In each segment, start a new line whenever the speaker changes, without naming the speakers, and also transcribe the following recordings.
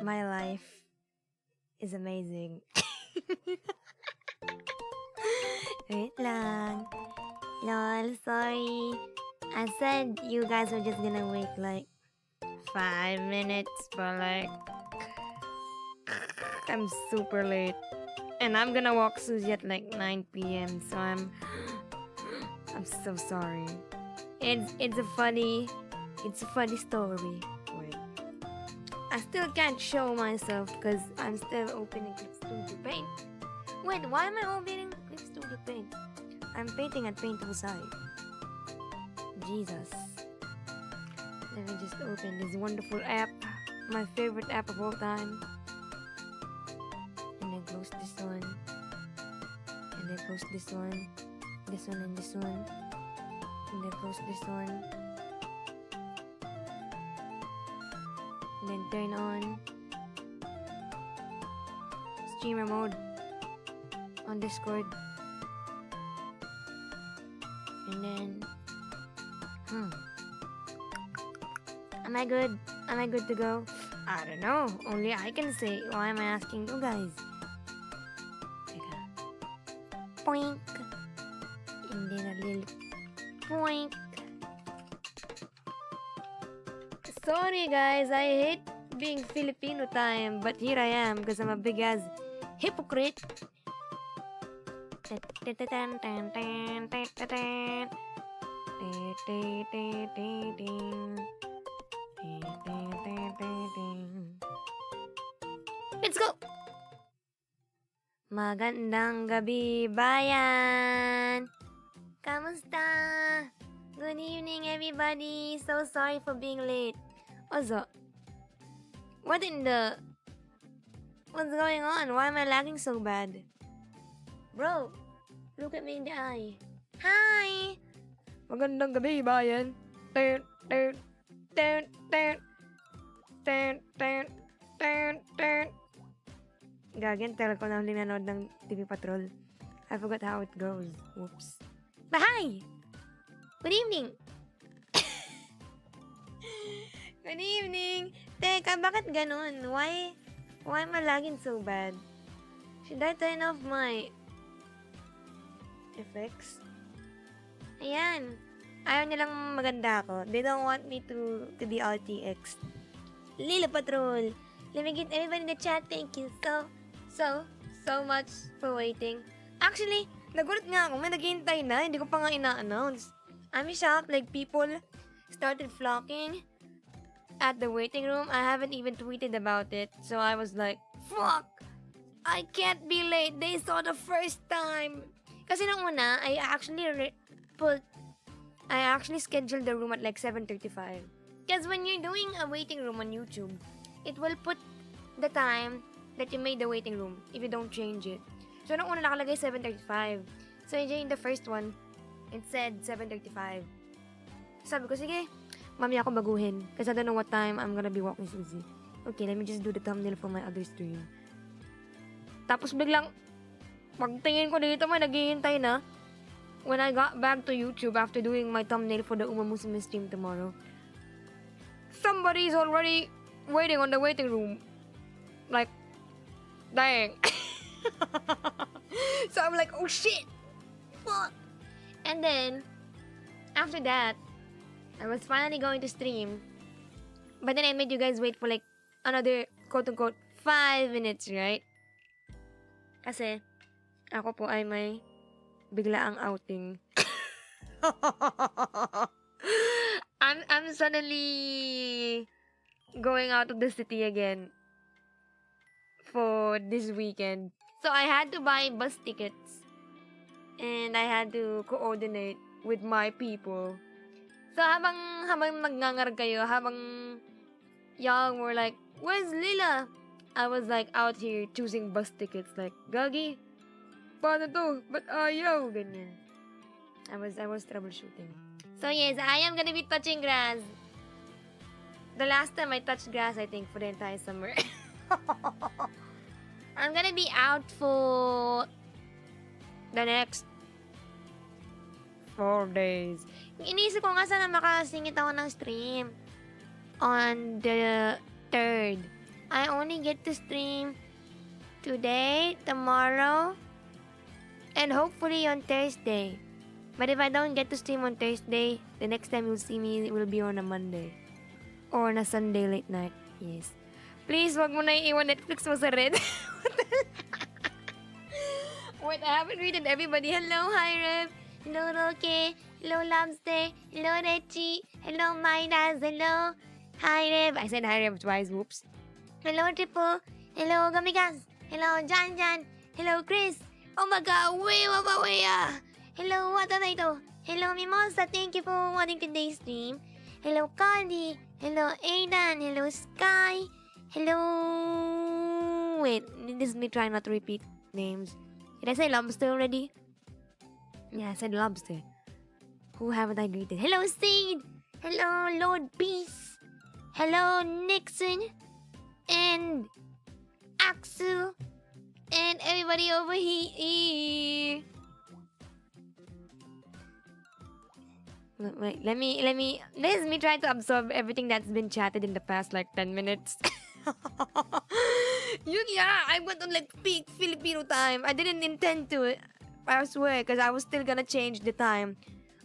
My life is amazing. Wait lang. Lol, sorry. I said you guys were just gonna wait like 5 minutes, but like I'm super late. And I'm gonna walk Susie at like 9 p.m. So I'm so sorry. It's a funny story. Wait. I still can't show myself because I'm still opening Clip Studio Paint. Wait, why am I opening Clip Studio Paint? I'm painting at Paint Side. Jesus. Let me just open this wonderful app. My favorite app of all time. And then close this one. And then close this one. This one and this one. And then close this one. And then turn on. streamer mode on Discord. And then, am I good? Am I good to go? I don't know. Only I can say. Why am I asking you guys? Teka. Poink. And then a little poink. Sorry guys, I hate being Filipino time, but here I am because I'm a big ass hypocrite. Let's go! Magandang gabi, bayan! Kamusta? Good evening, everybody. So sorry for being late. Also, what's going on? Why am I lagging so bad? Bro, look at me in the eye. Hi! Magandang gabi, bayan. Turn, turn, turn, turn. Turn, turn, turn, turn. Gagin, tell ko na huli nanood ng TV Patrol. I forgot how it goes. Whoops. But hi! Good evening! Good evening! Teka, bakit ganun? Why am I lagging so bad? Should I turn off my effects? Ayan. Ayaw nilang maganda ako. They don't want me to be RTX. Lila Patrol! Let me get everybody in the chat. Thank you so much for waiting. Actually, nagulat nga ako. May naghihintay na. Hindi ko pa nga ina-announce. I'm shocked. Like, people started flocking at the waiting room. I haven't even tweeted about it. So I was like, fuck! I can't be late. They saw the first time. Kasi nung una, I actually scheduled the room at like 7:35. Because when you're doing a waiting room on YouTube, it will put the time that you made the waiting room if you don't change it. So nung una nakalagay 7:35. So during the first one, it said 7:35. Sabi ko, sige, mamaya ako baguhin. Kasi I don't know what time I'm gonna be walking Suzy. Okay, let me just do the thumbnail for my other stream. Tapos biglang, pagtingin ko dito, may naghihintay na. When I got back to YouTube after doing my thumbnail for the Musume stream tomorrow, somebody's already waiting on the waiting room. Like, dang. So I'm like, oh shit! Fuck! And then, after that, I was finally going to stream. But then I made you guys wait for like another quote-unquote 5 minutes, right? Kasi, ako po ay may biglaang outing. I'm suddenly going out of the city again for this weekend. So I had to buy bus tickets and I had to coordinate with my people. So habang nagngangarag kayo, habang y'all were like, where's Lila? I was like out here choosing bus tickets like, Gagi, paano to? Ba't ayaw? Ganyan. I was troubleshooting. So yes, I am gonna be touching grass. The last time I touched grass, I think, for the entire summer. I'm gonna be out for the next 4 days. Iniisip ko nga sana makasingit ako ng stream on the 3rd. I only get to stream today, tomorrow, and hopefully on Thursday. But if I don't get to stream on Thursday, the next time you'll see me will be on a Monday. Or on a Sunday late night. Yes. Please, wag mo na iiwan Netflix mo sa red. Wait, I haven't greeted everybody. Hello, Hiram. Hello, Roque. Hello, Lobster. Hello, Rechi. Hello, Midas. Hello, Hiram. I said Hiram twice. Whoops. Hello, Triple. Hello, Gamigas. Hello, Jan Jan. Hello, Chris. Oh my God. Wea. Hello, what are ito? Hello, Mimosa. Thank you for watching today's stream. Hello, Candy. Hello, Aidan. Hello, Sky. Hello. Wait, this is me trying not to repeat names. Did I say Lobster already? Yeah, I said Lobster. Who haven't I greeted? Hello, Seed. Hello, Lord Peace. Hello, Nixon. And Axel. anybody over here? Wait, let me. This is me trying to absorb everything that's been chatted in the past like 10 minutes. Yeah, I went on like peak Filipino time. I didn't intend to. I swear, because I was still gonna change the time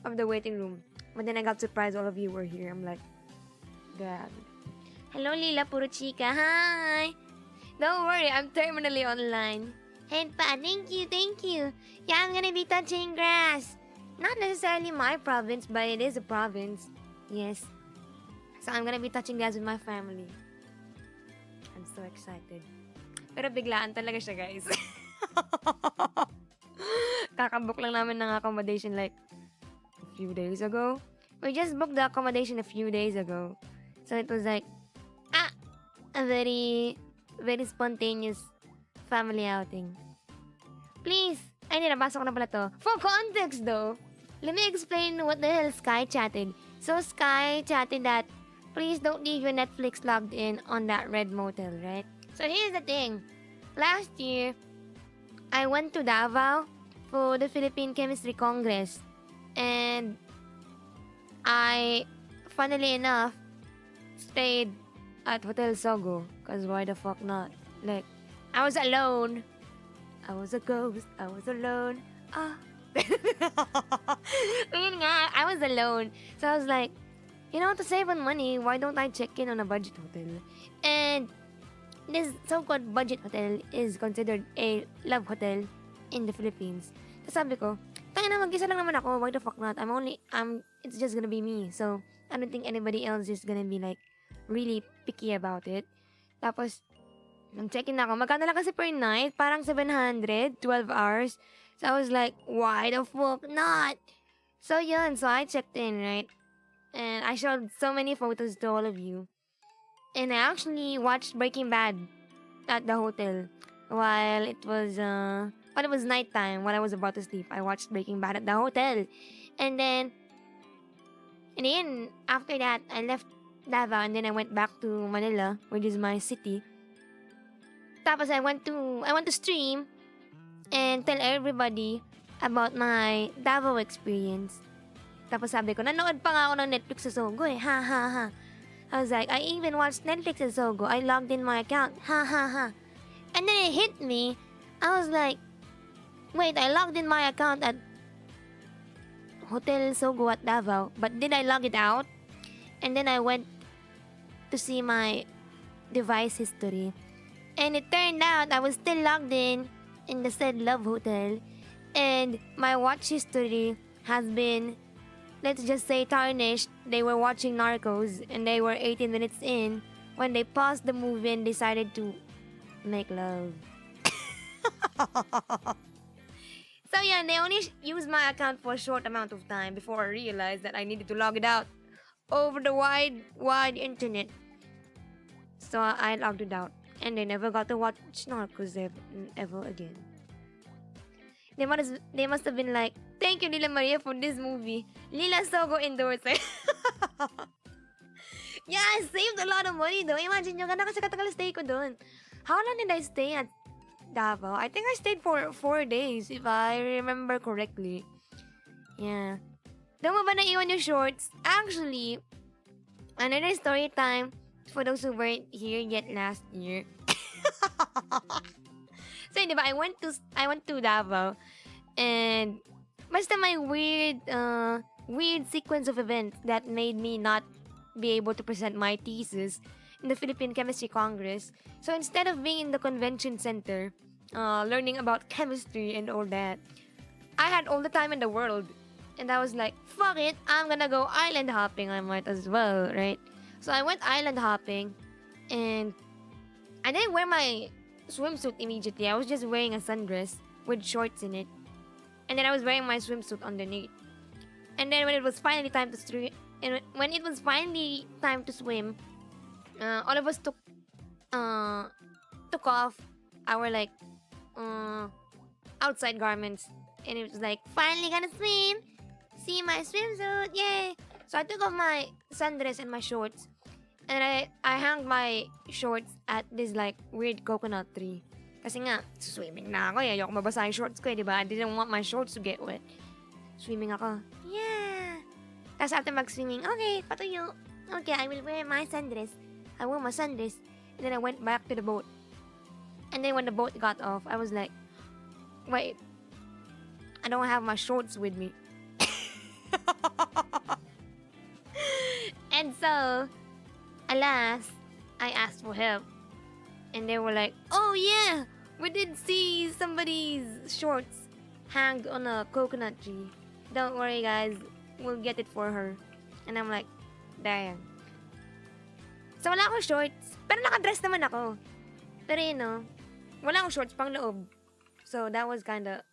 of the waiting room. But then I got surprised all of you were here. I'm like, God. Hello, Lila, puro chika. Hi. Don't worry, I'm terminally online. And pa, thank you, thank you. Yeah, I'm gonna be touching grass. Not necessarily my province, but it is a province. Yes. So I'm gonna be touching grass with my family. I'm so excited. Pero biglaan talaga siya, guys. Kakabook lang namin ng accommodation like a few days ago. We just booked the accommodation a few days ago. So it was like, a very, very spontaneous family outing. Please, ay nabasa ko na pala to. For context though, let me explain what the hell Sky chatted. So Sky chatted that, please don't leave your Netflix logged in on that red motel, right? So here's the thing. Last year, I went to Davao for the Philippine Chemistry Congress. And I, funnily enough, stayed at Hotel Sogo. Cause why the fuck not? Like, I was alone. I was a ghost. I was alone. Ayun nga, I was alone. So I was like, you know, to save on money, why don't I check in on a budget hotel? And this so-called budget hotel is considered a love hotel in the Philippines. So sabi ko, tangina, mag-isa lang naman ako. Why the fuck not? It's just gonna be me. So, I don't think anybody else is gonna be like really picky about it. Tapos, nang check-in ako, magkano lang kasi per night? Parang 700, 12 hours. So, I was like, why the fuck not? So, yun. So, I checked in, right? And I showed so many photos to all of you. And I actually watched Breaking Bad at the hotel while it was nighttime, while I was about to sleep. I watched Breaking Bad at the hotel. And then after that, I left Davao and then I went back to Manila, which is my city. Tapos I went to stream and tell everybody about my Davao experience. Tapos sabi ko, nanood pa nga ako ng Netflix sa Sogo eh. Ha ha ha. I was like, I even watched Netflix at Sogo. I logged in my account. Ha ha ha. And then it hit me. I was like, wait, I logged in my account at Hotel Sogo at Davao. But did I log it out? And then I went to see my device history. And it turned out I was still logged in the said Love Hotel. And my watch history has been, let's just say, tarnished. They were watching Narcos and they were 18 minutes in when they paused the movie and decided to make love. So yeah, they only used my account for a short amount of time before I realized that I needed to log it out over the wide internet. So I logged it out and they never got to watch Narcos ever again. They must have been like, thank you, Lila Maria, for this movie. Lila Sogo endorser. Yeah, I saved a lot of money though. Imagine nyo, gano'n kasi katagal stay ko doon. How long did I stay at Davao? I think I stayed for 4 days, if I remember correctly. Yeah. Doon mo ba naiwan yung shorts? Actually, another story time for those who weren't here yet last year. So, di ba, I went to Davao and basta may weird sequence of events that made me not be able to present my thesis in the Philippine Chemistry Congress. So instead of being in the convention center, learning about chemistry and all that, I had all the time in the world. And I was like, fuck it, I'm gonna go island hopping. I might as well, right? So I went island hopping and I didn't wear my swimsuit immediately. I was just wearing a sundress with shorts in it. And then I was wearing my swimsuit underneath. And then when it was finally time to swim, all of us took off our like outside garments, and it was like, finally gonna swim. See my swimsuit, yay! So I took off my sundress and my shorts, and I hung my shorts at this like weird coconut tree. Kasi nga, swimming na ako eh. Ayoko mabasa yung shorts ko eh, diba? I didn't want my shorts to get wet. Swimming ako. Yeah! Tapos after mag-swimming, okay, patuyo. Okay, I will wear my sundress. I wore my sundress. And then I went back to the boat. And then when the boat got off, I was like, wait, I don't have my shorts with me. And so, alas, I asked for help. And they were like, oh yeah, we did see somebody's shorts hanged on a coconut tree. Don't worry guys, we'll get it for her. And I'm like, damn. So wala akong shorts, pero nakadress naman ako. Pero you know, wala akong shorts pang loob. So that was kinda,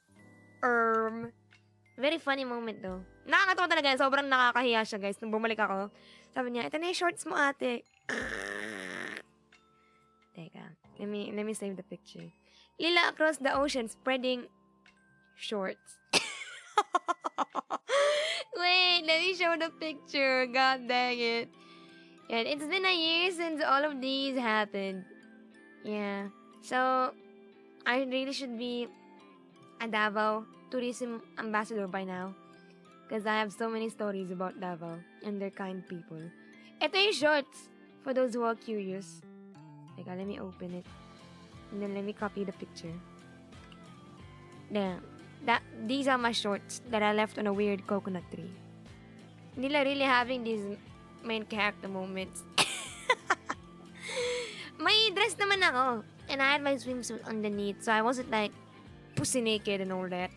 very funny moment though. Nakakatawa talaga, sobrang nakakahiya siya guys. Nung bumalik ako, sabi niya, ito na yung shorts mo ate. Teka, let me save the picture. Lila across the ocean spreading shorts. Wait, let me show the picture. God dang it. And it's been a year since all of these happened. Yeah. So, I really should be a Davao tourism ambassador by now. Because I have so many stories about Davao and their kind people. Ito yung shorts for those who are curious. Teka, let me open it. And then let me copy the picture. Damn. These are my shorts that I left on a weird coconut tree. Nila really having these main character moments. May dress naman ako. And I had my swimsuit underneath. So I wasn't like pussy naked and all that.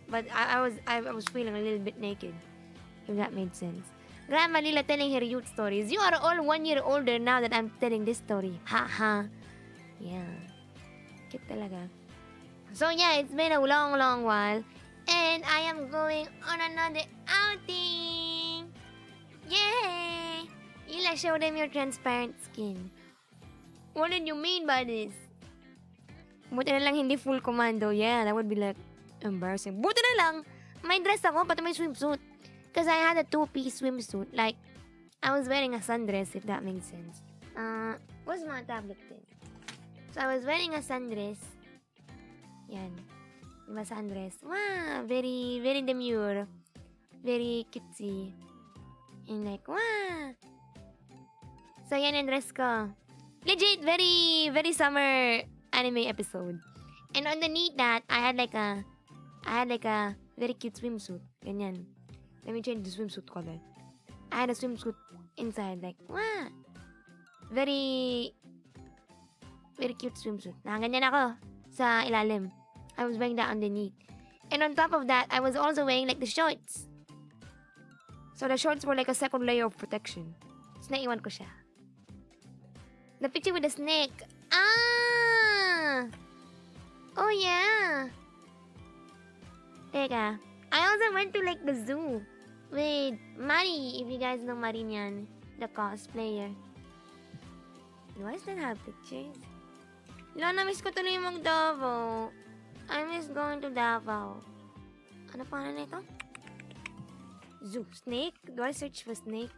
But I was feeling a little bit naked. If that made sense. Grandma Lila telling her youth stories. You are all 1 year older now that I'm telling this story. Haha. Yeah. Cute talaga. So yeah, it's been a long while. And I am going on another outing. Yay! Lila, show them your transparent skin. What did you mean by this? Buti na lang hindi full commando. Yeah, that would be like embarrassing. Buti na lang, may dress ako, pati may swimsuit. Because I had a 2-piece swimsuit. Like, I was wearing a sundress, if that makes sense. What's my tablet thing? So, I was wearing a sundress. Yan. Diba sundress? Wow! Very, very demure. Very cutesy. And like, wow! So, yan yung dress ko. Legit, very, very summer anime episode. And underneath that, I had like a very cute swimsuit. Ganyan. Let me change the swimsuit color. I had a swimsuit inside, like, wow! Very cute swimsuit. Nakaganyan ako sa ilalim. I was wearing that underneath. And on top of that, I was also wearing like the shorts. So the shorts were like a second layer of protection. So naiwan ko siya. The picture with the snake. Ah! Oh yeah! Teka. I also went to like the zoo. With Mari, if you guys know Mari niyan, the cosplayer. Do I still have pictures? Na-miss ko tuloy yung mag-Davao. I miss going to Davao. Ano pangalan na ito? Zoo. Snake? Do I search for snake?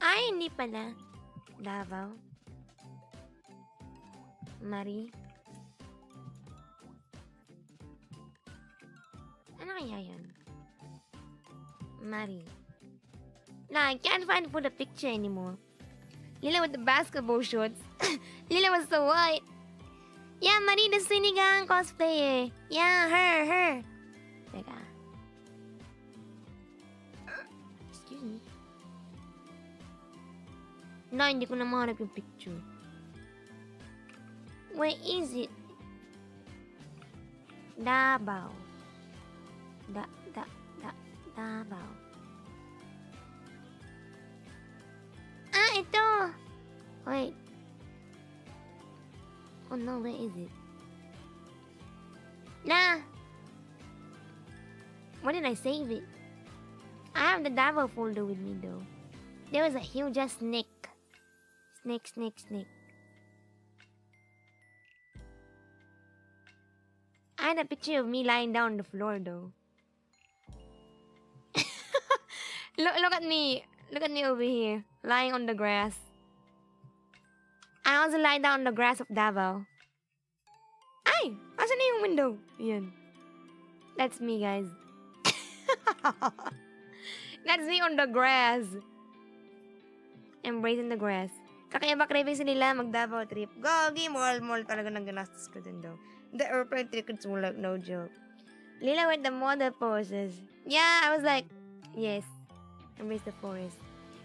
Ay, hindi pala. Davao. Mari. Ano kaya yan? Mari. Nah, I can't find for the picture anymore. Lila with the basketball shorts. Lila was so white. Yeah, Mari, the sinigang cosplayer. Yeah, her. Teka. Excuse me. No, hindi ko na mahanap yung picture. Where is it? Davao. Davao. Ah, ito! Wait. Oh no, where is it? Nah! Why did I save it? I have the Davao folder with me though. There was a huge ass snake. Snake. I had a picture of me lying down on the floor though. Look at me. Look at me over here. Lying on the grass. I also lie down on the grass of Davao. Asan na yung window? Yan. That's me, guys. That's me on the grass. Embracing the grass. Kakaiba cravings nila mag-Davao trip. Gogi, mall talaga ng ganastos ko dun daw. The airplane tickets were like no joke. Lila with the model poses. Yeah, I was like, yes. Embrace the forest.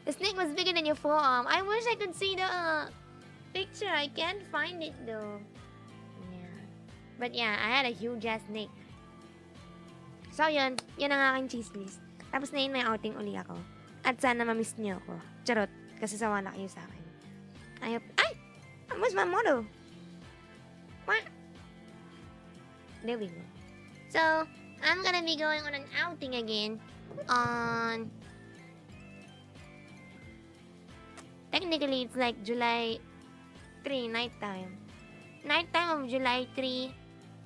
The snake was bigger than your forearm. I wish I could see the picture. I can't find it though. Yeah. But yeah, I had a huge ass snake. So yun ang aking cheese list. Tapos na yun, may outing uli ako. At sana ma-miss niyo ako. Charot, kasi sawa na kayo sa akin. Ay! Where's my motto? What? There we go. So, I'm gonna be going on an outing again on... Technically, it's like July 3, nighttime. Nighttime of July 3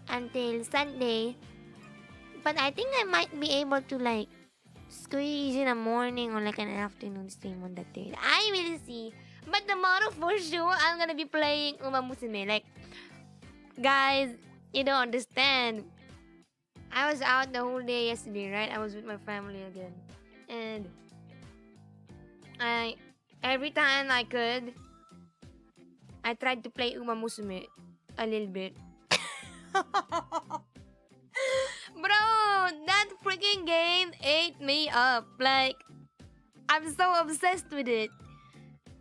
until Sunday. But I think I might be able to like squeeze in a morning or like an afternoon stream on that day. I will see. But tomorrow for sure, I'm gonna be playing Musume. Like, guys, you don't understand. I was out the whole day yesterday, right? I was with my family again. And every time I could, I tried to play Musume a little bit. Bro, that freaking game ate me up. Like, I'm so obsessed with it.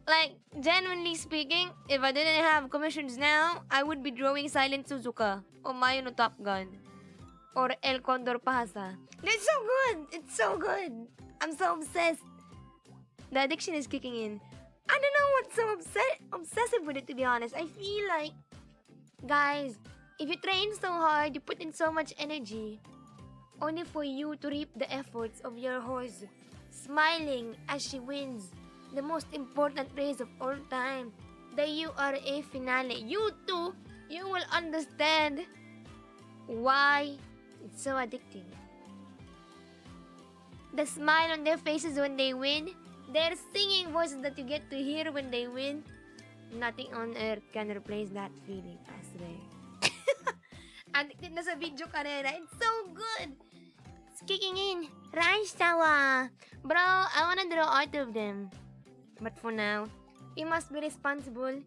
Like, genuinely speaking, if I didn't have commissions now, I would be drawing Silent Suzuka or Mayo no Top Gun or El Condor Pasa. It's so good. It's so good. I'm so obsessed. The addiction is kicking in. I don't know what's so obsessive with it, to be honest. I feel like, guys, if you train so hard, you put in so much energy, only for you to reap the efforts of your horse, smiling as she wins the most important race of all time, the URA finale. You too, you will understand why it's so addicting. The smile on their faces when they win, their singing voices that you get to hear when they win, nothing on earth can replace that feeling, I swear. Addicted na sa video karera. It's so good. It's kicking in. Rice tawa. Bro, I wanna draw out of them. But for now, we must be responsible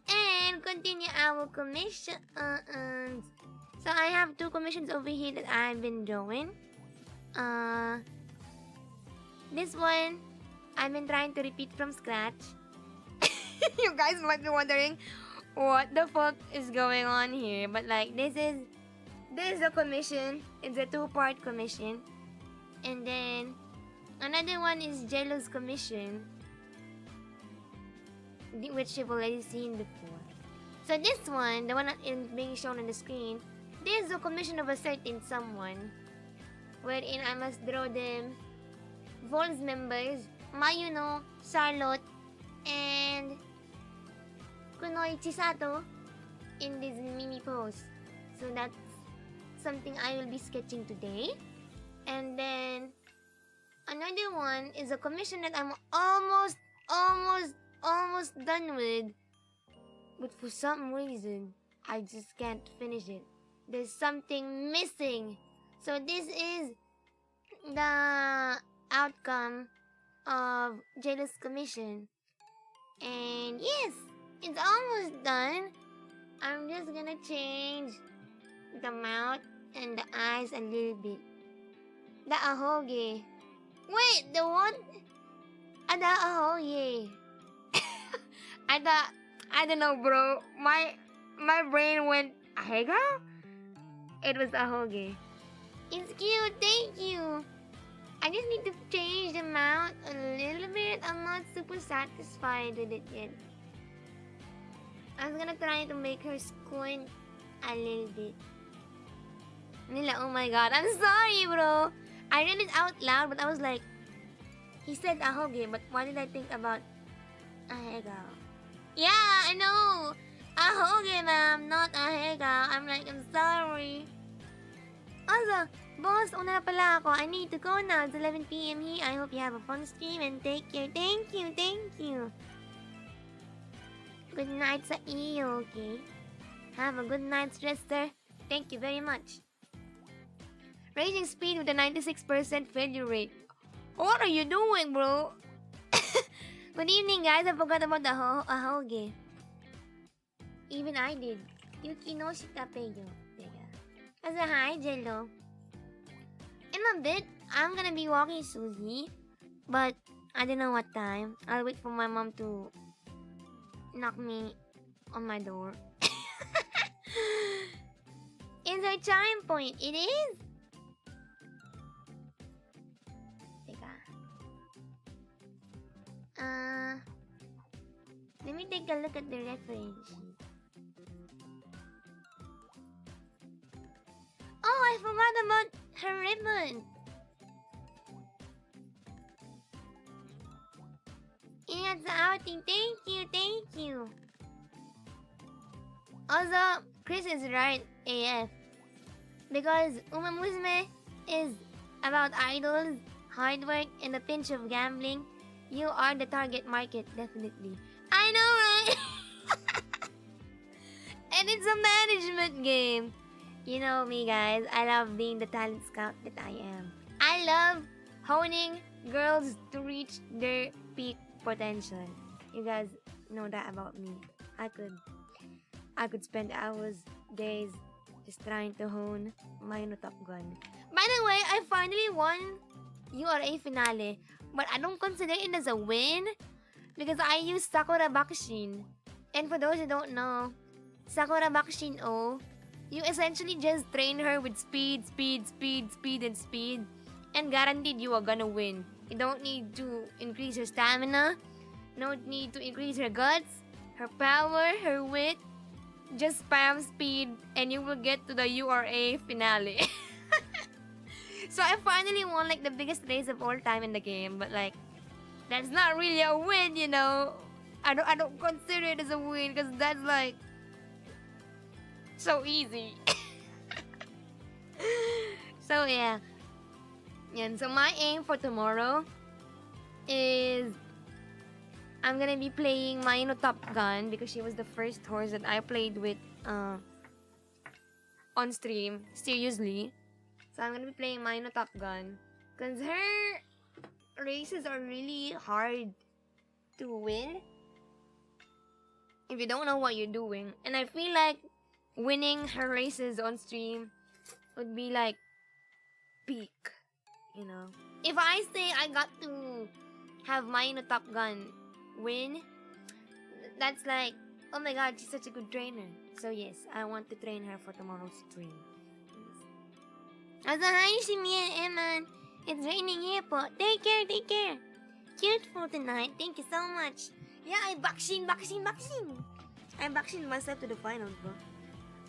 and continue our commission. So I have 2 commissions over here that I've been drawing. This one, I've been trying to repeat from scratch. You guys might be wondering what the fuck is going on here, but like this is a commission. It's a 2-part commission, and then another one is Jello's commission, which you've already seen before. So this one, the one that is being shown on the screen, this is a commission of a certain someone, wherein I must draw them Vol's members, Mayuno, Charlotte, and Kunoy Chisato in this mini pose. So that's something I will be sketching today. And then another one is a commission that I'm almost done with, but for some reason I just can't finish it. There's something missing. So this is the outcome of Jello's commission. And yes, it's almost done. I'm just gonna change the mouth and the eyes a little bit. The ahoge. Wait, the what? The ahoge. I don't know, bro. My brain went ahega? It was ahoge. It's cute, thank you. I just need to change the mouth a little bit. I'm not super satisfied with it yet. I was gonna try to make her squint a little bit. Nila, oh my god, I'm sorry, bro. I read it out loud, but I was like, he said ahoge, but why did I think about ahega? Yeah, I know. Ahoge, ma'am, not ahega. I'm like, I'm sorry. Also, boss, una na pala ako. I need to go now. It's 11 p.m. here. I hope you have a fun stream and take care. Thank you, thank you. Good night sa iyo, okay? Have a good night's rest, sir. Thank you very much. Racing speed with a 96% failure rate. What are you doing, bro? Good evening, guys. I forgot about the ahoge. Even I did. Yuki no shitapeyo. As a hi, Jello. In a bit, I'm gonna be walking Susie. But I don't know what time. I'll wait for my mom to knock me on my door. It's our time point. It is. Let me take a look at the reference sheet. Oh, I forgot about her ribbon. It's outing. Thank you. Also, Chris is right AF. Because Musume is about idols, hard work, and a pinch of gambling. You are the target market, definitely. I know, right? And it's a management game. You know me, guys. I love being the talent scout that I am. I love honing girls to reach their peak potential. You guys know that about me. I could spend hours, days, just trying to hone my Top Gun. By the way, I finally won URA finale. But I don't consider it as a win because I used Sakura Bakushin. And for those who don't know, Sakura Bakushin O, you essentially just train her with speed, and guaranteed you are gonna win. You don't need to increase her stamina, no need to increase her guts, her power, her wit. Just spam speed and you will get to the URA finale. So I finally won like the biggest race of all time in the game, but like that's not really a win, you know. I don't consider it as a win because that's like so easy. So yeah. And so my aim for tomorrow is I'm gonna be playing my Top Gun because she was the first horse that I played with on stream seriously. So I'm gonna be playing my Top Gun because her races are really hard to win if you don't know what you're doing. And I feel like winning her races on stream would be like peak, you know. If I say I got to have my Top Gun win, that's like, oh my god, she's such a good trainer. So yes, I want to train her for tomorrow's stream. As a hi, Shimi and Eman. It's raining here po. Take care. Cute for tonight. Thank you so much. Yeah, I bakshin. I bakshin myself to the finals, bro.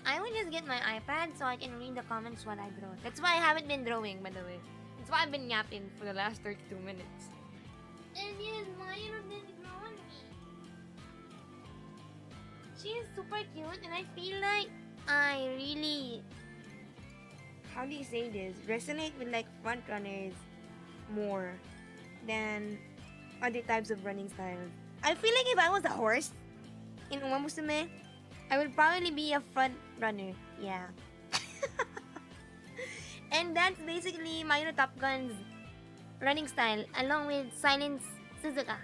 I will just get my iPad so I can read the comments while I draw. That's why I haven't been drawing, by the way. That's why I've been yapping for the last 32 minutes. And yes, Maya didn't draw me. She is super cute and I feel like I really... How do you say this? Resonate with like front runners more than other types of running styles. I feel like if I was a horse in Musume, I would probably be a front runner. Yeah. And that's basically my Top Gun's running style along with Silence Suzuka.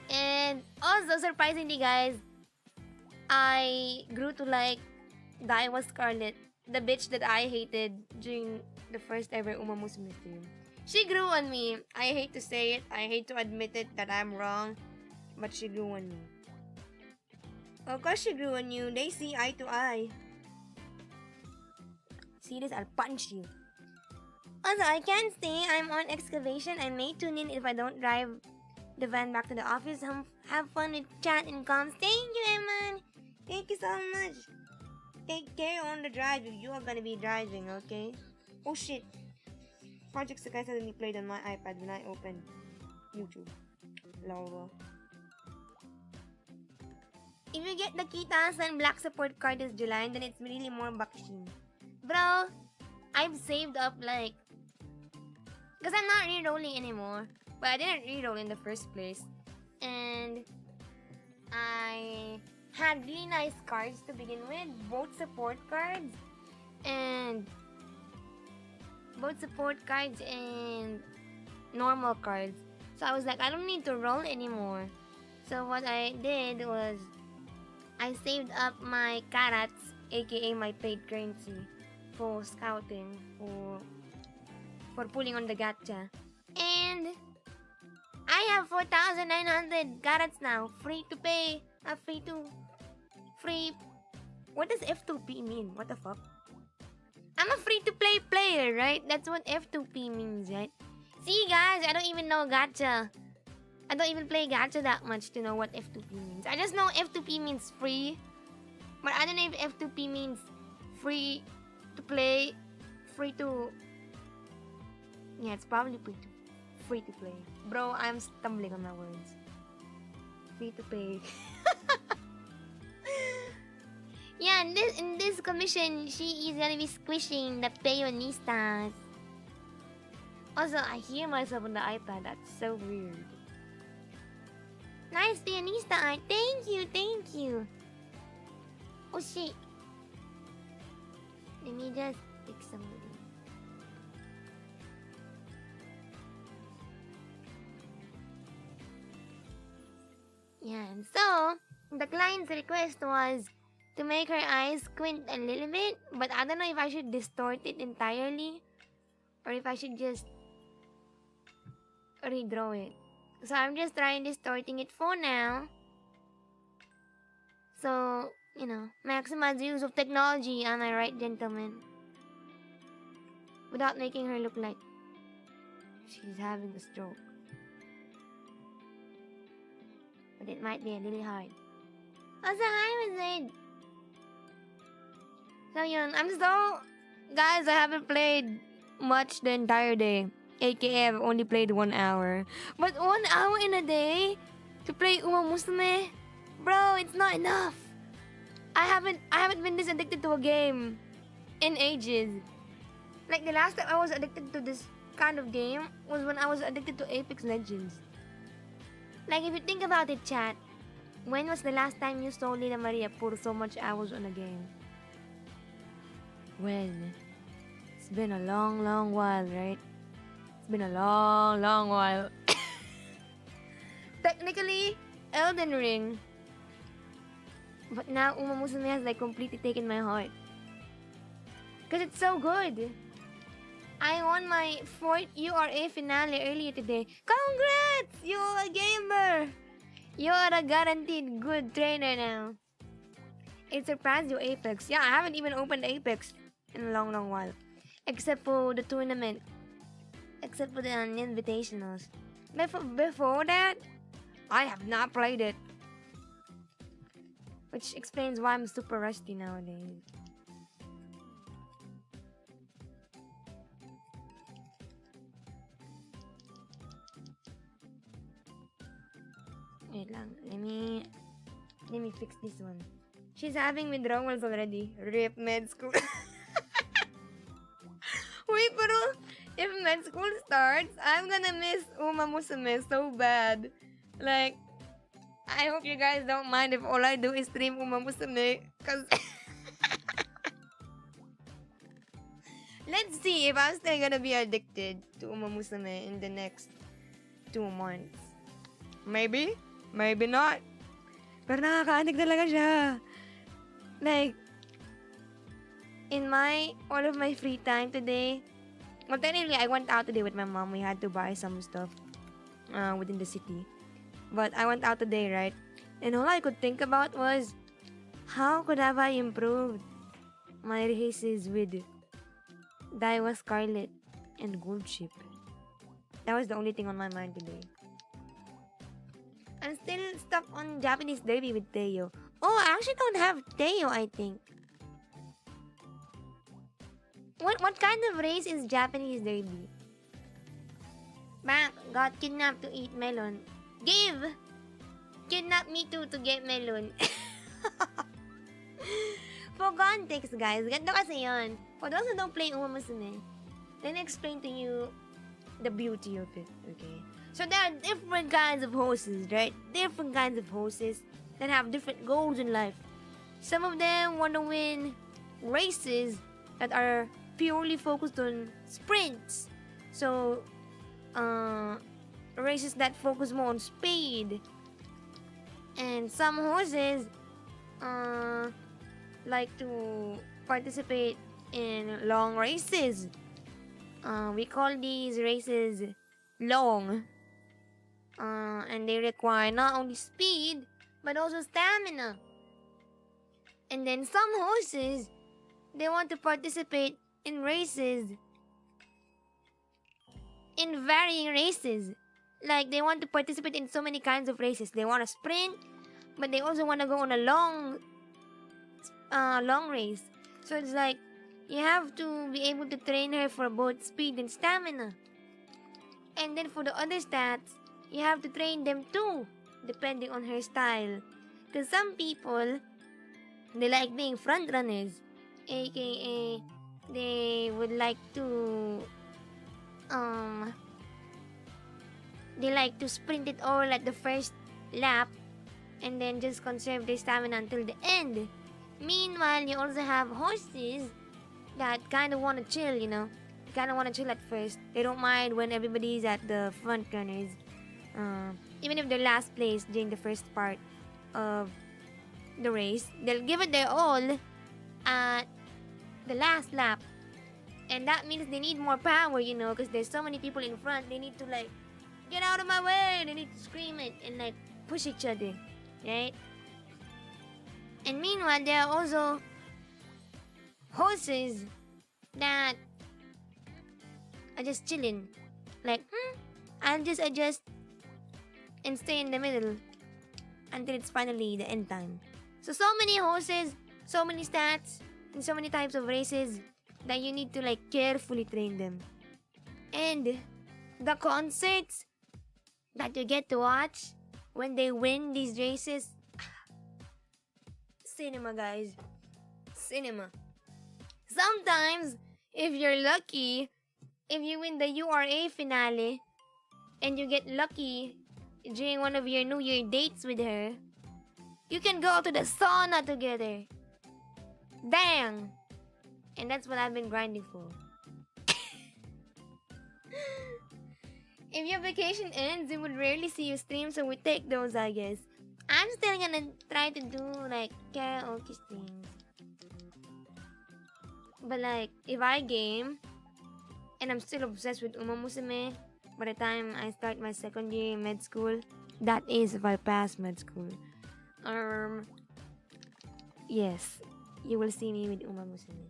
And also surprisingly guys, I grew to like Daiwa Scarlet, the bitch that I hated during the first ever Musume stream. She grew on me. I hate to say it. I hate to admit it that I'm wrong. But she grew on me. Of course she grew on you. They see eye to eye. See this? I'll punch you. Also, I can't stay. I'm on excavation. I may tune in if I don't drive the van back to the office. Have fun with chat and comms. Thank you, Eman. Thank you so much. Take care on the drive if you are gonna be driving, okay? Oh shit. Project Sakai suddenly played on my iPad when I opened YouTube. Lol. If you get the Kitas and Black support card this July, then it's really more bakshin. Bro, I've saved up like... Because I'm not re-rolling anymore. But I didn't re-roll in the first place. And I had really nice cards to begin with, both support cards and both support cards and normal cards. So I was like, I don't need to roll anymore. So what I did was I saved up my carats, aka my paid currency, for scouting, for pulling on the gacha. And I have 4,900 carats now. Free to pay. Free. What does F2P mean? What the fuck? I'm a free-to-play player, right? That's what F2P means, right? See, guys, I don't even know gacha. I don't even play gacha that much to know what F2P means. I just know F2P means free. But I don't know if F2P means free to play, free to... Yeah, it's probably free to play. Bro, I'm stumbling on my words. Free to play. Yeah, in this commission, she is gonna be squishing the peonistas. Also, I hear myself on the iPad. That's so weird. Nice peonista art. Thank you. Oh shit. Let me just pick somebody. Yeah, and so the client's request was to make her eyes squint a little bit, but I don't know if I should distort it entirely or if I should just redraw it. So I'm just trying distorting it for now. So, you know, maximize use of technology, am I right, gentlemen? Without making her look like she's having a stroke. But it might be a little hard. Also, hi, Wizard! So yun, guys, I haven't played much the entire day. AKA, I've only played 1 hour. But 1 hour in a day to play Musume? Bro, it's not enough. I haven't been this addicted to a game in ages. Like the last time I was addicted to this kind of game was when I was addicted to Apex Legends. Like if you think about it, chat, when was the last time you saw Lila Maria put so much hours on a game? Well, it's been a long while, right? It's been a long while. Technically, Elden Ring. But now Musume has like completely taken my heart. Because it's so good. I won my 4th URA finale earlier today. Congrats! You're a gamer! You're a guaranteed good trainer now. It surpassed your Apex. Yeah, I haven't even opened Apex in a long while. Except for the tournament. Except for the invitationals. Before that, I have not played it. Which explains why I'm super rusty nowadays. Wait lang. Let me fix this one. She's having withdrawals already. RIP med school. Wait, pero if med school starts, I'm gonna miss Musume so bad. Like, I hope you guys don't mind if all I do is stream Musume, cause let's see if I'm still gonna be addicted to Musume in the next 2 months. Maybe not. Pero nakaka-addict talaga siya. Like, in all of my free time today, well, technically, I went out today with my mom. We had to buy some stuff within the city. But I went out today, right? And all I could think about was, how could have I improved my races with Daiwa Scarlet and Gold Ship? That was the only thing on my mind today. I'm still stuck on Japanese Derby with Teo. Oh, I actually don't have Teo, I think. What kind of race is Japanese Derby? Back got kidnapped to eat melon. Kidnap me too to get melon. For context, guys, ganito kasi yun. For those who don't play Musume, let me explain to you the beauty of it, okay? So there are different kinds of horses, right? Different kinds of horses that have different goals in life. Some of them want to win races that are purely focused on sprints. So, races that focus more on speed. And some horses like to participate in long races. We call these races long. And they require not only speed, but also stamina. And then some horses, they want to participate in races, in varying races. Like, they want to participate in so many kinds of races. They want to sprint, but they also want to go on a long race. So it's like, you have to be able to train her for both speed and stamina. And then for the other stats, you have to train them too, depending on her style. Because some people, they like being front runners, aka they would like to they like to sprint it all at the first lap and then just conserve their stamina until the end. Meanwhile, you also have horses that kind of want to chill, you know. They kind of want to chill at first. They don't mind when everybody's at the front runners. Even if they're last place during the first part of the race, they'll give it their all at the last lap. And that means they need more power, you know, because there's so many people in front. They need to, like, get out of my way. They need to scream it and, like, push each other, right? And meanwhile, there are also horses that are just chilling. Like, I'll just adjust and stay in the middle until it's finally the end time. So many horses, so many stats, and so many types of races that you need to, like, carefully train them. And the concerts that you get to watch when they win these races, cinema, guys. Cinema. Sometimes, if you're lucky, if you win the URA finale and you get lucky during one of your New Year dates with her, you can go to the sauna together. Dang! And that's what I've been grinding for. If your vacation ends, we would rarely see you stream, so we take those, I guess. I'm still gonna try to do, like, karaoke streams. But, like, if I game, and I'm still obsessed with Musume, by the time I start my second year in med school, that is if I pass med school. Yes, you will see me with Musume.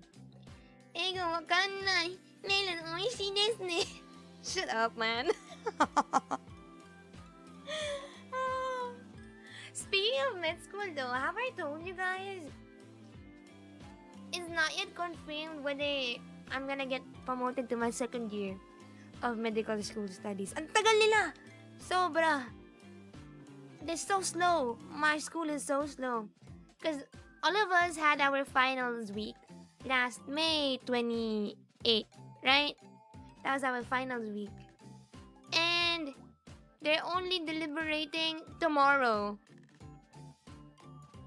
Ego wakanai. Lila oishii desu ne. Shut up, man. Speaking of med school though, have I told you guys? It's not yet confirmed whether I'm gonna get promoted to my second year of medical school studies. Ang tagal nila! Sobra! They're so slow. My school is so slow. Because all of us had our finals week last May 28th, right? That was our finals week. And they're only deliberating tomorrow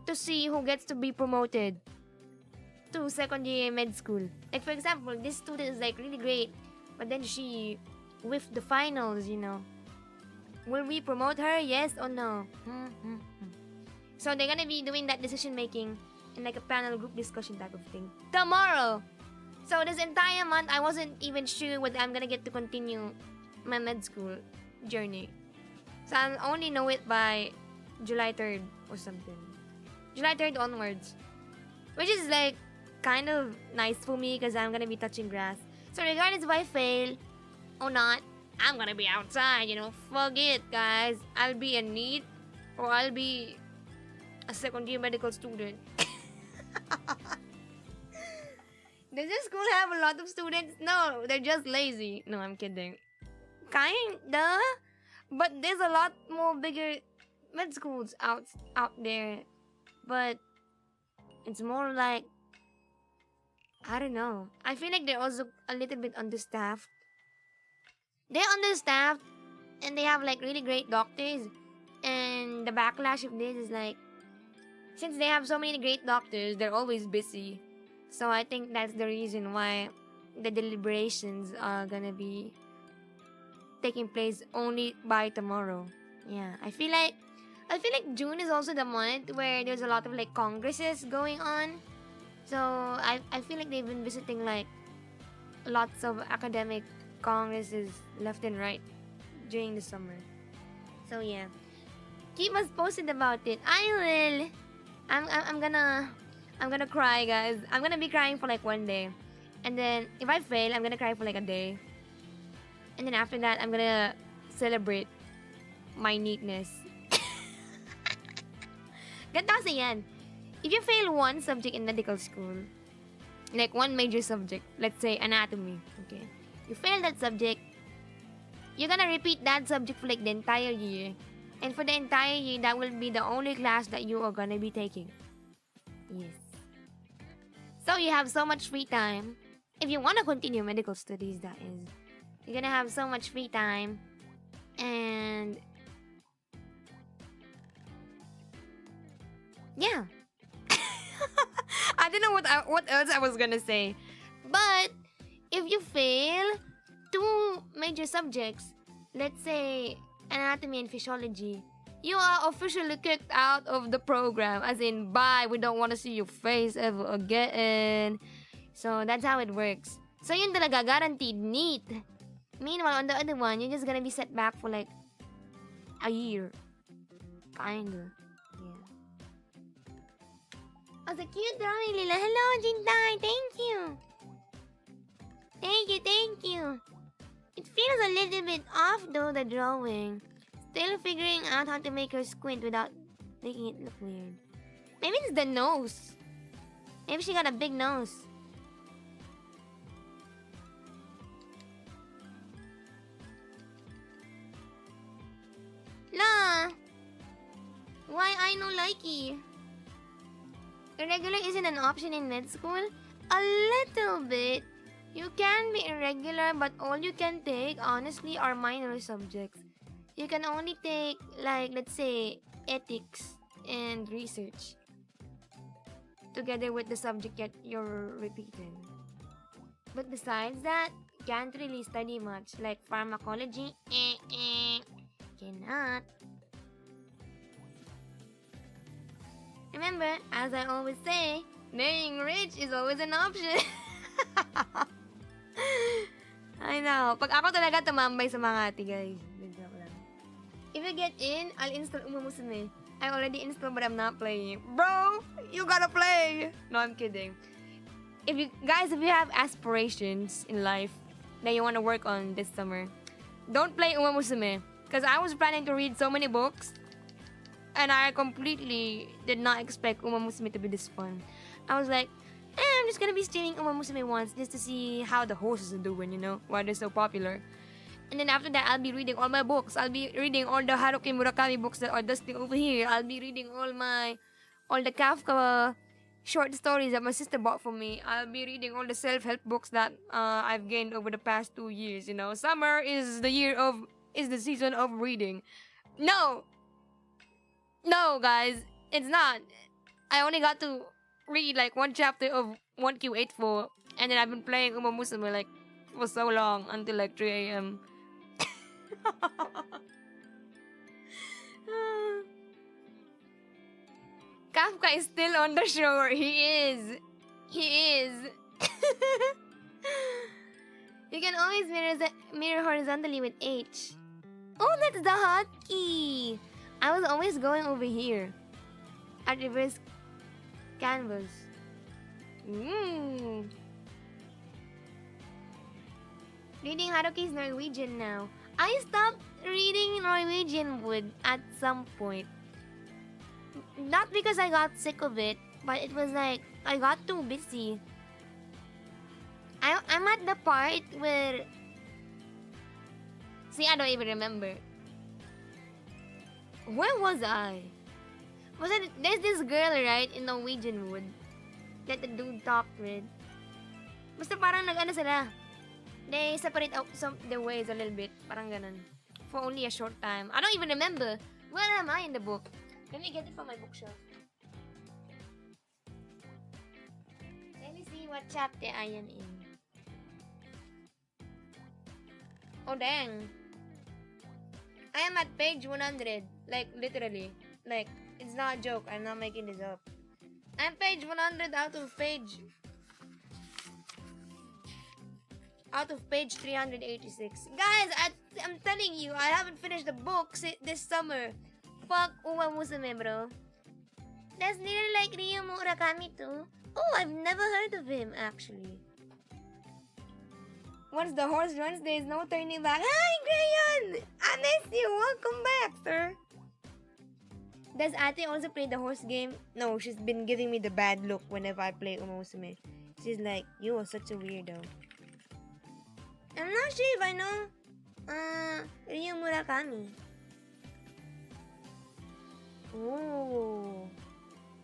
to see who gets to be promoted to second year med school. Like, for example, this student is, like, really great, but then she whiffed the finals, you know. Will we promote her? Yes or no? So they're gonna be doing that decision making in, like, a panel group discussion type of thing tomorrow. So this entire month, I wasn't even sure whether I'm gonna get to continue my med school journey. So I'll only know it by July 3rd or something. July 3rd onwards. Which is, like, kind of nice for me because I'm gonna be touching grass. So regardless if I fail or not, I'm gonna be outside, you know. Fuck it, guys. I'll be a NEET or I'll be a second year medical student. Does this school have a lot of students? No, they're just lazy. No, I'm kidding. Kinda. But there's a lot more bigger med schools out there. But it's more like, I don't know. I feel like they're also a little bit understaffed. They're understaffed and they have, like, really great doctors. And the backlash of this is, like, since they have so many great doctors, they're always busy. So I think that's the reason why the deliberations are gonna be taking place only by tomorrow. Yeah, I feel like June is also the month where there's a lot of like congresses going on. So I feel like they've been visiting like lots of academic congresses left and right during the summer. So yeah, keep us posted about it. I will. I'm gonna cry, guys. I'm gonna be crying for like one day, and then if I fail, I'm gonna cry for like a day, and then after that, I'm gonna celebrate my neatness. Ganito kasi yan. If you fail one subject in medical school, like one major subject, let's say anatomy, okay? You fail that subject, you're gonna repeat that subject for like the entire year. And for the entire year, that will be the only class that you are gonna be taking. Yes. So you have so much free time. If you wanna continue medical studies, that is. You're gonna have so much free time. And yeah. I don't know what else I was gonna say. But if you fail two major subjects, let's say anatomy and physiology, you are officially kicked out of the program. As in, bye, we don't want to see your face ever again. So that's how it works. So yun talaga, guaranteed neat. Meanwhile, on the other one, you're just gonna be set back for like a year. Kinda. Yeah. Oh, the cute drawing, Lila. Hello, Jintai. Thank you. Thank you. It feels a little bit off though, the drawing. Still figuring out how to make her squint without making it look weird. Maybe it's the nose. Maybe she got a big nose. La! Why I no likey? Irregular isn't an option in med school? A little bit. You can be irregular, but all you can take, honestly, are minor subjects. You can only take, like, let's say, ethics and research. Together with the subject that you're repeating. But besides that, can't really study much. Like pharmacology, cannot. Remember, as I always say, marrying rich is always an option. I know. Pag ako talaga tumambay sa mga ati, guys. If you get in, I'll install Musume. I already installed, but I'm not playing. Bro, you gotta play. No, I'm kidding. If you have aspirations in life that you want to work on this summer, don't play Musume. Because I was planning to read so many books, and I completely did not expect Musume to be this fun. I was like, I'm just gonna be streaming Musume once just to see how the horses are doing, you know, why they're so popular. And then after that, I'll be reading all my books. I'll be reading all the Haruki Murakami books that are dusting over here. I'll be reading all the Kafka short stories that my sister bought for me. I'll be reading all the self-help books that I've gained over the past 2 years. You know, summer is the season of reading. No, guys, it's not. I only got to read like one chapter of 1Q84, and then I've been playing Musume like for so long until like 3 a.m. Kafka is still on the shore. He is. You can always mirror horizontally with H. Oh, that's the hotkey. I was always going over here at reverse canvas. Reading Haruki's Norwegian now. I stopped reading Norwegian wood at some point. Not because I got sick of it, but it was like I got too busy. I'm at the part where... See, I don't even remember. Where was I? There's this girl, right, in Norwegian wood that the dude talked with. Basta parang nag-ano sila. They separate out their ways a little bit. Parang ganun. For only a short time. I don't even remember. Where am I in the book? Let me get it from my bookshelf. Let me see what chapter I am in. Oh dang. I am at page 100. Like, literally. Like, it's not a joke. I'm not making this up. I'm page 100 out of page 386. Guys, I'm telling you, I haven't finished the books this summer. Fuck Musume, bro. That's literally like Ryu Murakami too. Oh, I've never heard of him, actually. Once the horse runs, there is no turning back. Hi, Grayon! I miss you. Welcome back, sir. Does Ate also play the horse game? No, she's been giving me the bad look whenever I play Musume. She's like, you are such a weirdo. I'm not sure if I know Ryu Murakami.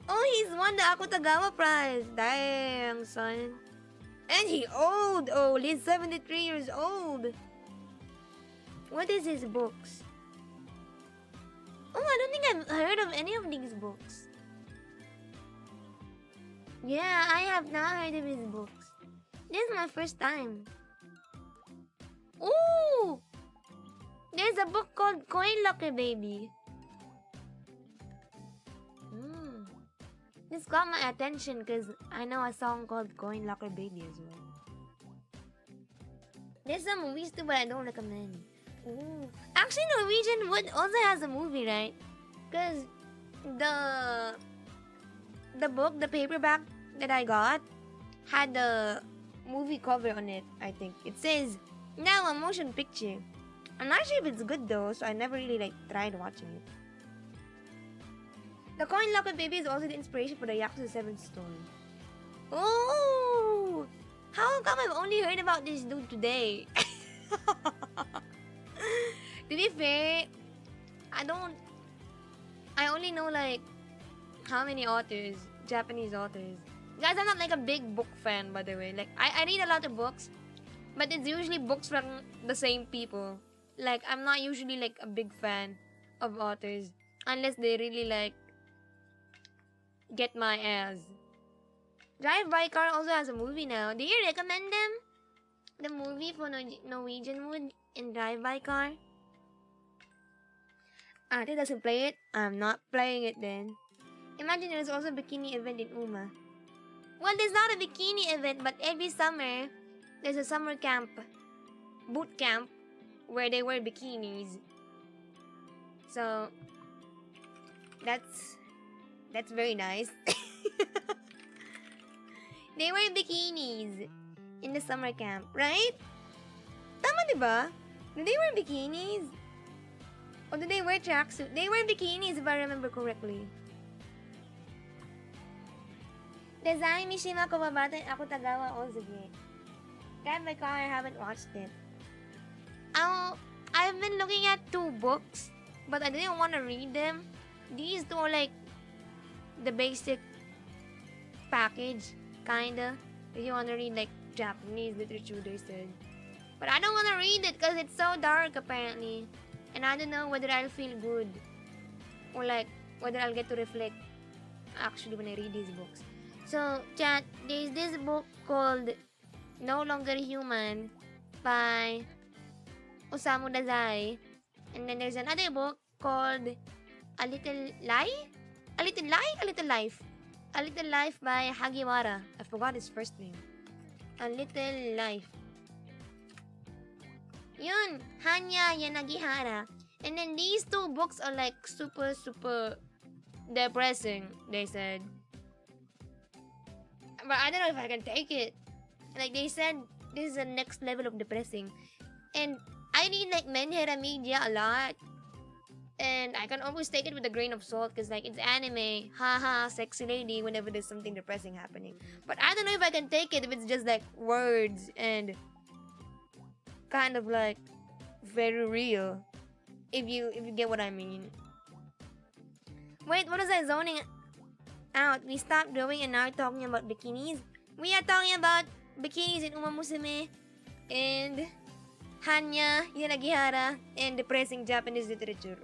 Oh, he's won the Akutagawa prize. Dang, son. And he old. Oh, he's 73 years old. What is his books? Oh, I don't think I've heard of any of these books. Yeah, I have not heard of his books. This is my first time. Ooh! There's a book called Coin Locker Baby. This got my attention because I know a song called Coin Locker Baby as well. There's some movies too, but I don't recommend. Ooh. Actually, Norwegian Wood also has a movie, right? Because the book, the paperback that I got, had the movie cover on it, I think. It says, now a motion picture. I'm not sure if it's good though, so I never really tried watching it. The Coin Locker Baby is also the inspiration for the Yakuza 7 story. Oh! How come I've only heard about this dude today? To be fair, I only know how many authors, Japanese authors. Guys, I'm not a big book fan, by the way. I read a lot of books, but it's usually books from the same people. I'm not usually a big fan of authors unless they really get my ass. Drive By Car also has a movie now. Do you recommend them? The movie for Norwegian Wood and Drive By Car? Ate doesn't play it. I'm not playing it then. Imagine there's also a bikini event in Uma. Well, there's not a bikini event, but every summer, there's a summer camp, boot camp, where they wear bikinis. So, that's very nice. They wear bikinis in the summer camp, right? Tama diba? Do they wear bikinis? Or do they wear tracksuit? They wear bikinis if I remember correctly. Design Mishima Kawabata and Akutagawa Ozuge. Drive By Car, I haven't watched it. I've been looking at 2 books, but I didn't want to read them. These 2 are the basic package, kinda. If you want to read Japanese literature, they said. But I don't want to read it because it's so dark apparently. And I don't know whether I'll feel good. Or whether I'll get to reflect actually when I read these books. So, chat, there's this book called No Longer Human by Osamu Dazai. And then there's another book called A Little Lie? A Little Lie? A Little Life. A Little Life by Hagiwara. I forgot his first name. A Little Life. Yun, Hanya Yanagihara. And then these 2 books are super depressing, they said. But I don't know if I can take it. They said, this is the next level of depressing. And I read Menhera Media a lot. And I can always take it with a grain of salt because it's anime, haha, sexy lady whenever there's something depressing happening. But I don't know if I can take it if it's just words and kind of very real. If you get what I mean. Wait, what was I zoning out? We stopped growing and now we're talking about bikinis. We are talking about bikinis in Uma Musume and Hanya Yanagihara and depressing Japanese literature.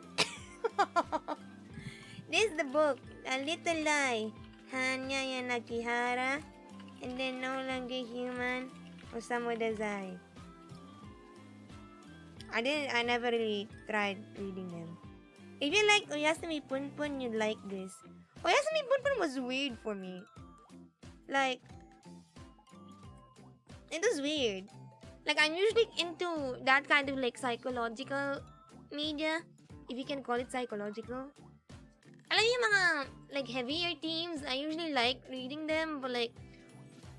This is the book, A Little Lie, Hanya Yanagihara And then no longer human. Osamu Dazai. I never really tried reading them. If you like Oyasumi Punpun, you'd like this. Oyasumi Punpun was weird for me. Like, it was weird. Like, I'm usually into that kind of like psychological media, if you can call it psychological. Alam yung mga like heavier themes, I usually like reading them, but like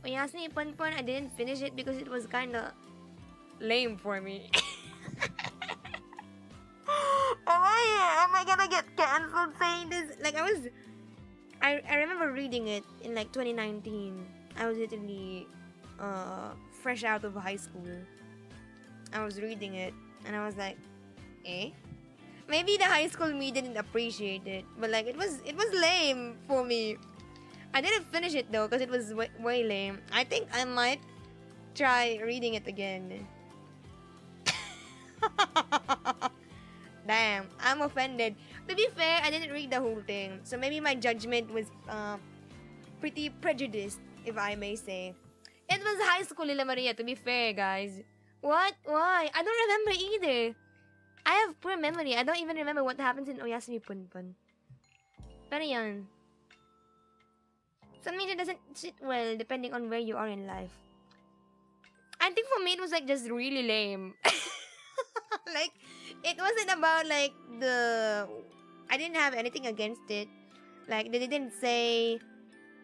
Oyasumi Punpun, I didn't finish it because it was kinda lame for me. Am I gonna get cancelled saying this? Like I remember reading it in like 2019. I was literally fresh out of high school. I was reading it and I was like, eh? Maybe the high school me didn't appreciate it, but like it was lame for me. I didn't finish it though because it was way lame. I think I might try reading it again. Damn, I'm offended. To be fair, I didn't read the whole thing, so maybe my judgment was pretty prejudiced, if I may say. It was high school, Lila Maria, to be fair, guys. What? Why? I don't remember either. I have poor memory. I don't even remember what happens in Oyasumi Punpun. Pero yun. Something that doesn't sit well depending on where you are in life. I think for me it was like just really lame. Like, it wasn't about like I didn't have anything against it. Like, they didn't say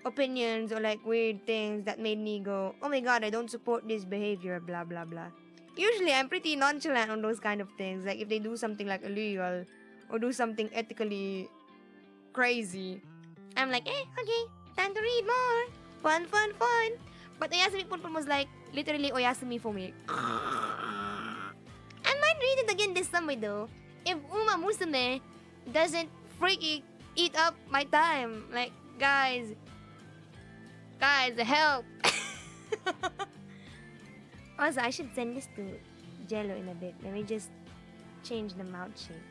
opinions or like weird things that made me go, oh my god, I don't support this behavior, blah blah blah. Usually I'm pretty nonchalant on those kind of things. Like, if they do something like illegal or do something ethically crazy, I'm like, okay, time to read more. Fun. But Oyasumi Punpun was like literally Oyasumi for me. I might read it again this summer though, if Uma Musume doesn't freaking eat up my time. Like, guys, help. Also, I should send this to Jello in a bit. Let me just change the mouth shape.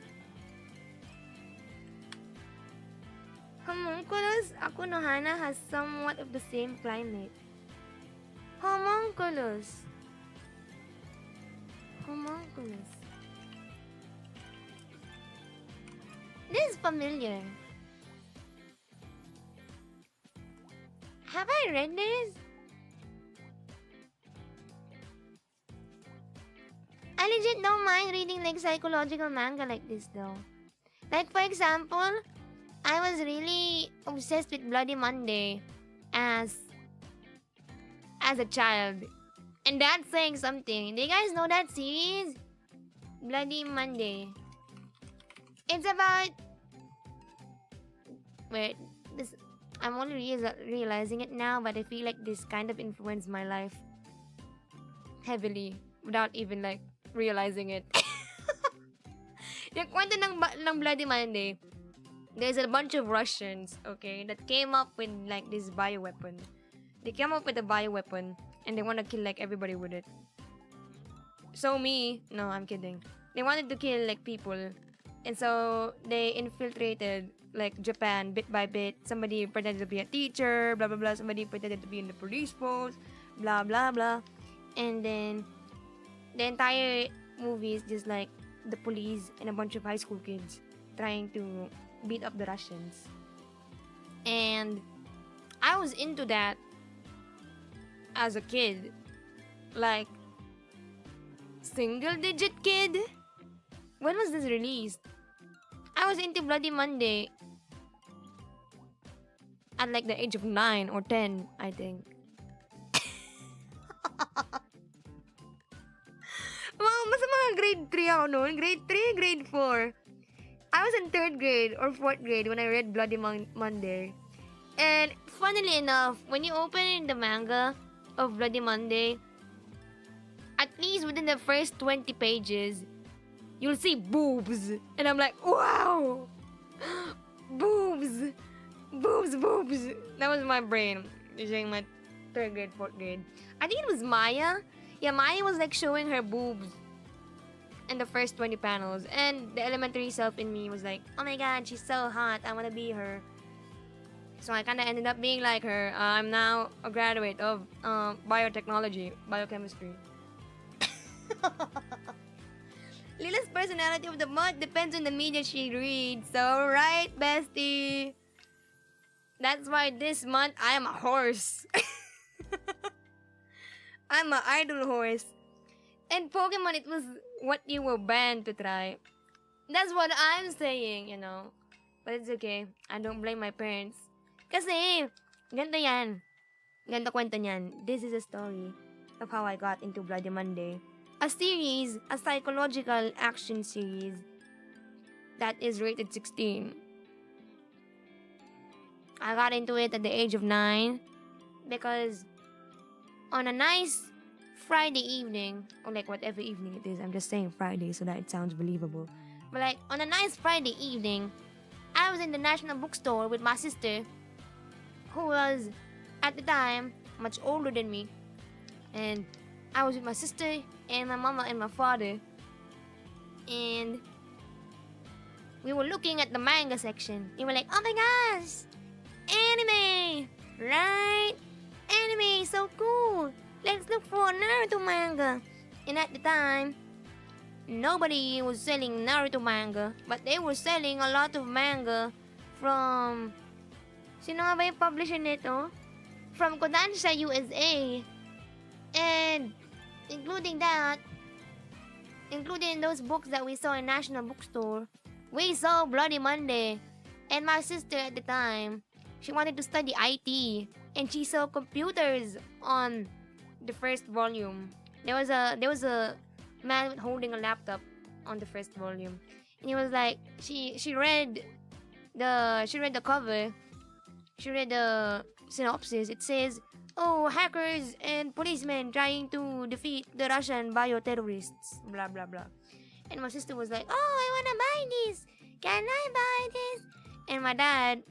Homunculus Akunohana has somewhat of the same climate. Homunculus. This is familiar. Have I read this? I legit don't mind reading like psychological manga like this though. Like, for example, I was really obsessed with Bloody Monday as a child. And that's saying something. Do you guys know that series? Bloody Monday. It's about... Wait, this... I'm only realizing it now, but I feel like this kind of influenced my life heavily without even like realizing it. Yung kwento ng Bloody Monday, there's a bunch of Russians, okay, that came up with like this bioweapon. They came up with a bioweapon and they want to kill like everybody with it. So no, I'm kidding. They wanted to kill like people, and so they infiltrated like Japan bit by bit. Somebody pretended to be a teacher, blah blah blah. Somebody pretended to be in the police post, blah blah blah. And then the entire movie is just like the police and a bunch of high school kids trying to beat up the Russians. And I was into that as a kid. Like, single digit kid? When was this released? I was into Bloody Monday at like the age of 9 or 10, I think. Wow, mas mga grade 3 ako noon. Grade 3, grade 4. I was in 3rd grade or 4th grade when I read Bloody Monday. And funnily enough, when you open the manga of Bloody Monday, at least within the first 20 pages, you'll see boobs. And I'm like, wow! Boobs! Boobs! That was my brain during my 3rd grade, 4th grade. I think it was Maya. Yeah, Maya was like showing her boobs in the first 20 panels. And the elementary self in me was like, oh my god, she's so hot. I wanna be her. So I kind of ended up being like her. I'm now a graduate of biotechnology, biochemistry. Lila's personality of the month depends on the media she reads. So, right, bestie? That's why this month I am a horse. I'm an idle horse. And Pokemon, it was what you were banned to try. That's what I'm saying, you know. But it's okay. I don't blame my parents. Kasi, ganito yan. Ganito kwento niyan. This is a story of how I got into Bloody Monday. A series, a psychological action series that is rated 16. I got into it at the age of 9 because on a nice Friday evening, or like whatever evening it is, I'm just saying Friday so that it sounds believable. But like on a nice Friday evening, I was in the National Bookstore with my sister, who was at the time much older than me, and I was with my sister and my mama and my father, and we were looking at the manga section. We were like, oh my gosh, anime, right? Anime, so cool. Let's look for a Naruto manga. And at the time, nobody was selling Naruto manga, but they were selling a lot of manga from... Sino nga ba yung publisher nito? From Kodansha, USA. And including that, including those books that we saw in National Bookstore, we saw Bloody Monday. And my sister at the time, she wanted to study IT, and she saw computers on the first volume. There was a man holding a laptop on the first volume, and he was like, she read the cover, she read the synopsis. It says, oh, hackers and policemen trying to defeat the Russian bioterrorists, blah blah blah. And my sister was like, oh, I wanna buy this, can I buy this? And my dad,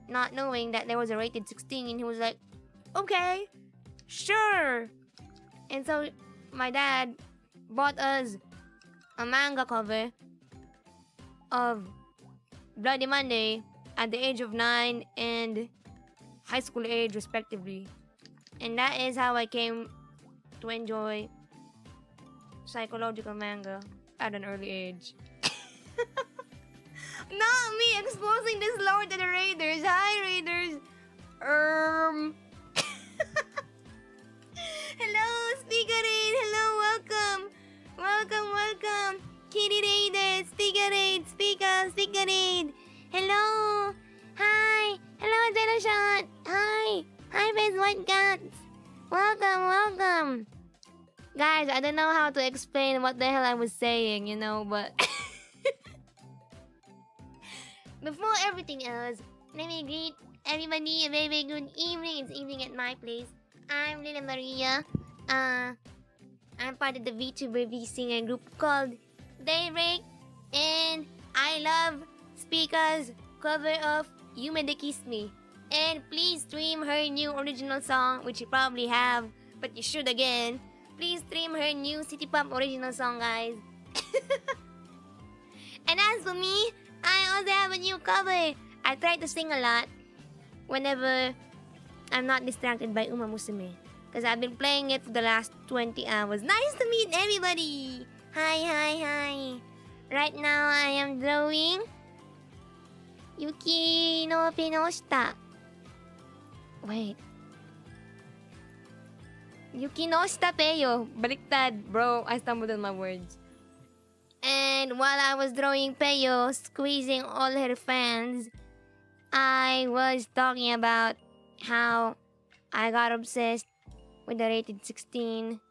not knowing that there was a rated 16, and he was like, okay, sure. And so my dad bought us a manga cover of Bloody Monday at the age of 9 and high school age respectively. And that is how I came to enjoy psychological manga at an early age. Not me exposing this lore to the raiders. Hi, raiders. Hello, Speakerade. Hello, welcome. Welcome. Kitty Raiders, Speakerade, Speakerade. Hello. Hi. Hello, Shot. Hi. Hi, Face White Cats. Welcome. Guys, I don't know how to explain what the hell I was saying, you know, but... Before everything else, let me greet everybody a very, very good evening. It's evening at my place. I'm Lila Maria. I'm part of the VTuber V-singer group called Daybreak, and I love Speaker's cover of You Made the Kiss Me. And please stream her new original song, which you probably have, but you should again. Please stream her new City Pop original song, guys. And as for me, I also have a new cover. I try to sing a lot whenever I'm not distracted by Musume, because I've been playing it for the last 20 hours. Nice to meet everybody! Hi. Right now, I am drawing Yuki no Pinoshita. Wait. Yuki no Shitapeyo. Baliktad, bro. I stumbled on my words. And while I was drawing Peyo, squeezing all her fans, I was talking about how I got obsessed with the rated 16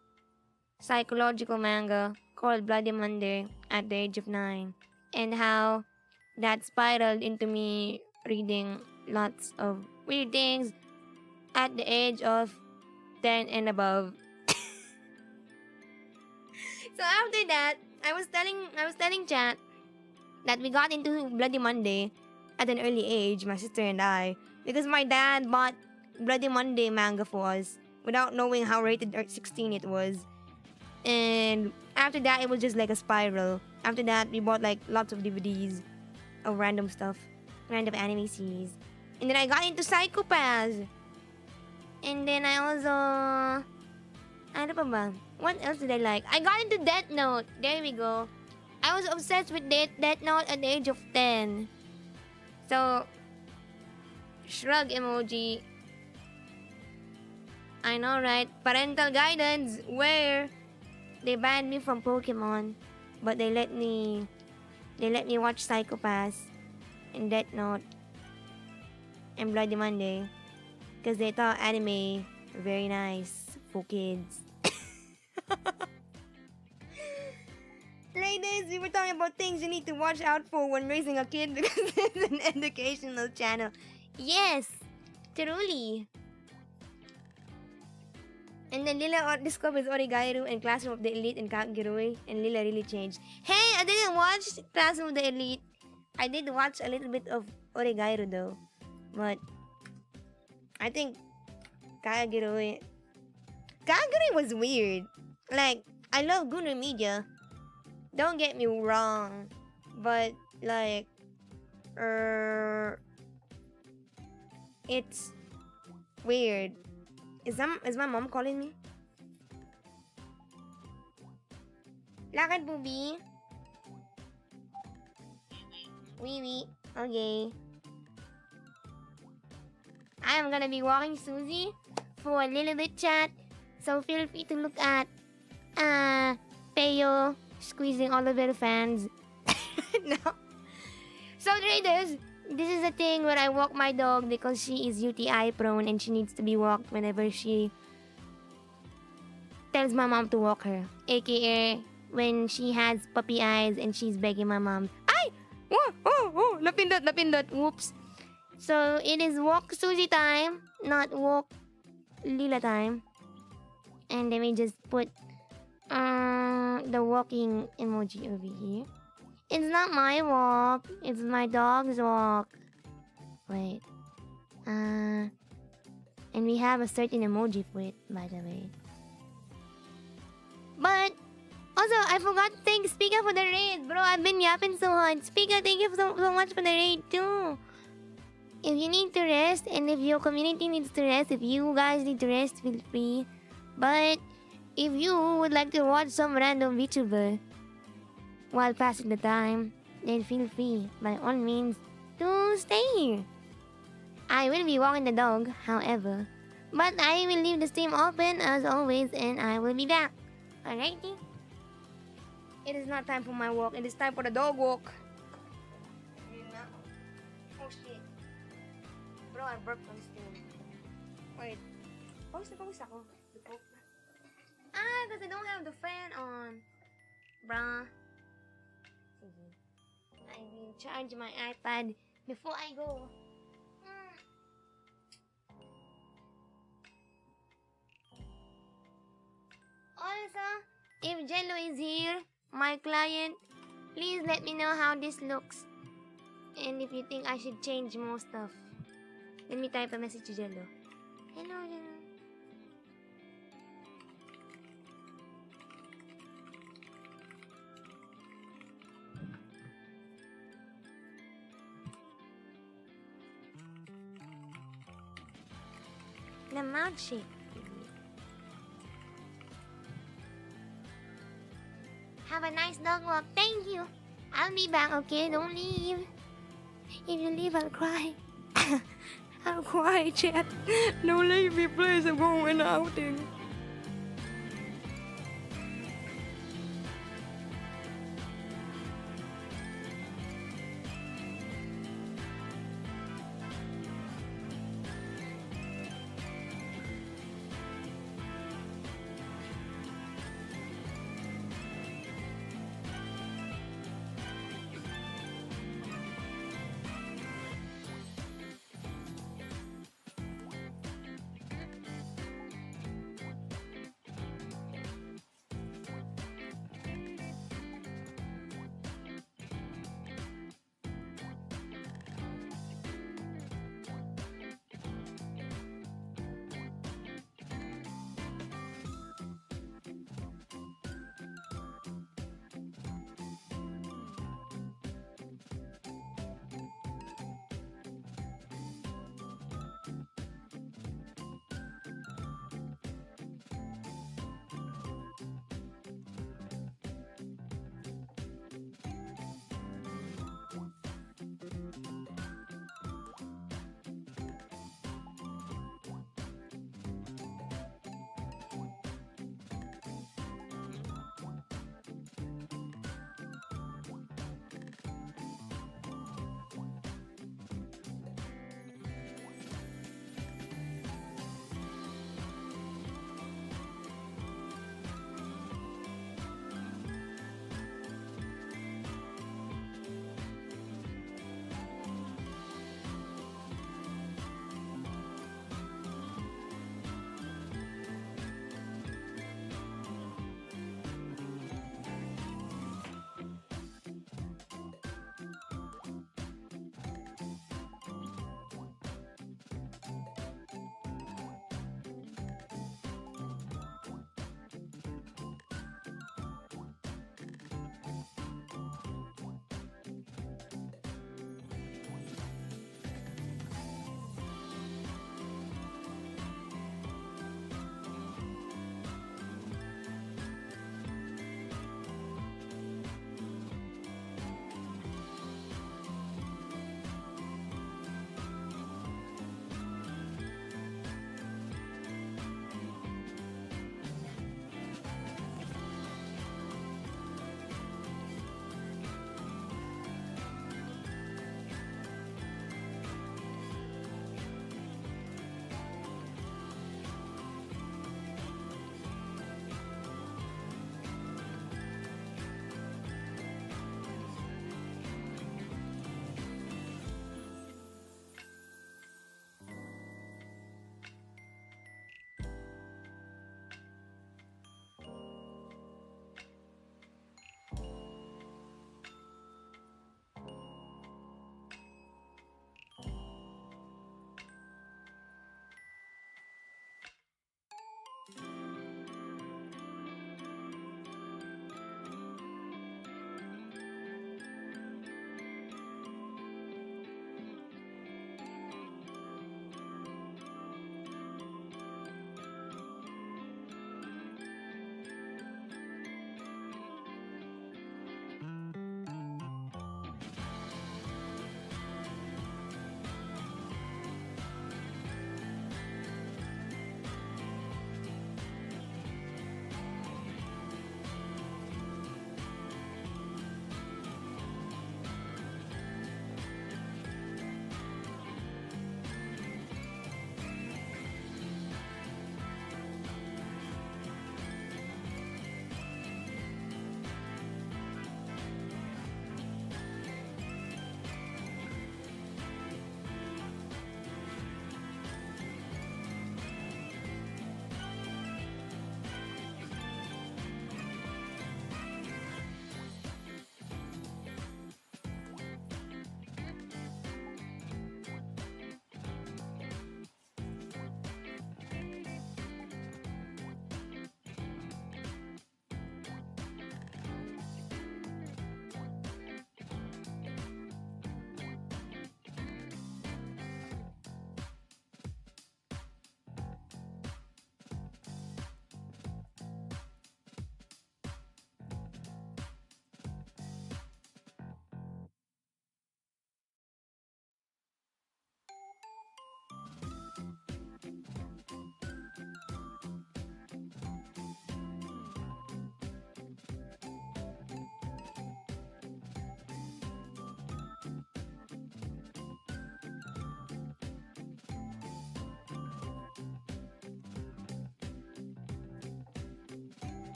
psychological manga called Bloody Monday at the age of 9, and how that spiraled into me reading lots of weird things at the age of 10 and above. So after that, I was telling chat that we got into Bloody Monday at an early age, my sister and I, because my dad bought Bloody Monday manga for us without knowing how rated 16 it was. And after that, it was just like a spiral. After that, we bought like lots of DVDs of random stuff, random anime series. And then I got into psychopaths. And then I also... Ano pa ba? What else did I like? I got into Death Note. There we go. I was obsessed with Death Note at the age of 10. So... Shrug emoji. I know, right? Parental guidance. Where they banned me from Pokemon. But they let me watch Psychopaths and Death Note and Bloody Monday. Because they thought anime were very nice for kids. Ladies, we were talking about things you need to watch out for when raising a kid because it's an educational channel. Yes, truly. And then Lila discovers Origairu and Classroom of the Elite and Kakegurui, and Lila really changed. Hey, I didn't watch Classroom of the Elite. I did watch a little bit of Origairu though. But I think Kakegurui was weird. Like, I love Gunner Media. Don't get me wrong. But like it's weird. Is my mom calling me? Lakad, Booby. Wee. Okay. I am gonna be walking Susie for a little bit chat. So feel free to look at Peyo squeezing all of their fans. No. So traders, this is a thing where I walk my dog because she is UTI prone and she needs to be walked whenever she tells my mom to walk her. AKA when she has puppy eyes and she's begging my mom. Ay! Oh! Napindot. Whoops. So it is walk Susie time, not walk Lila time. And let me just put the walking emoji over here. It's not my walk. It's my dog's walk. Wait. And we have a certain emoji for it, by the way. But also, I forgot to thank Speaker for the raid. Bro, I've been yapping so hard. Speaker, thank you so much for the raid too. If you need to rest, and if your community needs to rest, if you guys need to rest, feel free. But if you would like to watch some random VTuber while passing the time, then feel free, by all means, to stay here. I will be walking the dog, however, but I will leave the stream open as always, and I will be back. Alrighty? It is not time for my walk, it is time for the dog walk. Oh shit. Bro, I burped on stream. Wait. Pause ako. Because I don't have the fan on. Bruh. I will charge my iPad before I go. Also, if Jello is here, my client, please let me know how this looks. And if you think I should change more stuff. Let me type a message to Jello. Hello, Jello. The mouth shape. Have a nice dog walk. Thank you. I'll be back, okay? Don't leave. If you leave, I'll cry. I'll cry, chat. Don't leave me, please. I'm going outing.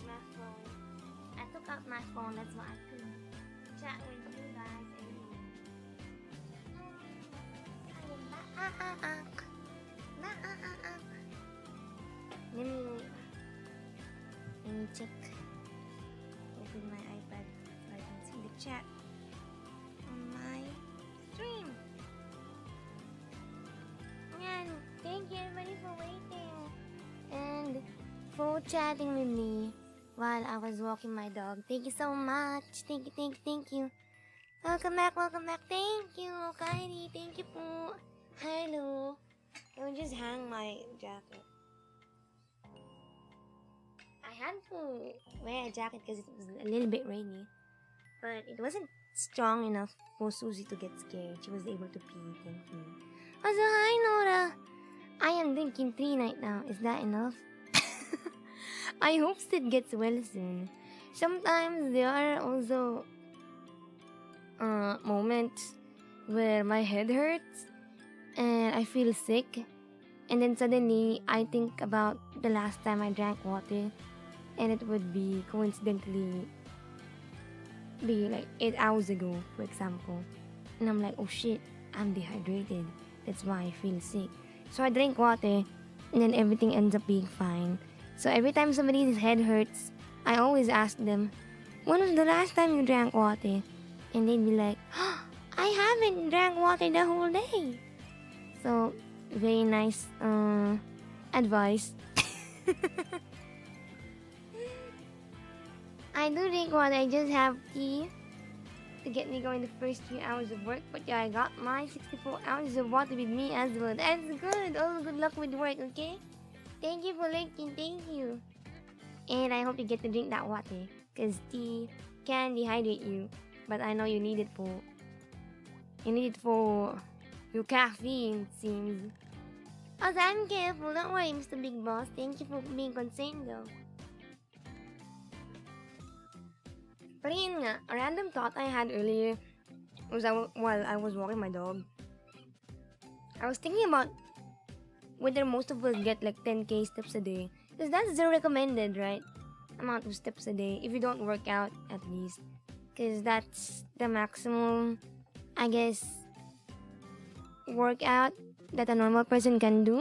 my phone. I took out my phone, that's why I could chat with you guys anymore. Let me check. Open my iPad so I can see the chat on my stream. And thank you everybody for waiting and for chatting with me while I was walking my dog. Thank you so much. Thank you, thank you, thank you. Welcome back, welcome back. Thank you, Kylie. Thank you po. Hello. I will just hang my jacket. I had to wear a jacket because it was a little bit rainy, but it wasn't strong enough for Susie to get scared. She was able to pee, thank you. Also, hi Nora! I am drinking 3 right now. Is that enough? I hope Sid gets well soon. Sometimes there are also moments where my head hurts and I feel sick, and then suddenly I think about the last time I drank water, and it would be coincidentally be like 8 hours ago, for example. And I'm like, oh shit, I'm dehydrated. That's why I feel sick. So I drink water, and then everything ends up being fine. So every time somebody's head hurts, I always ask them, when was the last time you drank water? And they'd be like, oh, I haven't drank water the whole day. So, very nice advice. I do drink water, I just have tea to get me going the first few hours of work. But yeah, I got my 64 ounces of water with me as well. That's good. Oh, good luck with work, okay? Thank you for liking, thank you. And I hope you get to drink that water, because tea can dehydrate you. But I know you need it for your caffeine, it seems. Oh, I'm careful. Don't worry, Mr. Big Boss. Thank you for being concerned, though. But yun nga, a random thought I had earlier was while I was walking my dog. I was thinking about whether most of us get like 10k steps a day. Because that's the recommended, right? Amount of steps a day, if you don't work out at least. Because that's the maximum, I guess, workout that a normal person can do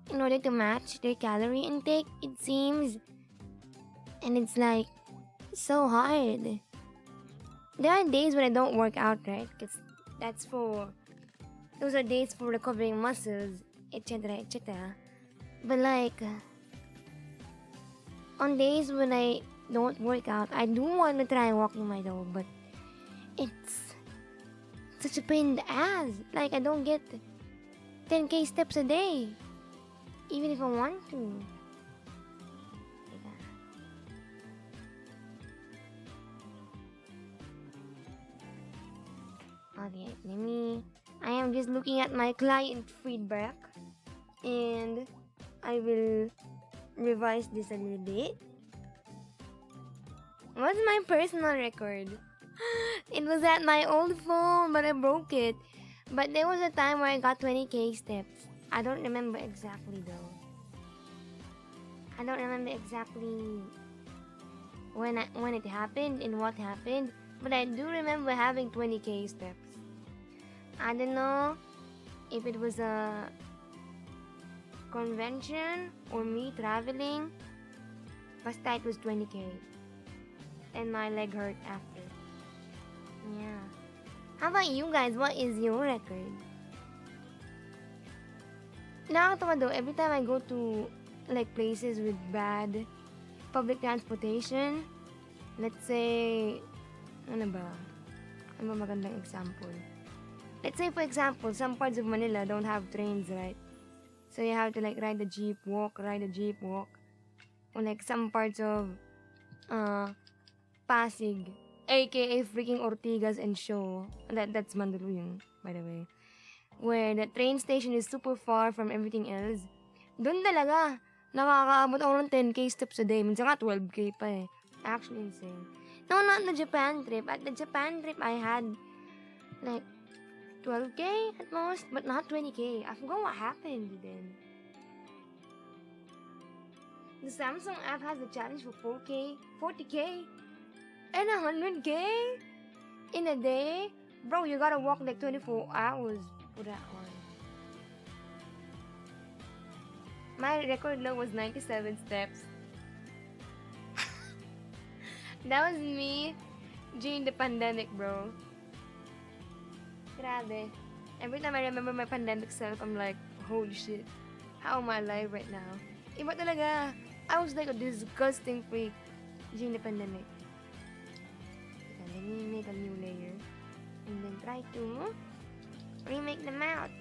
in order to match their calorie intake, it seems. And it's like so hard. There are days when I don't work out, right? Because those are days for recovering muscles, etc, etc. But like, on days when I don't work out, I do want to try walking my dog, but it's such a pain in the ass. Like, I don't get 10k steps a day, even if I want to. Okay, I am just looking at my client feedback, and I will revise this a little bit. What's my personal record? It was at my old phone, but I broke it. But there was a time where I got 20k steps. I don't remember exactly though. I don't remember exactly when it happened and what happened, but I do remember having 20k steps. I don't know if it was a convention or me traveling. Basta it was 20k. And my leg hurt after. Yeah. How about you guys? What is your record? Nakakatawa though, every time I go to like places with bad public transportation, let's say, ano ba magandang example? Let's say for example, some parts of Manila don't have trains, right? So you have to like ride the jeep, walk. Or like some parts of Pasig, aka freaking Ortigas and Show. That's Mandaluyong, by the way. Where the train station is super far from everything else. Doon talaga, nakakaabot ako ng 10k steps a day. Minsan nga 12k pa eh. Actually insane. No, not the Japan trip. At the Japan trip, I had like 12k at most, but not 20k. I forgot what happened then. The Samsung app has a challenge for 4K, 40K, and 100K in a day. Bro, you gotta walk like 24 hours for that one. My record low was 97 steps. That was me during the pandemic, bro. Grabe. Every time I remember my pandemic self, I'm like, holy shit. How am I alive right now? Iba talaga. I was like a disgusting freak during the pandemic. Let me make a new layer. And then try to remake the mouth.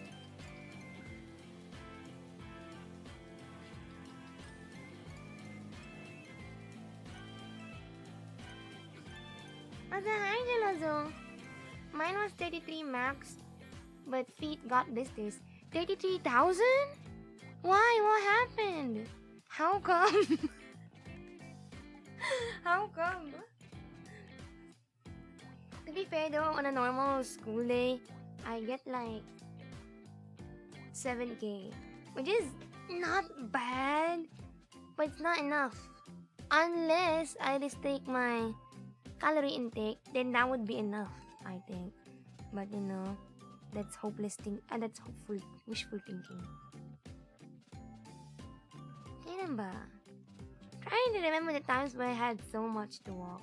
What's the hi, Jalazo? Mine was 33 max, but feet got blisters. 33,000? Why? What happened? How come? How come? To be fair though, on a normal school day, I get like 7K, which is not bad, but it's not enough. Unless I restrict my calorie intake, then that would be enough, I think. But you know, that's that's hopeful, wishful thinking. Kailan ba? Trying to remember the times where I had so much to walk.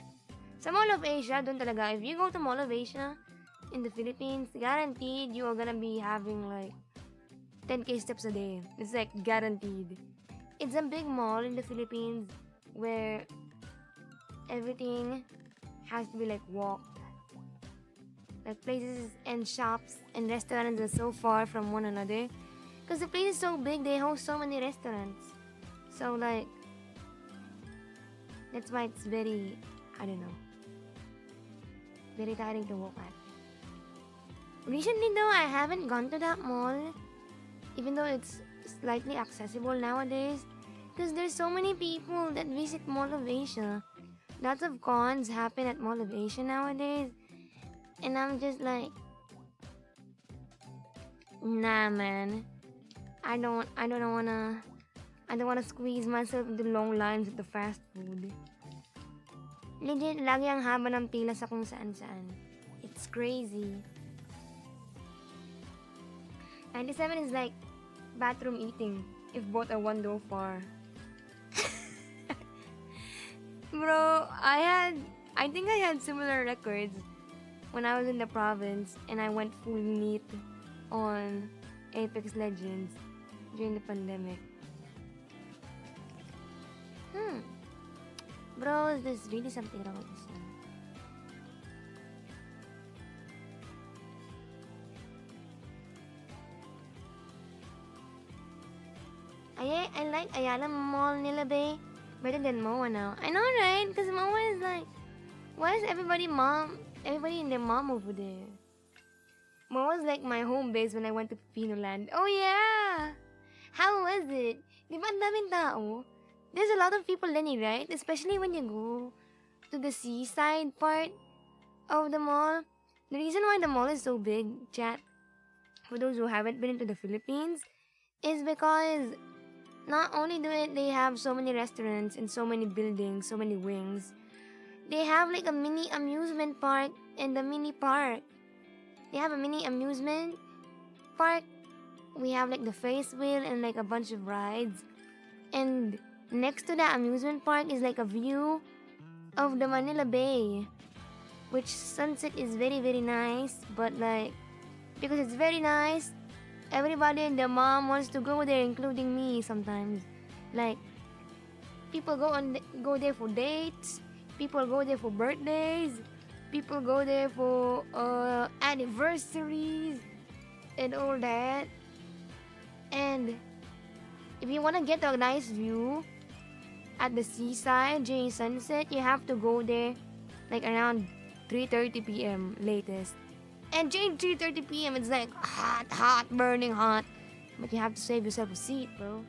Sa Mall of Asia, dun talaga, if you go to Mall of Asia in the Philippines, guaranteed you are gonna be having like 10K steps a day. It's like guaranteed. It's a big mall in the Philippines where everything has to be like walked. Like places and shops and restaurants are so far from one another. Because the place is so big, they host so many restaurants. So like, that's why it's very, I don't know, very tiring to walk at. Recently though, I haven't gone to that mall, even though it's slightly accessible nowadays, because there's so many people that visit Mall of Asia. Lots of cons happen at Mall of Asia nowadays, and I'm just like, nah, man. I don't wanna squeeze myself into long lines at the fast food. Legit, lagi ang haba ng pila sa kung saan-saan. It's crazy. 97 is like bathroom eating if both are one door far. Bro, I think I had similar records when I was in the province and I went full neat on Apex Legends during the pandemic. Bro, there's really something wrong with this one. I like Ayala Mall Nila Bay better than MOA now. I know, right? Because MOA is like, why is everybody in their mom over there? MOA was like my home base when I went to Pino Land. Oh yeah! How was it? Di ba ang daming tao? There's a lot of people, Lenny, right? Especially when you go to the seaside part of the mall. The reason why the mall is so big, chat, for those who haven't been into the Philippines, is because not only they have so many restaurants and so many buildings, so many wings, they have like a mini amusement park and a mini park. They have a mini amusement park. We have like the Ferris wheel and like a bunch of rides. And next to that amusement park is like a view of the Manila Bay, which sunset is very, very nice. But like, because it's very nice, everybody and their mom wants to go there, including me sometimes. Like, people go there for dates, people go there for birthdays, people go there for anniversaries and all that. And if you want to get a nice view at the seaside during sunset, you have to go there like around 3:30 p.m. latest. And during 3:30 p.m. it's like hot, burning hot. But you have to save yourself a seat, bro.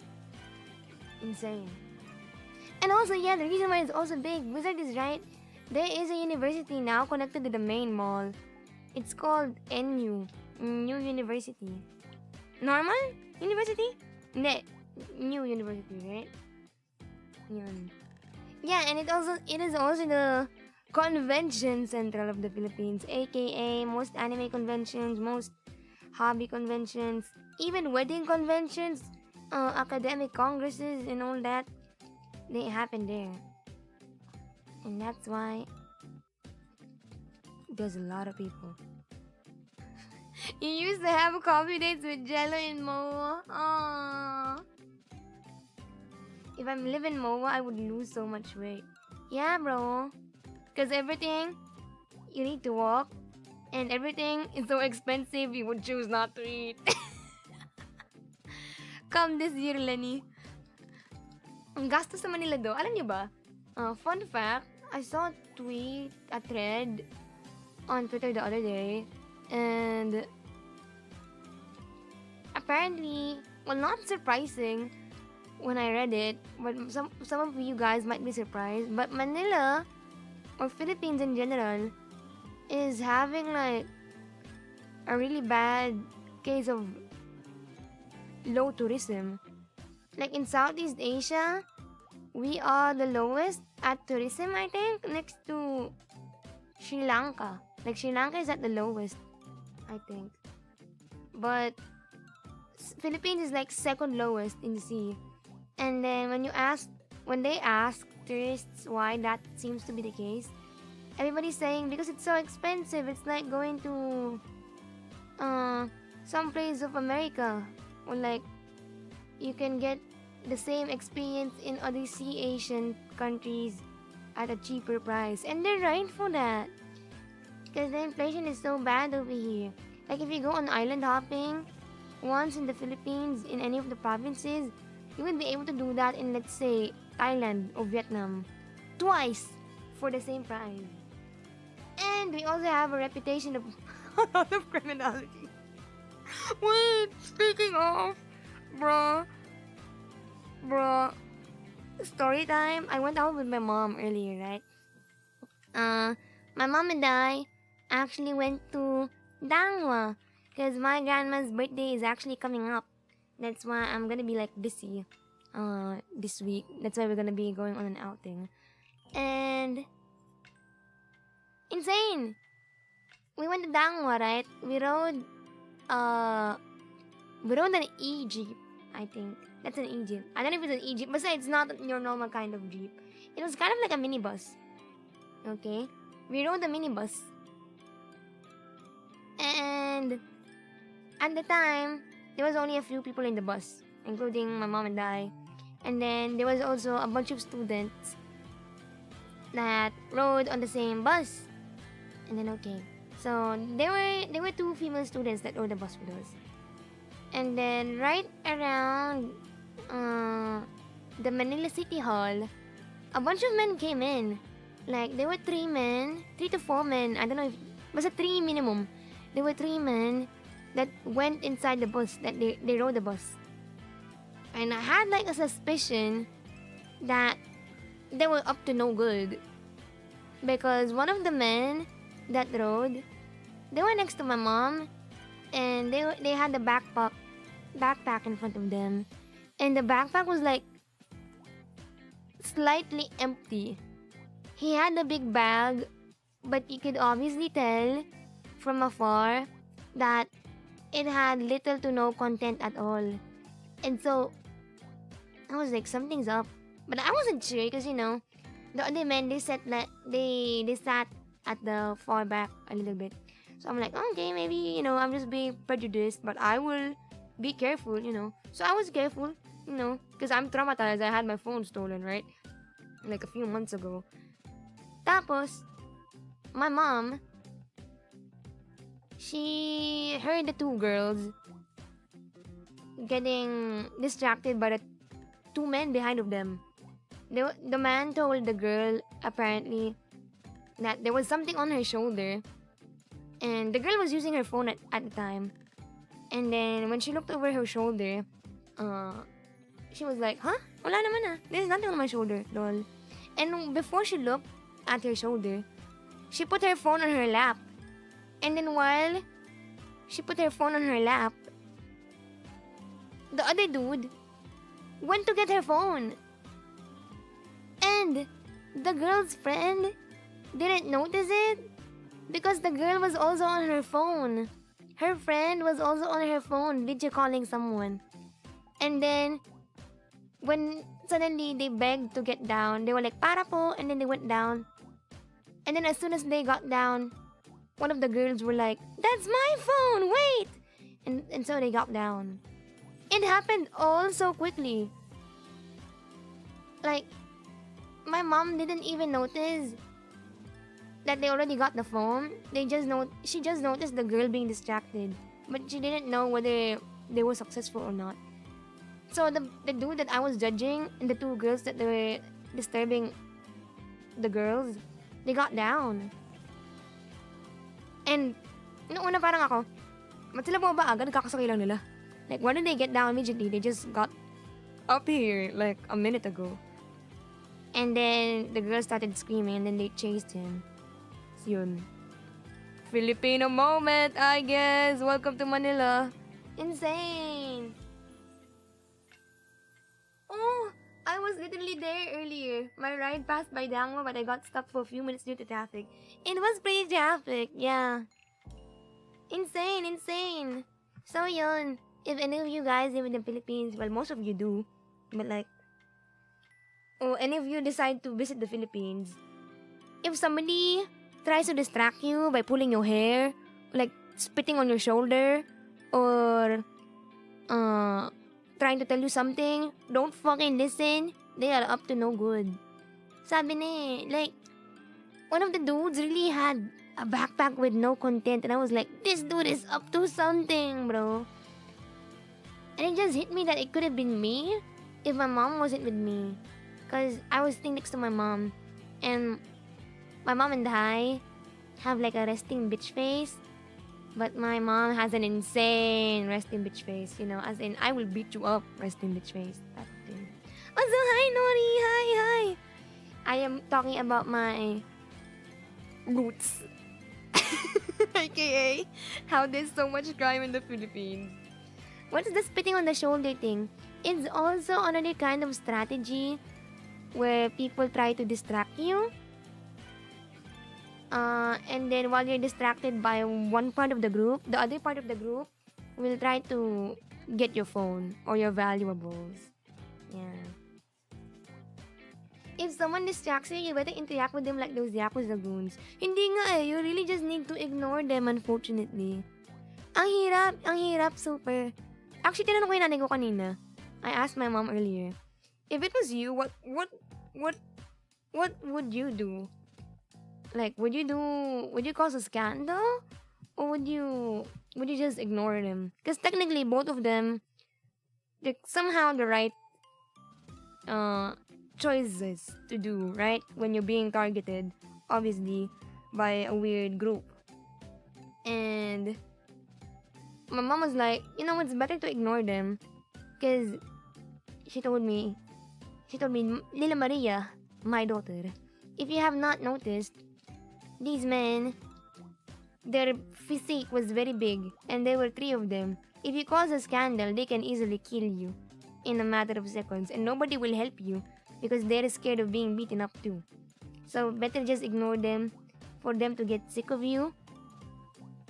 Insane. And also, yeah, the reason why it's also big, Wizard is right. There is a university now connected to the main mall. It's called NU, New University. Normal University? Ne, New University, right? Yun. Yeah, and it is also the convention central of the Philippines, aka most anime conventions, most hobby conventions, even wedding conventions, academic congresses, and all that. They happen there, and that's why there's a lot of people. You used to have coffee dates with Jello and Moa. Aww. If I'm living Moa, I would lose so much weight. Yeah, bro. Because everything, you need to walk. And everything is so expensive, you would choose not to eat. Come this year, Lenny. Ang gastos sa Manila do. Alam niyo ba? Fun fact, I saw a thread on Twitter the other day. And apparently, well, not surprising when I read it, but some of you guys might be surprised. But Manila, or Philippines in general, is having like a really bad case of low tourism. Like in Southeast Asia, we are the lowest at tourism, I think, next to Sri Lanka. Like Sri Lanka is at the lowest, I think. But Philippines is like second lowest in the sea. And then when they ask tourists why that seems to be the case, everybody's saying because it's so expensive. It's like going to some place of America, or like you can get the same experience in other Sea Asian countries at a cheaper price. And they're right for that, because the inflation is so bad over here. Like if you go on island hopping once in the Philippines, in any of the provinces, you would be able to do that in, let's say, Thailand or Vietnam twice for the same price. And we also have a reputation of a lot of criminality. Wait, speaking of, bruh, story time. I went out with my mom earlier, right? My mom and I actually went to Dangwa because my grandma's birthday is actually coming up. That's why I'm gonna be like busy this week. That's why we're gonna be going on an outing. And insane! We went to Dangwa, right? We rode an e-jeep, I think. That's an e-jeep. I don't know if it's an e-jeep, but it's not your normal kind of jeep. It was kind of like a minibus. Okay? We rode the minibus. And at the time, there was only a few people in the bus, including my mom and I. And then there was also a bunch of students that rode on the same bus. And then okay. So there were two female students that rode the bus with us. And then right around the Manila City Hall, a bunch of men came in. Like there were 3 to 4 men. I don't know if it was a 3 minimum. There were 3 men that went inside the bus, that they rode the bus. And I had like a suspicion that they were up to no good. Because one of the men that rode, they were next to my mom, and they had the backpack in front of them. And the backpack was like slightly empty. He had a big bag, but you could obviously tell from afar that it had little to no content at all. And so I was like, something's up. But I wasn't sure because, you know, the other men, they sat at the far back a little bit. So I'm like, okay, maybe, you know, I'm just being prejudiced, but I will be careful, you know. So I was careful, you know, because I'm traumatized. I had my phone stolen, right? Like a few months ago. Tapos, my mom, she heard the 2 girls getting distracted by the 2 men behind of them. The man told the girl, apparently, that there was something on her shoulder. And the girl was using her phone at the time. And then, when she looked over her shoulder, she was like, huh? Wala naman ah. There's nothing on my shoulder, lol. And before she looked at her shoulder, she put her phone on her lap. And then while she put her phone on her lap, the other dude went to get her phone. the girl's friend, didn't notice it because the girl was also on her phone. Her friend was also on her phone, video calling someone. And then, when suddenly they begged to get down, they were like, para po, and then they went down. And then as soon as they got down, one of the girls were like, that's my phone, wait! And so they got down. It happened all so quickly. Like, my mom didn't even notice that they already got the phone. She just noticed the girl being distracted. But she didn't know whether they were successful or not. So the dude that I was judging and the two girls that they were disturbing the girls, they got down. And noong una parang ako, ba't sila bumaba agad? Kakasakay lang nila. Like, why did they get down immediately? They just got up here like a minute ago. And then the girl started screaming and then they chased him. So yun. Filipino moment, I guess. Welcome to Manila. Insane. Oh, I was literally there earlier. My ride passed by Davao, but I got stuck for a few minutes due to traffic. It was pretty traffic, yeah. Insane. So yun. If any of you guys live in the Philippines, well, most of you do. But like, or any of you decide to visit the Philippines, if somebody tries to distract you by pulling your hair, like spitting on your shoulder, or trying to tell you something, don't fucking listen. They are up to no good. Sabi ni, like, one of the dudes really had a backpack with no content, and I was like, this dude is up to something, bro. And it just hit me that it could have been me if my mom wasn't with me. Because I was sitting next to my mom. And my mom and I have like a resting bitch face. But my mom has an insane resting bitch face. You know, as in, I will beat you up resting bitch face. That thing. Also, hi, Nori. Hi. I am talking about my roots. AKA, how there's so much crime in the Philippines. What's the spitting on the shoulder thing? It's also another kind of strategy where people try to distract you. And then while you're distracted by one part of the group, the other part of the group will try to get your phone or your valuables. Yeah. If someone distracts you, you better interact with them like those Yakuza goons. Hindi nga eh. You really just need to ignore them, unfortunately. Ang hirap, super. Actually, tinanong ko yung nanay ko kanina. I asked my mom earlier, if it was you, what would you do? Like, would you cause a scandal? Or would you just ignore them? Because technically, both of them, they're somehow the right choices to do, right? When you're being targeted, obviously, by a weird group. And my mom was like, you know, it's better to ignore them. Because she told me, Lila Maria, my daughter, if you have not noticed, these men, their physique was very big, and there were 3 of them. If you cause a scandal, they can easily kill you in a matter of seconds, and nobody will help you because they're scared of being beaten up too. So better just ignore them for them to get sick of you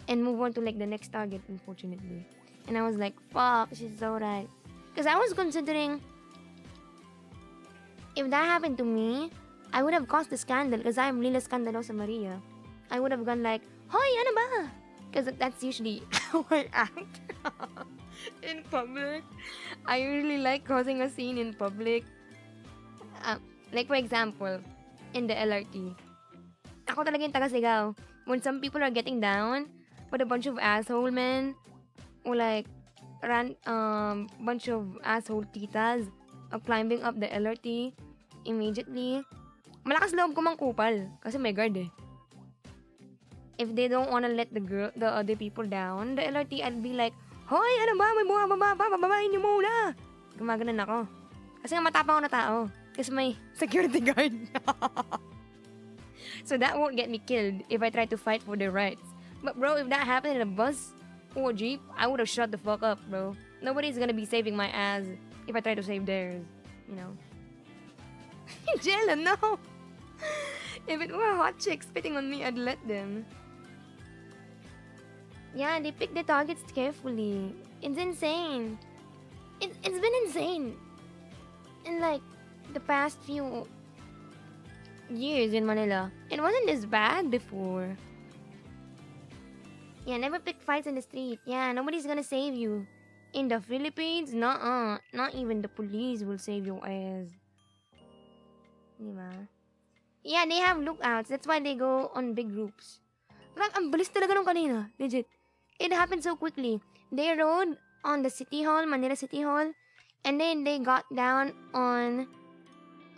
and move on to like the next target, unfortunately. And I was like, fuck, she's so right. Because I was considering, if that happened to me, I would have caused a scandal because I'm Lila Scandalosa Maria. I would have gone like, hoy, ano ba? Because that's usually how I act in public. I really like causing a scene in public. Like for example, in the LRT. Ako talaga yung taga-sigaw. When some people are getting down, but a bunch of asshole men, or like, bunch of asshole titas are climbing up the LRT immediately. Malakas loob ko mangkupal kasi may guard eh. If they don't wanna let the other people down, the LRT, I'd be like, hoy, ano ba? May bababain niyo muna. Gumaganon ako. Kasi nga matapang ako na tao. Kasi may security guard. So that won't get me killed if I try to fight for their rights. But bro, if that happened in a bus or a jeep, I would have shut the fuck up, bro. Nobody's gonna be saving my ass if I try to save theirs, you know. Jello, no! If it were a hot chick spitting on me, I'd let them. Yeah, they pick the targets carefully. It's insane. It's been insane. In like the past few years in Manila. It wasn't this bad before. Yeah, never pick fights in the street. Yeah, nobody's gonna save you. In the Philippines, nuh-uh. Not even the police will save your ass. Diba? Yeah, they have lookouts. That's why they go on big groups. Like, ang bilis talaga nung kanina. Legit. It happened so quickly. They rode on the City Hall, Manila City Hall, and then they got down on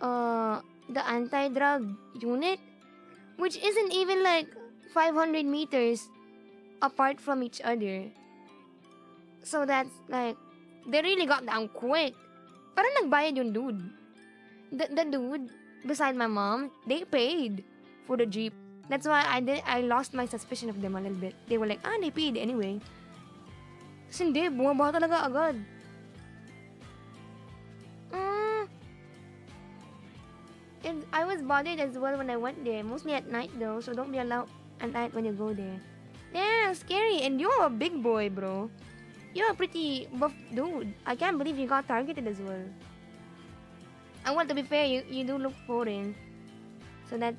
the anti-drug unit, which isn't even like 500 meters apart from each other. So that's like, they really got down quick. Parang nagbayad yung dude. The dude beside my mom, they paid for the jeep. That's why I lost my suspicion of them a little bit. They were like, they paid anyway. Kasi hindi, bumaba talaga agad. And I was bothered as well when I went there. Mostly at night though, so don't be allowed at night when you go there. Yeah, scary. And you're a big boy, bro. You're a pretty buff dude. I can't believe you got targeted as well. And well, to be fair, you do look foreign. So that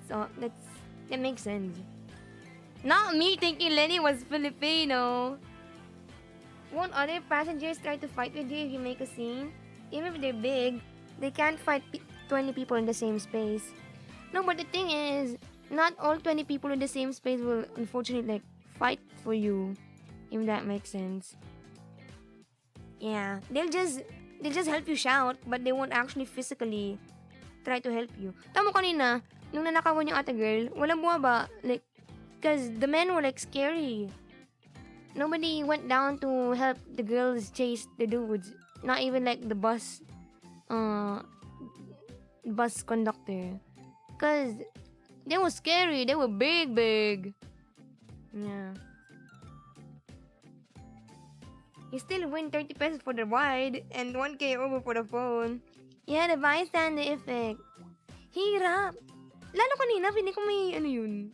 makes sense. Not me thinking Lenny was Filipino. Won't other passengers try to fight with you if you make a scene? Even if they're big, they can't fight 20 people in the same space. No, but the thing is, not all 20 people in the same space will unfortunately like fight for you. If that makes sense. Yeah, they'll just help you shout, but they won't actually physically try to help you. Tama kanina, nung nanakawan yung ate girl, walang bumaba. Like, cause the men were like scary. Nobody went down to help the girls chase the dudes. Not even like the bus conductor. Cause they were scary. They were big. Yeah. You still win 30 pesos for the ride and 1K over for the phone. Yeah, the bystander effect. Hirap. Lalo kanina, feeling ko may ano yun.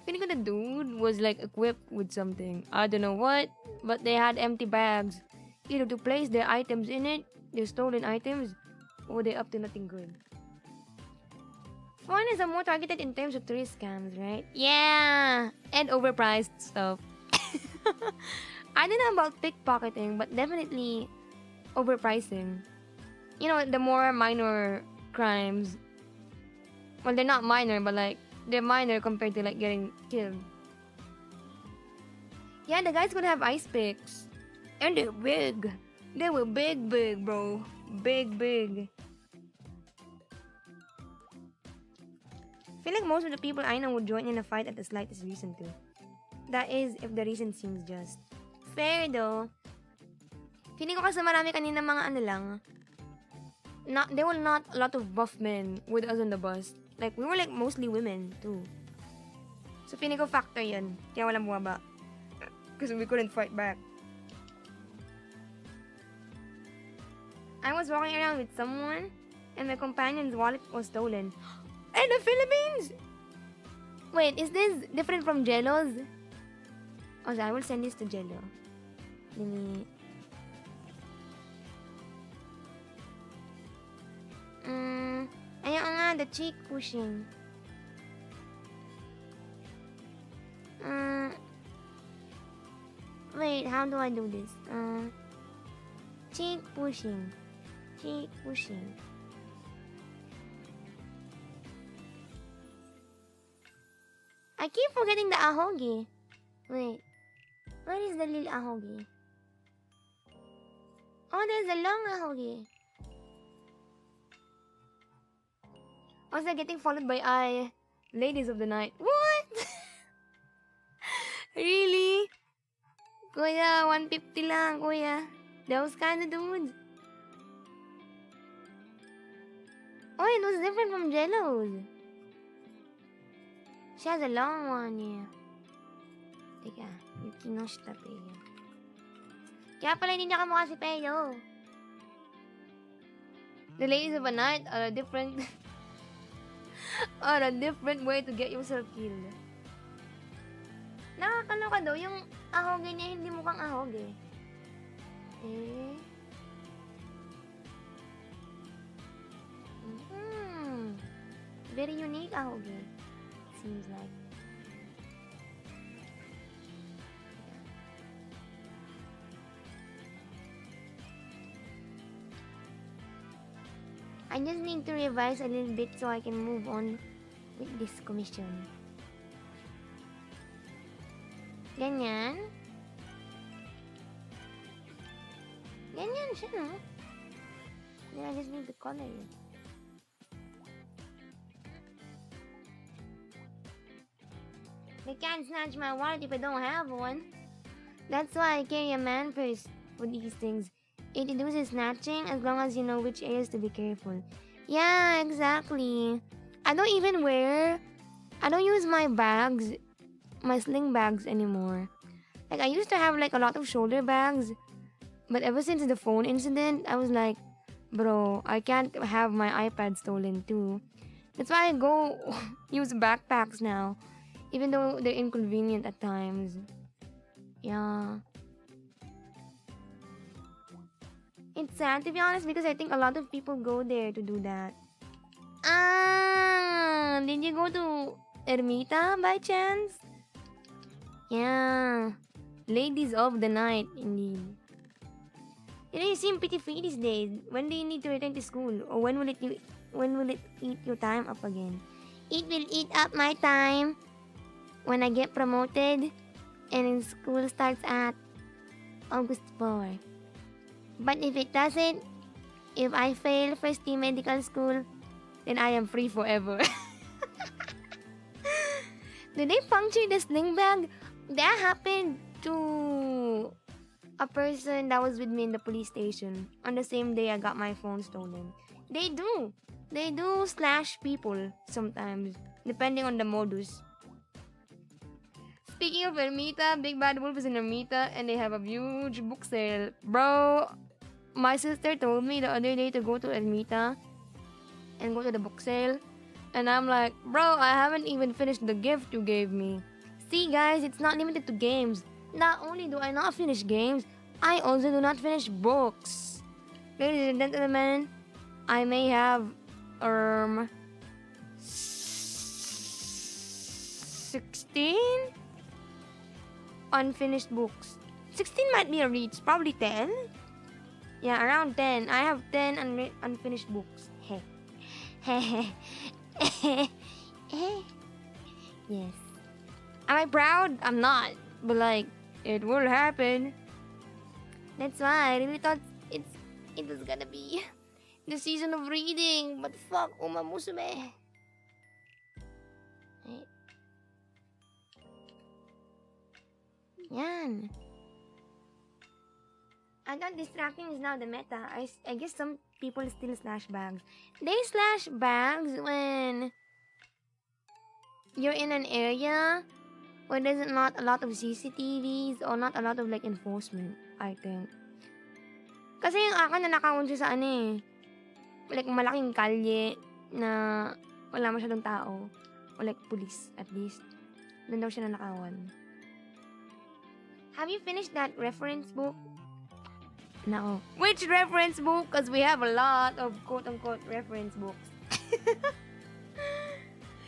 Feeling ko the dude was like equipped with something. I don't know what, but they had empty bags. Either to place their items in it, their stolen items, or they're up to nothing good. Foreigners are more targeted in terms of tourist scams, right? Yeah! And overpriced stuff. I don't know about pickpocketing, but definitely overpricing. You know, the more minor crimes. Well, they're not minor, but like, they're minor compared to like getting killed. Yeah, the guys could have ice picks. And they're big. They were big, bro. Big. I feel like most of the people I know would join in a fight at the slightest reason too. That is, if the reason seems just. Fair though. Feeling ko kasi marami kanina mga ano lang. There were not a lot of buff men with us on the bus. Like, we were like mostly women too. So feeling ko factor yun. Kaya walang bumaba. Because we couldn't fight back. I was walking around with someone and my companion's wallet was stolen. In the Philippines? Wait, is this different from Jello's? Oh, so I will send this to Jello. Let me... Ayun nga, the cheek pushing. Wait, how do I do this? Cheek pushing. I keep forgetting the ahogi. Wait, where is the little ahogi? Oh, there's a long ahogi. Also getting followed by ladies of the night. What? Really? Kuya, 150 lang, kuya. Those kind of dudes. Oh, it was different from Jello's. She has a long one, yeah. Teka, Yukinoshita Peyo. Kaya pala hindi niya kamukha si Peyo. The ladies of the night are different. On a different way to get yourself killed. Nakakaloka daw, yung ahoge niya hindi mukhang ahoge. Eh? Very unique ahoge. Seems like. I just need to revise a little bit so I can move on with this commission. Ganyan. Ganyan siya, no? Then I just need to color it. They can't snatch my wallet if I don't have one. That's why I carry a man purse for these things. It reduces snatching as long as you know which areas to be careful. Yeah, exactly. I don't use my bags, my sling bags anymore. Like, I used to have like a lot of shoulder bags, but ever since the phone incident, I was like, bro, I can't have my iPad stolen too. That's why I go use backpacks now, even though they're inconvenient at times. Yeah. It's sad, to be honest, because I think a lot of people go there to do that. Did you go to Ermita by chance? Yeah. Ladies of the night, indeed. You know, you seem pretty free these days. When do you need to return to school? Or when will it eat your time up again? It will eat up my time when I get promoted and school starts at August 4. But if it doesn't, if I fail first year medical school, then I am free forever. Did they puncture the sling bag? That happened to a person that was with me in the police station on the same day I got my phone stolen. They do slash people sometimes, depending on the modus. Speaking of Ermita, Big Bad Wolf is in Ermita and they have a huge book sale. Bro, my sister told me the other day to go to Ermita and go to the book sale. And I'm like, bro, I haven't even finished the gift you gave me. See guys, it's not limited to games. Not only do I not finish games, I also do not finish books. Ladies and gentlemen, I may have 16 unfinished books. 16 might be a reach, probably 10. Yeah, around 10. I have 10 unfinished books. Yes. Am I proud? I'm not. But like, it will happen. That's why I really thought it was gonna be the season of reading. But fuck, Musume. Right. Yan. I thought distracting is now the meta. I guess some people still slash bags. They slash bags when you're in an area where there's not a lot of CCTVs or not a lot of like enforcement, I think. Kasi yung akin nanakawan siya sa ano eh. Like malaking kalye na wala masyadong tao. Or like police at least. Doon daw siya nanakawan. Have you finished that reference book? No. Which reference book? Because we have a lot of quote-unquote reference books.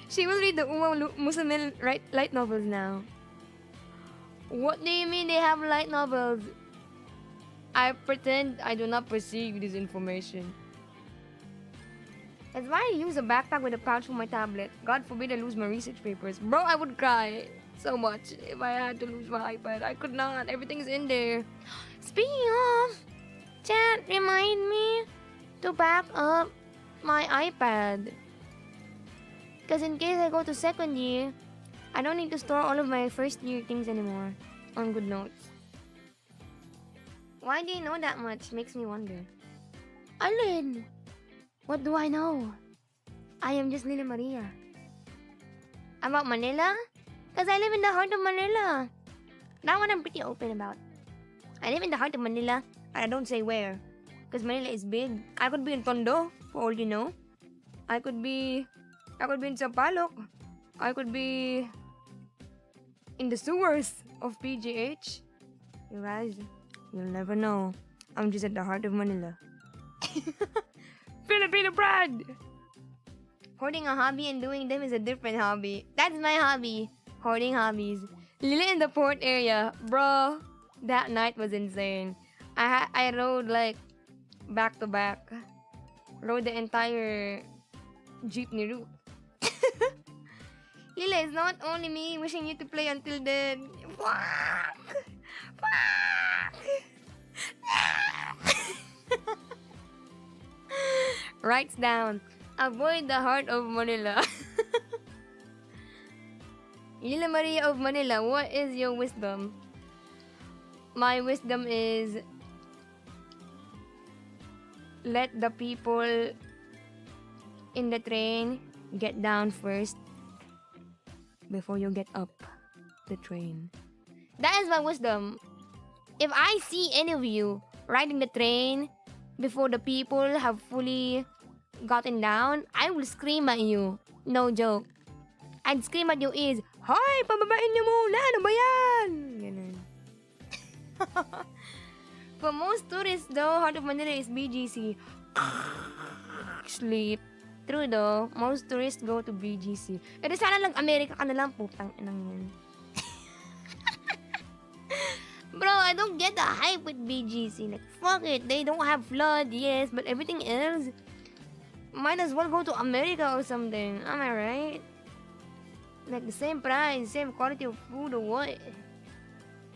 She will read the Musume light novels now. What do you mean they have light novels? I pretend I do not perceive this information. That's why I use a backpack with a pouch for my tablet. God forbid I lose my research papers. Bro, I would cry so much if I had to lose my iPad. I could not. Everything's in there. Speaking of, chat, remind me to back up my iPad. Because in case I go to second year, I don't need to store all of my first year things anymore on GoodNotes. Why do you know that much? Makes me wonder. Alin? What do I know? I am just Lila Maria. About Manila? Because I live in the heart of Manila. That one I'm pretty open about. I live in the heart of Manila, and I don't say where. Because Manila is big. I could be in Tondo, for all you know. I could be I could be in Sampaloc. I could be in the sewers of PGH. You guys, you'll never know. I'm just at the heart of Manila. Filipino pride! Hoarding a hobby and doing them is a different hobby. That's my hobby. Hoarding hobbies. Lila in the port area. Bro, that night was insane. I rode like back to back. Rode the entire jeepney route. Lila, it's not only me wishing you to play until then. Fuck! Fuck! Writes down. Avoid the heart of Manila. Lila Maria of Manila, what is your wisdom? My wisdom is let the people in the train get down first before you get up the train. That is my wisdom. If I see any of you riding the train before the people have fully gotten down, I will scream at you. No joke. I'd scream at your ears, "Hoy! Pababain niyo muna! Ano ba yan?" Ganun. For most tourists though, Heart of Manila is BGC. Sleep. True though, most tourists go to BGC. Pero sana lang Amerika ka na lang, putang inang yun. Bro, I don't get the hype with BGC. Like, fuck it. They don't have flood, yes, but everything else, might as well go to America or something. Am I right? Like, the same price, same quality of food or what?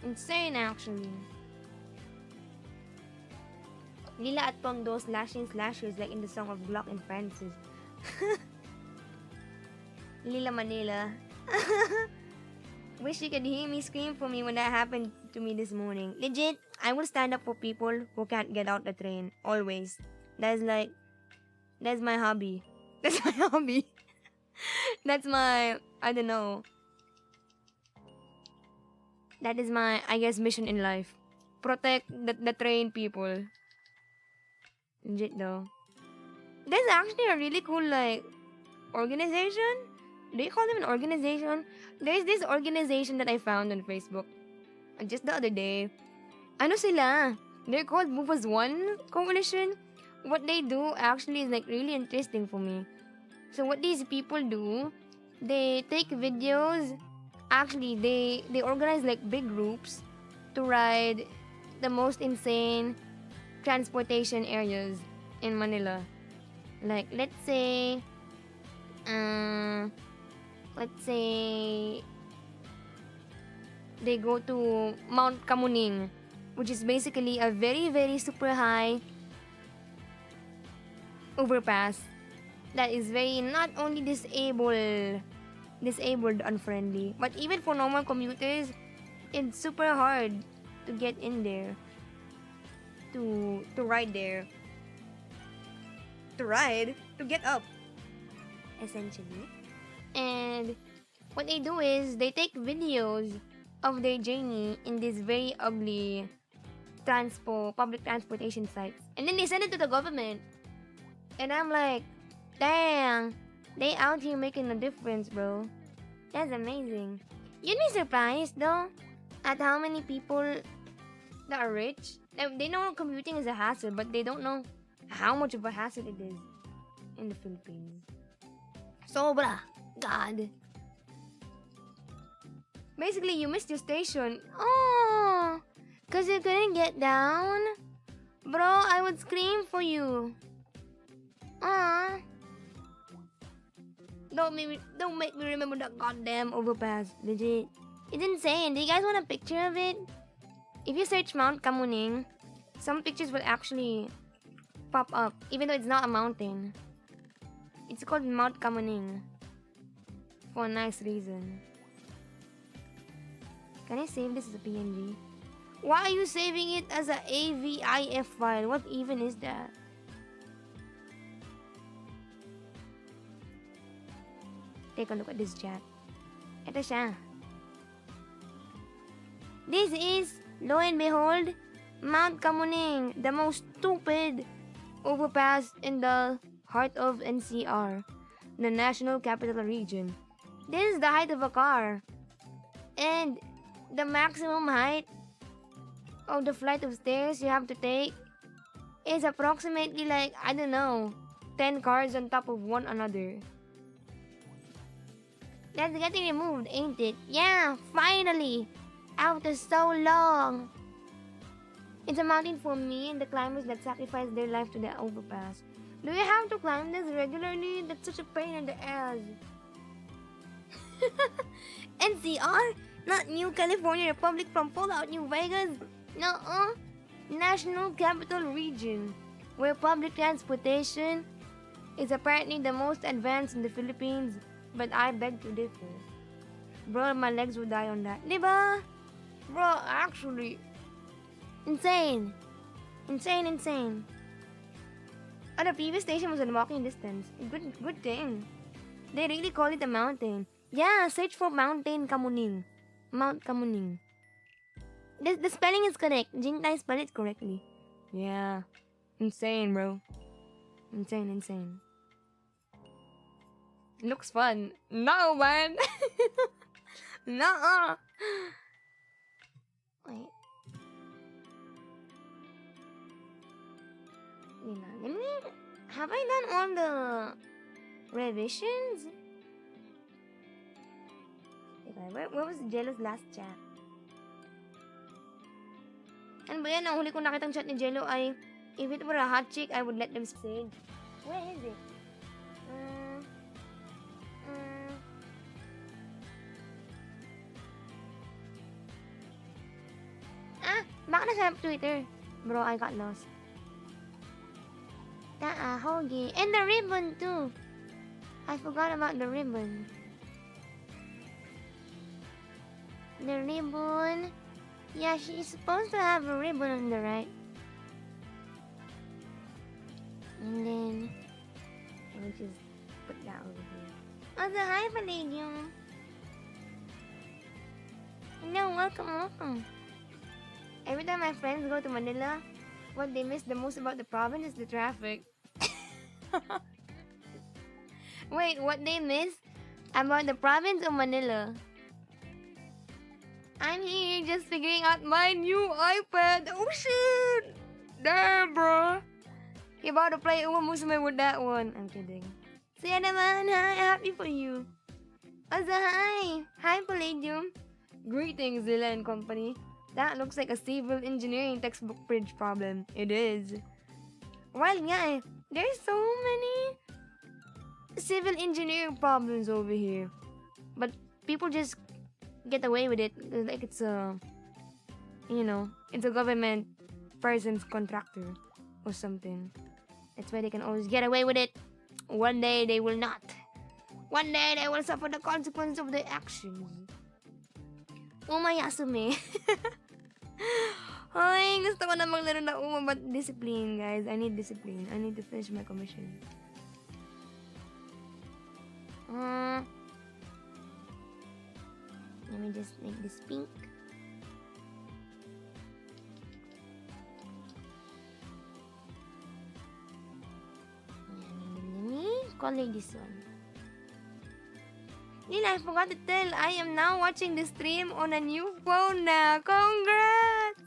Insane, actually. Lila at Tondo slashing slashers like in the song of Glock and Francis. Lila Manila. Wish you could hear me scream for me when that happened to me this morning. Legit, I will stand up for people who can't get out the train. Always. That's my hobby. That's my hobby. That's my, I don't know. That is my, I guess, mission in life. Protect the train people. Legit though. There's actually a really cool, like, organization? Do you call them an organization? There's this organization that I found on Facebook just the other day. Ano sila? They're called Move as One Coalition. What they do actually is like really interesting for me. So what these people do, they take videos. Actually, they organize like big groups to ride the most insane transportation areas in Manila. Like, let's say they go to Mount Kamuning, which is basically a very, very super high overpass that is very not only disabled unfriendly, but even for normal commuters, it's super hard to get in there, to ride there, to get up, essentially. And what they do is they take videos of their journey in these very ugly public transportation sites, and then they send it to the government. And I'm like, dang, they out here making a difference, bro. That's amazing. You'd be surprised though at how many people that are rich, they know commuting is a hassle, but they don't know how much of a hassle it is in the Philippines. Sobra. God. Basically, you missed your station. Oh, cause you couldn't get down? Bro, I would scream for you. Ah. Don't make me remember that goddamn overpass. Legit. It's insane. Do you guys want a picture of it? If you search Mount Kamuning, some pictures will actually pop up, even though it's not a mountain. It's called Mount Kamuning for a nice reason. Can I save this as a PNG? Why are you saving it as a AVIF file? What even is that? Take a look at this chat. Ito siya. This is, lo and behold, Mount Kamuning, the most stupid overpass in the heart of NCR. the National Capital Region. This is the height of a car. And the maximum height of the flight of stairs you have to take is approximately like, I don't know, 10 cars on top of one another. That's getting removed, ain't it? Yeah, finally! After so long! It's a mountain for me and the climbers that sacrifice their life to the overpass. Do you have to climb this regularly? That's such a pain in the ass. NCR? Not New California Republic from Fallout New Vegas? Nuh-uh. National Capital Region, where public transportation is apparently the most advanced in the Philippines, but I beg to differ. Bro, my legs would die on that. Diba? Bro, actually. Insane. Insane. Oh, the previous station was in walking distance. Good thing. They really call it a mountain. Yeah, search for Mountain Kamuning. Mount Kamuning. The spelling is correct. Jintai spelled it correctly. Yeah. Insane, bro. Insane. Looks fun. No, man. Nuh-uh. Wait. Lila, let me... Have I done all the revisions? Where was Jello's last chat? Ano ba yan? Ang huli kong nakitang chat ni Jello ay, if it were a hot chick, I would let them succeed. Where is it? Baka nasa Twitter. Bro, I got lost. Hoagie. And the ribbon too. I forgot about the ribbon. The ribbon. Yeah, she's supposed to have a ribbon on the right. And then I'll just put that over here. Oh, the hi, Palladium. Hello, welcome. Every time my friends go to Manila, what they miss the most about the province is the traffic. Wait, what they miss about the province of Manila? I'm here just figuring out my new iPad. Oh shit! Damn, bro. You about to play Musume with that one. I'm kidding. Siya naman, hi. Happy for you. Asa, hi. Hi, Palladium. Greetings, Lila and company. That looks like a civil engineering textbook bridge problem. It is. Well, yeah, there's so many civil engineering problems over here. But people just get away with it. Like it's a, it's a government person's contractor or something. That's why they can always get away with it. One day they will not. One day they will suffer the consequences of their actions. Umayasume. Ay, gusto ko na maglaro na but discipline, guys. I need discipline. I need to finish my commission. Let me just make this pink. Let me color this one. Lila, I forgot to tell. I am now watching the stream on a new phone now. Congrats!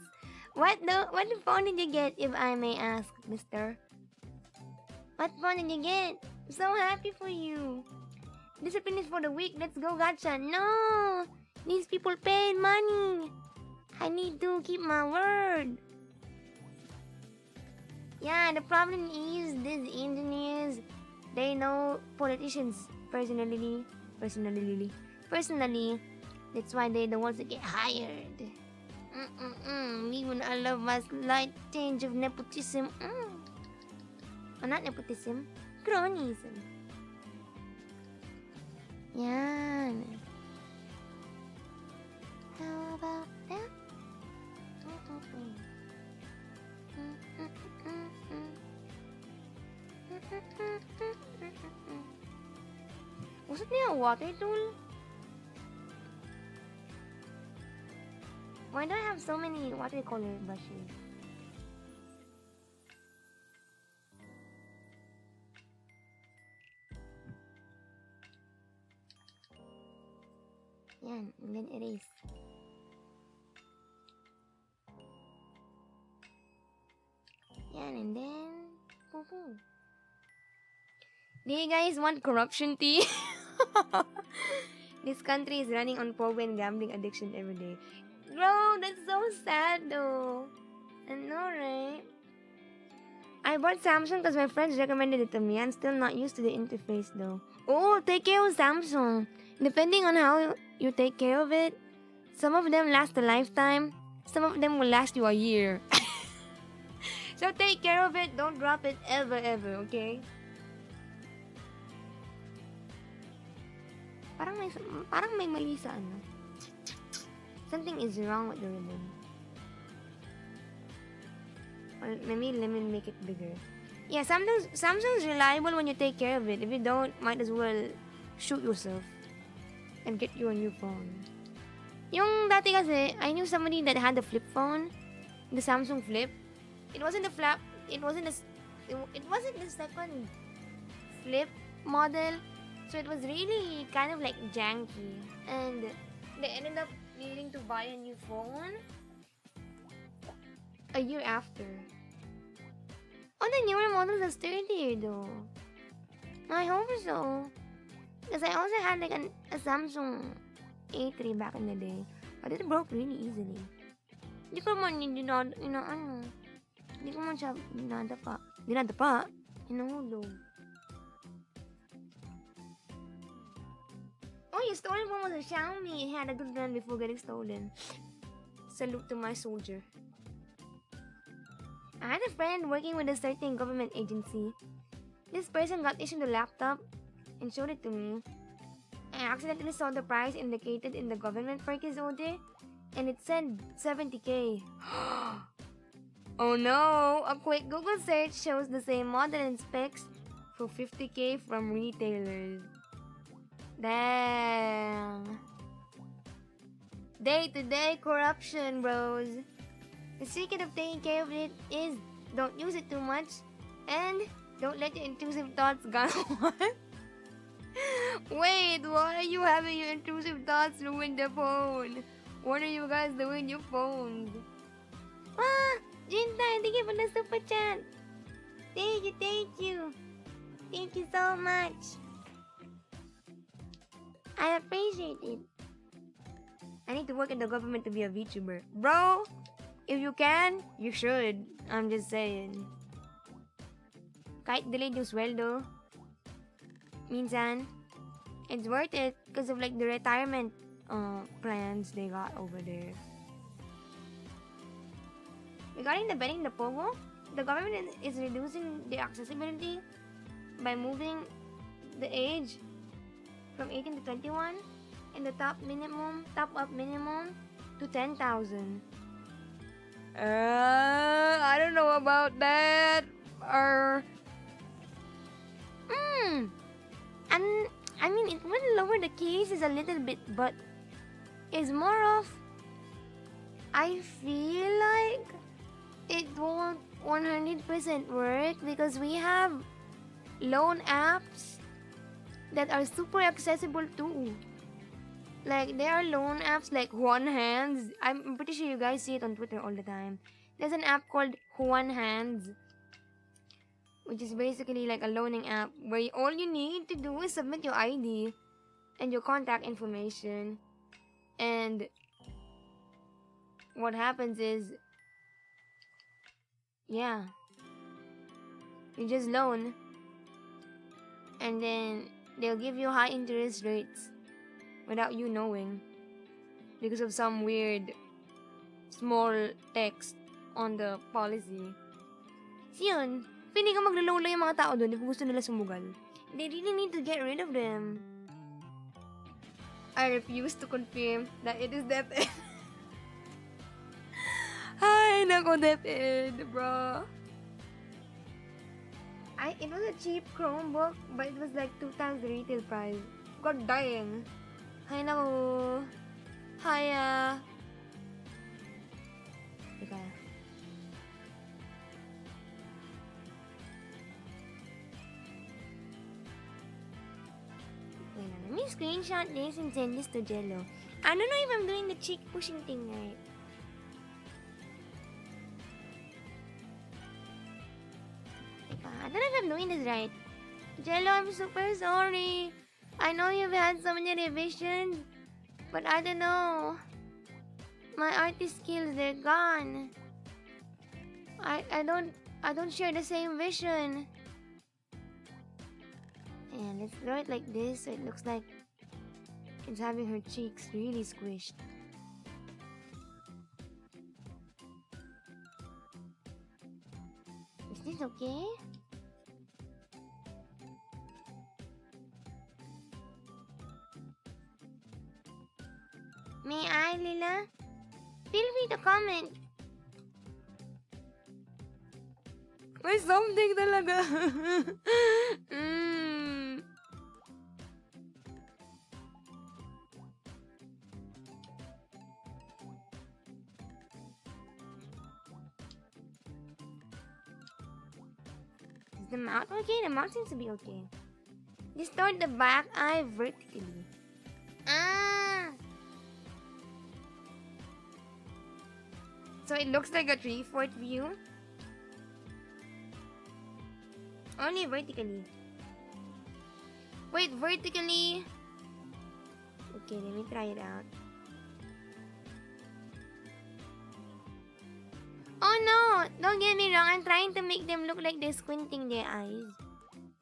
What phone did you get, if I may ask, mister? What phone did you get? I'm so happy for you. Discipline is for the weak. Let's go, gacha. No! These people paid money. I need to keep my word. Yeah, the problem is these engineers, they know politicians personally. That's why they're the ones that get hired. Me when I love my slight change of nepotism. Oh, not nepotism. Cronyism. Yan. How about that? Was it near a water tool? Why do I have so many watercolor brushes? Yan, and then erase. Yan, and then... Poo-poo. Do you guys want corruption tea? This country is running on poverty and gambling addiction every day. Bro, that's so sad though. I know, right? I bought Samsung because my friends recommended it to me. I'm still not used to the interface though. Oh, take care of Samsung. Depending on how you take care of it, some of them last a lifetime. Some of them will last you a year. So take care of it. Don't drop it ever, okay? Parang may mali sa ano. Something is wrong with the ribbon. Well, let me make it bigger. Yeah, Samsung's reliable when you take care of it. If you don't, might as well shoot yourself and get you a new phone. Yung dati kasi, I knew somebody that had the flip phone, the Samsung Flip. It wasn't the flap. It wasn't the second flip model. So it was really kind of like janky, and they ended up needing to buy a new phone a year after. Oh, the newer models are sturdier though. I hope so. Because I also had like a Samsung A3 back in the day, but it broke really easily. Hindi ko man hindi ko man siya dinadapa, hinahulog. Oh, your stolen one was a Xiaomi. It had a good run before getting stolen. Salute to my soldier. I had a friend working with a certain government agency. This person got issued a laptop and showed it to me. I accidentally saw the price indicated in the government purchase order, and it said 70k. Oh no! A quick Google search shows the same model and specs for 50k from retailers. Damn. Day-to-day corruption, bros. The secret of taking care of it is don't use it too much and don't let your intrusive thoughts go on. Wait, why are you having your intrusive thoughts ruin the phone? What are you guys doing your phones? Ah! Jinta, thank you for the super chat. Thank you. Thank you so much. I appreciate it. I need to work in the government to be a VTuber. Bro, if you can, you should. I'm just saying. Kahit delayed yung sweldo, minsan, it's worth it because of like the retirement plans they got over there. Regarding the betting the Pogo, the government is reducing the accessibility by moving the age from 18 to 21 and the top up minimum to 10,000. I don't know about that. And I mean it will lower the cases a little bit, but it's more of I feel like it won't 100% work because we have loan apps that are super accessible too. Like there are loan apps like One Hands. I'm pretty sure you guys see it on Twitter all the time. There's an app called One Hands, which is basically like a loaning app where all you need to do is submit your ID and your contact information, and what happens is, yeah, you just loan, and then they'll give you high interest rates without you knowing because of some weird small text on the policy. So yun, pili ka maglalola yung mga tao doon if gusto nila sumugal. They really need to get rid of them. I refuse to confirm that it is DepEd. Ay, nako DepEd, bro. It was a cheap Chromebook, but it was like 2 times the retail price. God dang. Ay, nako. Hiya. Teka. Let me screenshot this and send this to Jello. I don't know if I'm doing the cheek pushing thing right. I don't know if I'm doing this right. Jello, I'm super sorry. I know you've had so many revisions, but I don't know. My artist skills, they're gone. I don't share the same vision. And let's draw it like this so it looks like it's having her cheeks really squished. Is this okay? May I, Lila? Feel free to comment. May something talaga. Is the mouth okay? The mouth seems to be okay. Distort the back eye vertically. So it looks like a 3/4 view. Only vertically. Wait, vertically. Okay, let me try it out. Oh no! Don't get me wrong. I'm trying to make them look like they're squinting their eyes.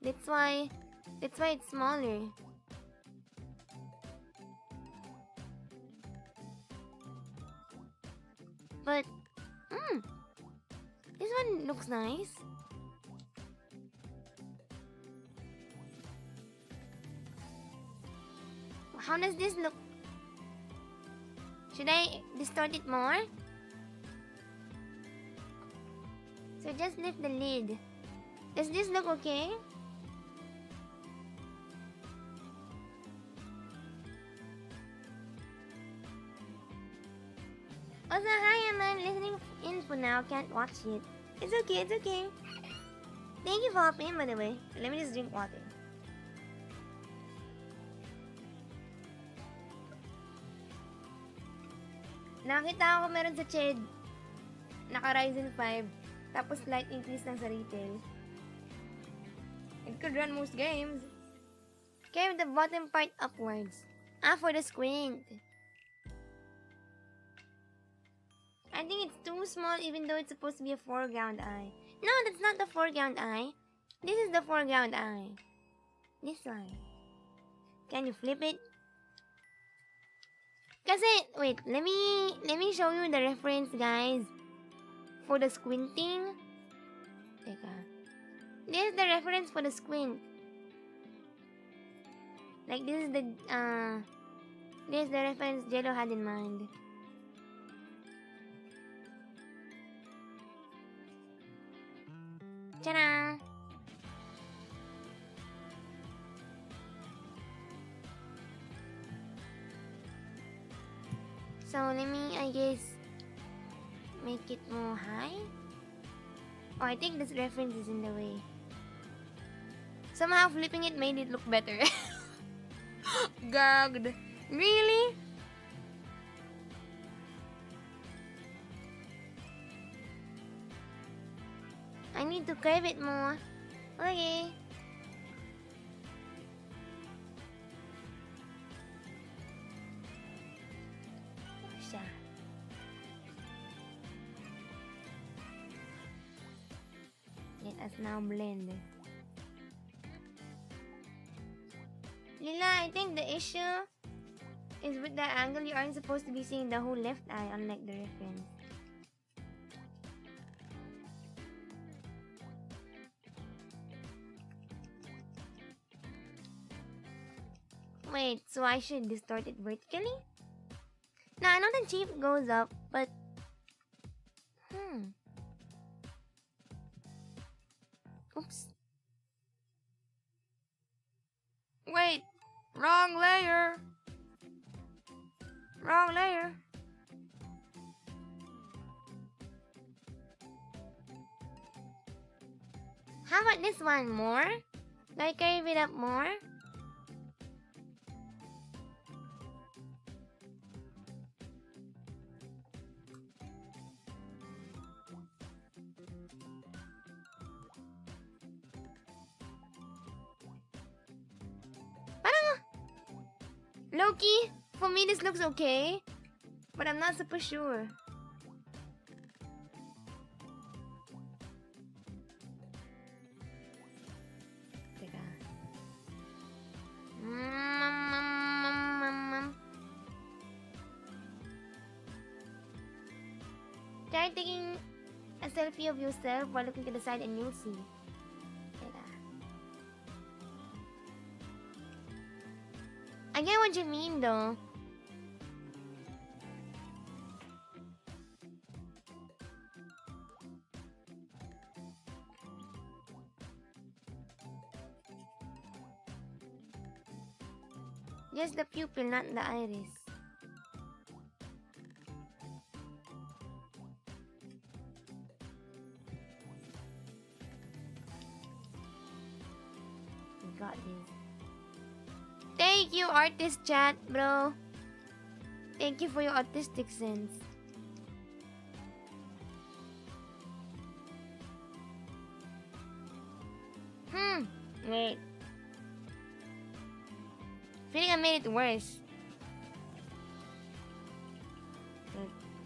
That's why it's smaller. But, this one looks nice. How does this look? Should I distort it more? So just lift the lid. Does this look okay? Also, hi, I'm listening in for now. Can't watch it. It's okay, it's okay. Thank you for hopping in, by the way. Let me just drink water. Nakita ako meron sa Ched. Naka Ryzen 5. Tapos slight increase lang sa retail. It could run most games. Okay, with the bottom part upwards. For the squint. I think it's too small even though it's supposed to be a foreground eye. No, that's not the foreground eye. This is the foreground eye. This one. Can you flip it? Kasi, wait, let me show you the reference, guys. For the squinting. Teka. This is the reference for the squint. Like, this is the reference Jello had in mind. Ta-da! So, let me, I guess, make it more high. Oh, I think this reference is in the way. Somehow, flipping it made it look better. Gagged. Really? I need to curve it more. Okay. Siya. Let us now blend. Lila, I think the issue is with the angle. You aren't supposed to be seeing the whole left eye, unlike the reference. Wait, so I should distort it vertically? No, I know the cheek goes up, but... Oops. Wait! Wrong layer! Wrong layer! How about this one? More? Do I curve it up more? Loki, for me this looks okay, but I'm not super sure. Teka. Try taking a selfie of yourself while looking to the side and you'll see. Teka. I get what you mean though. Just the pupil, not the iris. We got this. Thank you, artist chat, bro. Thank you for your autistic sense. Wait. Feeling I made it worse.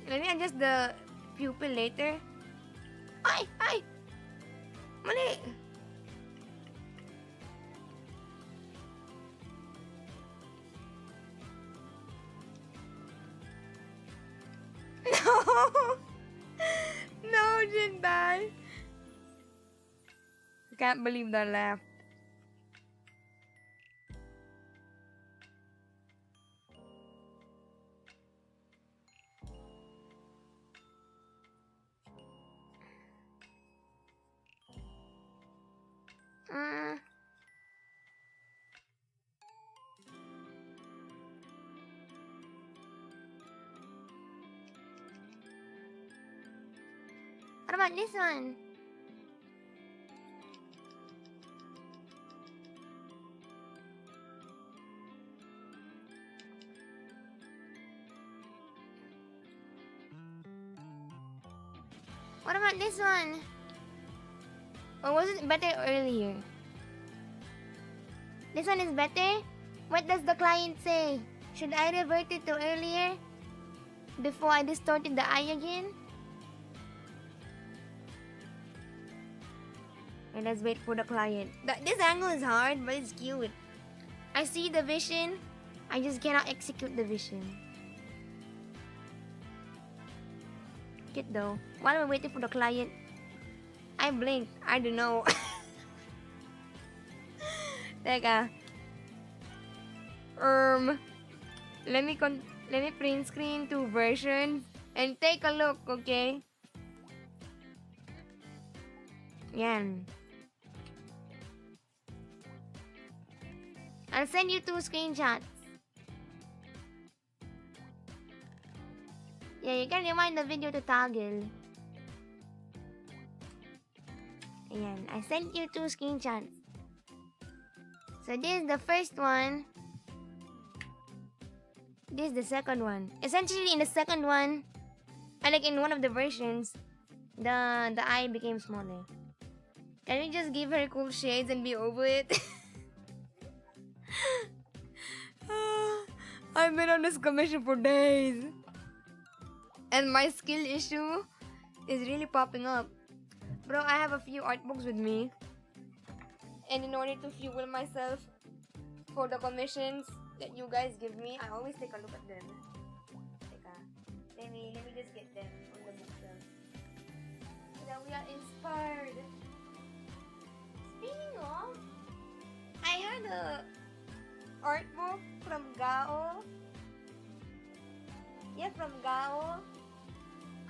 Let me adjust the pupil later. Ay! Ay! Mali! No! No, Jinbei! I can't believe that laugh. What about this one? What about this one? Or was it better earlier? This one is better? What does the client say? Should I revert it to earlier? Before I distorted the eye again? And let's wait for the client. This angle is hard, but it's cute. I see the vision. I just cannot execute the vision. Cute though. While we're waiting for the client, I blink. I don't know. Teka. Let me print screen 2 versions and take a look, okay? Yan. I'll send you 2 screenshots. Yeah, you can rewind the video to toggle. Ayan, I sent you 2 screenshots. So this is the first one. This is the second one. Essentially, in the second one, like in one of the versions, the eye became smaller. Can we just give her cool shades and be over it? I've been on this commission for days. And my skill issue is really popping up. Bro, I have a few art books with me. And in order to fuel myself for the commissions that you guys give me, I always take a look at them. Let me just get them on the bookshelf. So that we are inspired. Speaking of, I had a art book from Gao. Yeah, from Gao.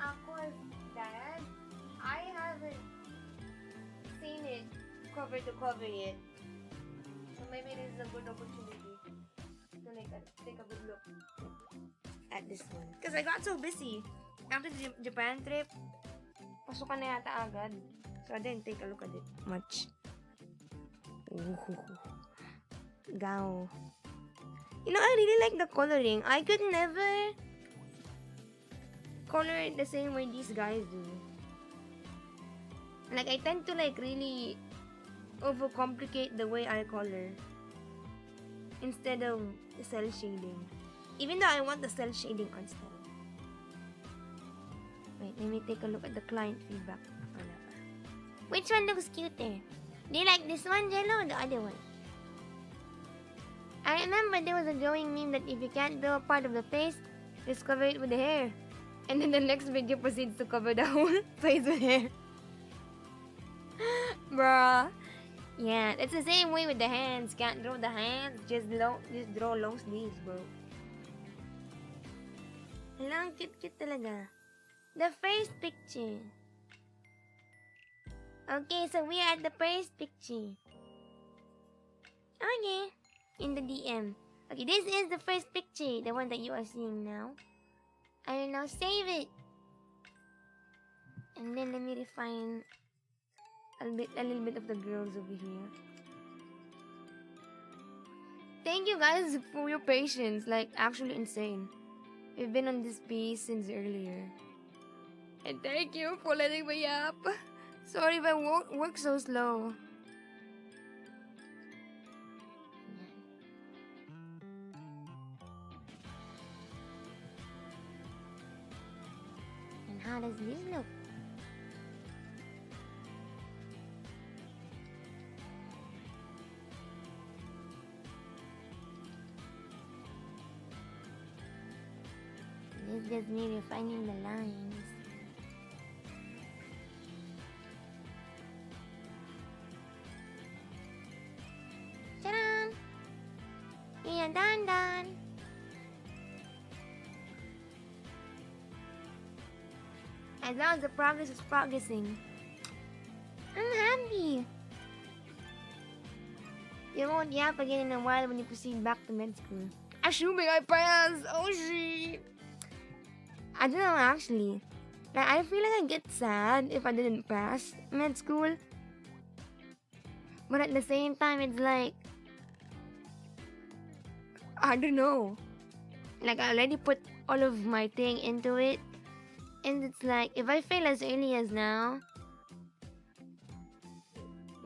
Aqua's dad. I haven't seen it cover to cover yet. So maybe it is a good opportunity to take a good look at this one. Because I got so busy. After the Japan trip, pasukan na yata agad. So I didn't take a look at it much. Ooh. Gao. You know, I really like the coloring. I could never color it the same way these guys do. Like, I tend to like really overcomplicate the way I color instead of the cell shading. Even though I want the cell shading on still. Wait, let me take a look at the client feedback. Which one looks cuter? Do you like this one, Jello, or the other one? I remember there was a drawing meme that if you can't draw a part of the face, just cover it with the hair. And then the next video proceeds to cover the whole face with hair. Bruh. Yeah, it's the same way with the hands. Can't draw the hands, just draw long sleeves, bro. Lang cute talaga. The first picture. Okay, so we are at the first picture. Okay. In the DM. Okay, this is the first picture, the one that you are seeing now. I will now save it. And then let me refine a little bit of the girls over here. Thank you guys for your patience, like actually insane. We've been on this piece since earlier. And thank you for letting me up. Sorry if I work so slow. And how does this look? This is just me refining the lines. Ta-da! We are done. As long as the progress is progressing, I'm happy. You won't yap again in a while when you proceed back to med school. Assuming I pass! Oh shit! I don't know actually. Like, I feel like I get sad if I didn't pass med school. But at the same time, it's like, I don't know. Like, I already put all of my thing into it. And it's like, if I fail as early as now,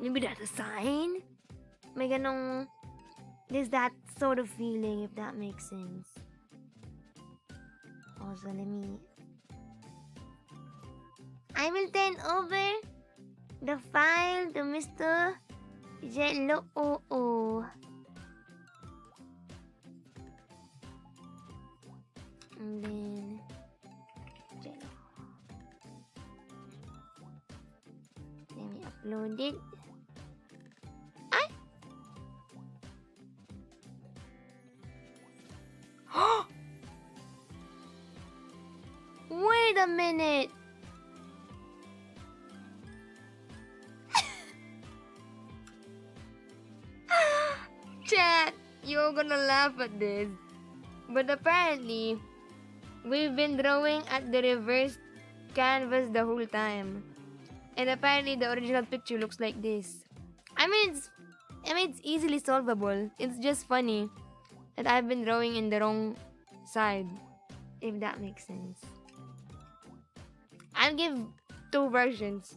maybe that's a sign? May ganong, there's that sort of feeling, if that makes sense. Also, I will turn over the file to Mr. Jello. And then Jello. Let me upload it. Wait a minute. Chat, you're gonna laugh at this. But apparently, we've been drawing at the reverse canvas the whole time. And apparently the original picture looks like this. I mean it's easily solvable. It's just funny that I've been drawing in the wrong side. If that makes sense. I'll give 2 versions.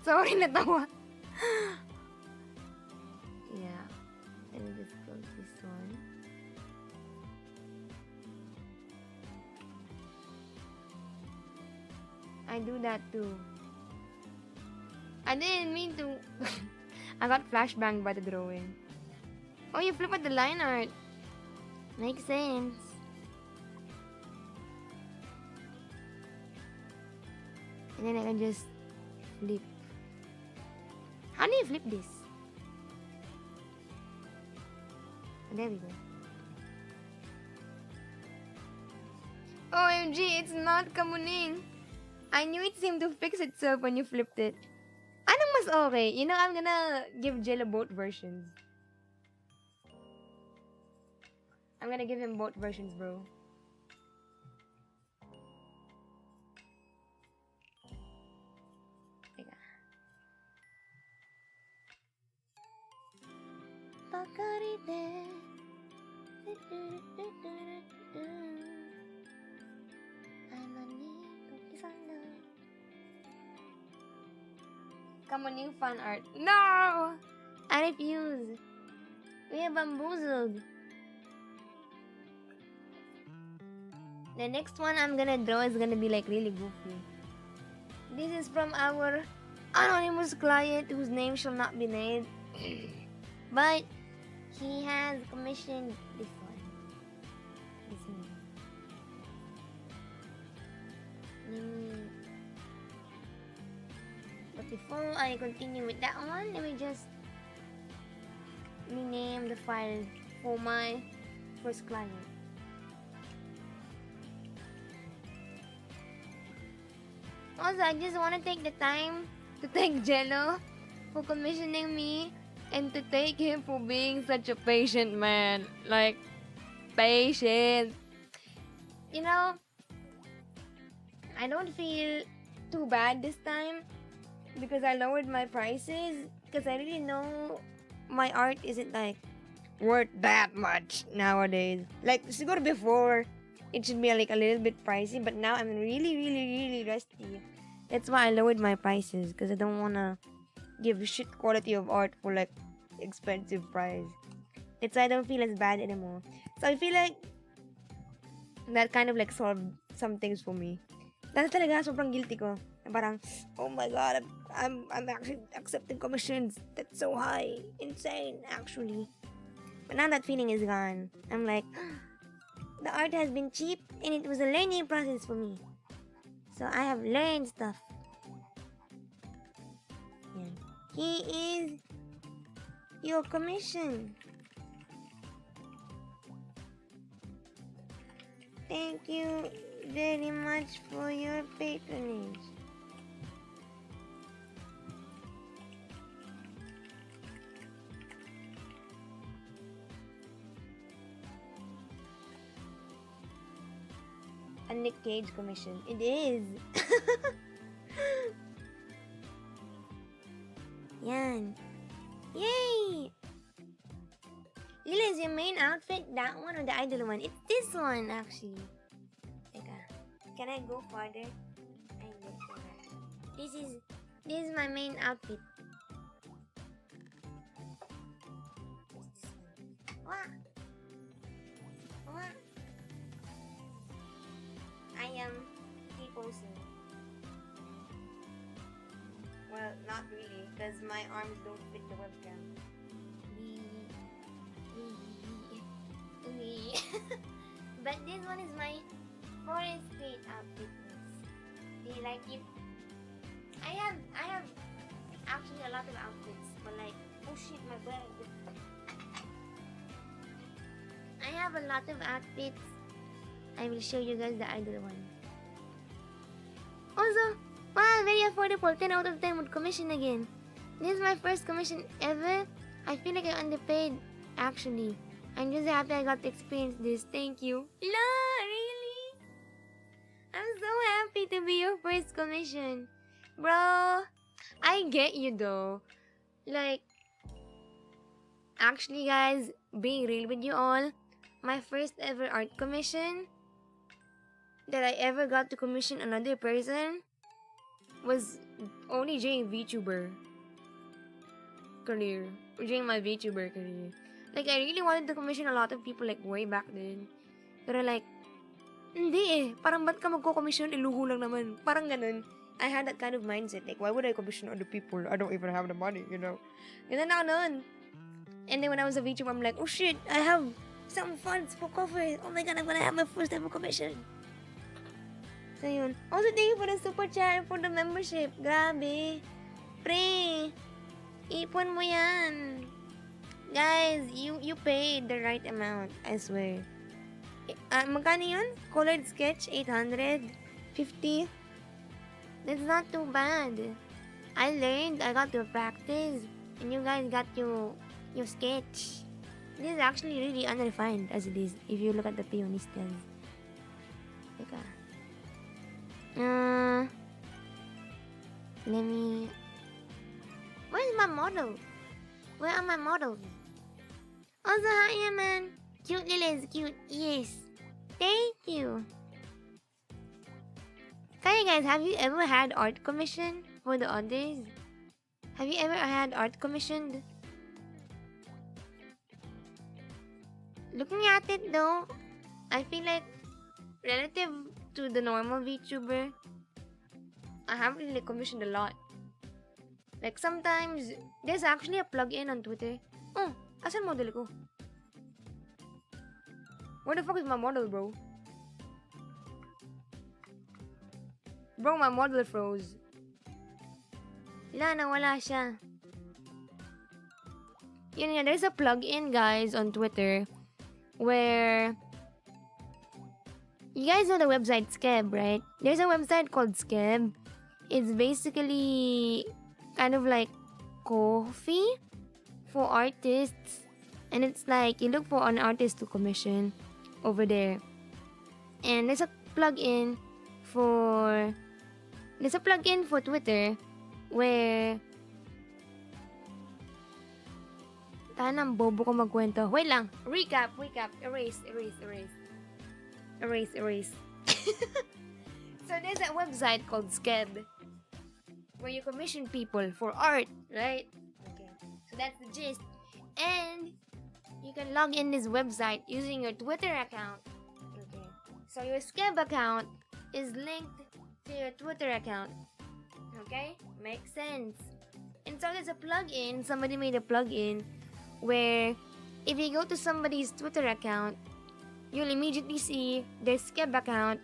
Sorry, natawa. Yeah. Let me just close this one. I do that too. I didn't mean to. I got flashbanged by the drawing. Oh, you flip at the line art. Makes sense. And then I can just flip. How do you flip this? Oh, there we go. OMG, it's not kamuning. I knew it seemed to fix itself when you flipped it. Anong mas okay? You know, I'm gonna give Jello both versions. I'm gonna give him both versions, bro. Teka. Pakarite. 'Cause Come on, new fan art. No! I refuse. We are bamboozled. The next one I'm gonna draw is gonna be like really goofy. This is from our anonymous client whose name shall not be named. But he has commissioned this one. This one. But before I continue with that one, let me just rename the file for my first client. Also, I just want to take the time to thank Jello for commissioning me and to thank him for being such a patient man. Like, patient. You know, I don't feel too bad this time because I lowered my prices because I really know my art isn't like worth that much nowadays. Like, siguro before, it should be like a little bit pricey, but now I'm really rusty. That's why I lowered my prices because I don't wanna give shit quality of art for like expensive price. It's I don't feel as bad anymore. So I feel like that kind of like solved some things for me. Dahil talaga sobrang guilty ko. Parang, oh my god, I'm actually accepting commissions. That's so high. Insane, actually. But now that feeling is gone. I'm like, the art has been cheap and it was a learning process for me. So I have learned stuff. Yeah. He is your commission. Thank you very much for your patronage. A Nick Cage commission. It is. Yan. Yay! Lila, is your main outfit that one or the idol one? It's this one, actually. Teka. Can I go farther? This is my main outfit. What? What? I am T-posing. Well, not really, because my arms don't fit the webcam. But this one is my forest street outfit. Do you like it? I have actually a lot of outfits, but like, oh shit, my bag. I have a lot of outfits. I will show you guys the idol one. Also, wow, very affordable. 10 out of 10 would commission again. This is my first commission ever. I feel like I'm underpaid, actually. I'm just happy I got to experience this. Thank you. La, really? I'm so happy to be your first commission. Bro, I get you though. Like, actually guys, being real with you all, my first ever art commission that I ever got to commission another person was only during VTuber career. During my VTuber career. Like, I really wanted to commission a lot of people like way back then. Pero like, hindi eh. Parang ba't ka magko-commission? Iluho lang naman. Parang ganun. I had that kind of mindset. Like, why would I commission other people? I don't even have the money, you know? Ganun ako nun. And then when I was a VTuber, I'm like, oh shit, I have some funds for cover. Oh my god, I'm gonna have my first ever commission. So yun. Also, thank you for the super chat and for the membership. Grabe. Pre, ipon mo yan. Guys, you paid the right amount, I swear. Magkano yun? Colored sketch, 850. That's not too bad. I learned, I got to practice, and you guys got your sketch. This is actually really unrefined as it is, if you look at the peonistas. Teka. Let me... Where's my model? Where are my models? Also, hi, man. Cute Lila is cute. Yes. Thank you. Hey guys, have you ever had art commission for the others? Have you ever had art commissioned? Looking at it though, I feel like relative to the normal VTuber, I haven't really commissioned a lot. Like sometimes, there's actually a plugin on Twitter. Oh, asan model ko? Where the fuck is my model, bro? Bro, my model froze. Nawala siya. Yun nga, there's a plugin, guys, on Twitter where you guys know the website Skeb, right? There's a website called Skeb. It's basically kind of like coffee for artists, and it's like you look for an artist to commission over there, and there's a plugin for Twitter where tanang bobo ko magkwento. Wait lang. Recap. Erase. So there's a website called Skeb where you commission people for art, right? Okay. So that's the gist. And you can log in this website using your Twitter account. Okay. So your Skeb account is linked to your Twitter account. Okay? Makes sense. And so there's a plugin, somebody made a plugin where if you go to somebody's Twitter account, you'll immediately see their Skeb account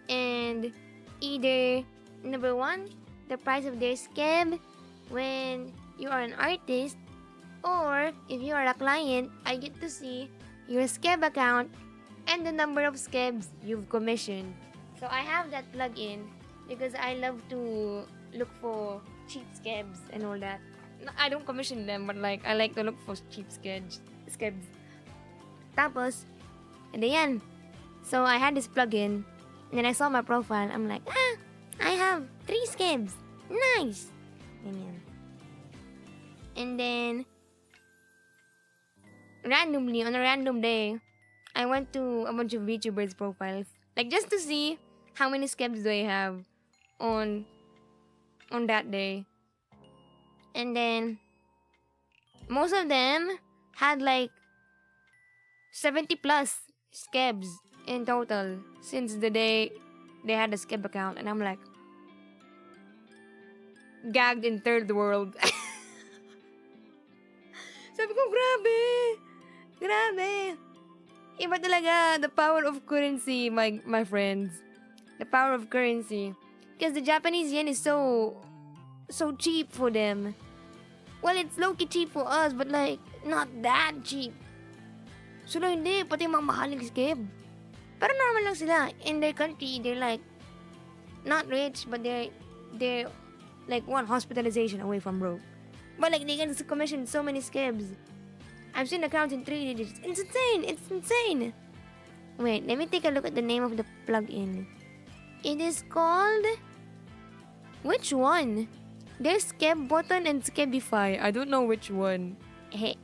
and either, number one, the price of their Skeb when you are an artist, or if you are a client, I get to see your Skeb account and the number of Skebs you've commissioned. So I have that plugin because I love to look for cheap Skebs and all that. I don't commission them, but like I like to look for cheap Skebs. Tapos, and then, so I had this plugin, and then I saw my profile. I'm like, I have 3 Skebs. Nice. Ganyan. And then, randomly, on a random day, I went to a bunch of VTubers profiles, like just to see how many Skebs do I have on that day. And then, most of them had like 70 plus Skebs in total since the day they had a Skeb account. And I'm like, gagged in third world. Sabi ko, grabe. Iba talaga, the power of currency, my friends. The power of currency. Because the Japanese yen is so cheap for them. Well, it's low-key cheap for us, but like, not that cheap. Sila hindi, pati mga mahaling Skeb. Pero normal lang sila. In their country, they're like, not rich, but they're like one hospitalization away from broke. But like, they can commission so many Skebs. I've seen accounts in 3 digits. It's insane. Wait, let me take a look at the name of the plugin. It is called... Which one? There's Skeb button and Skebify. I don't know which one. Hey.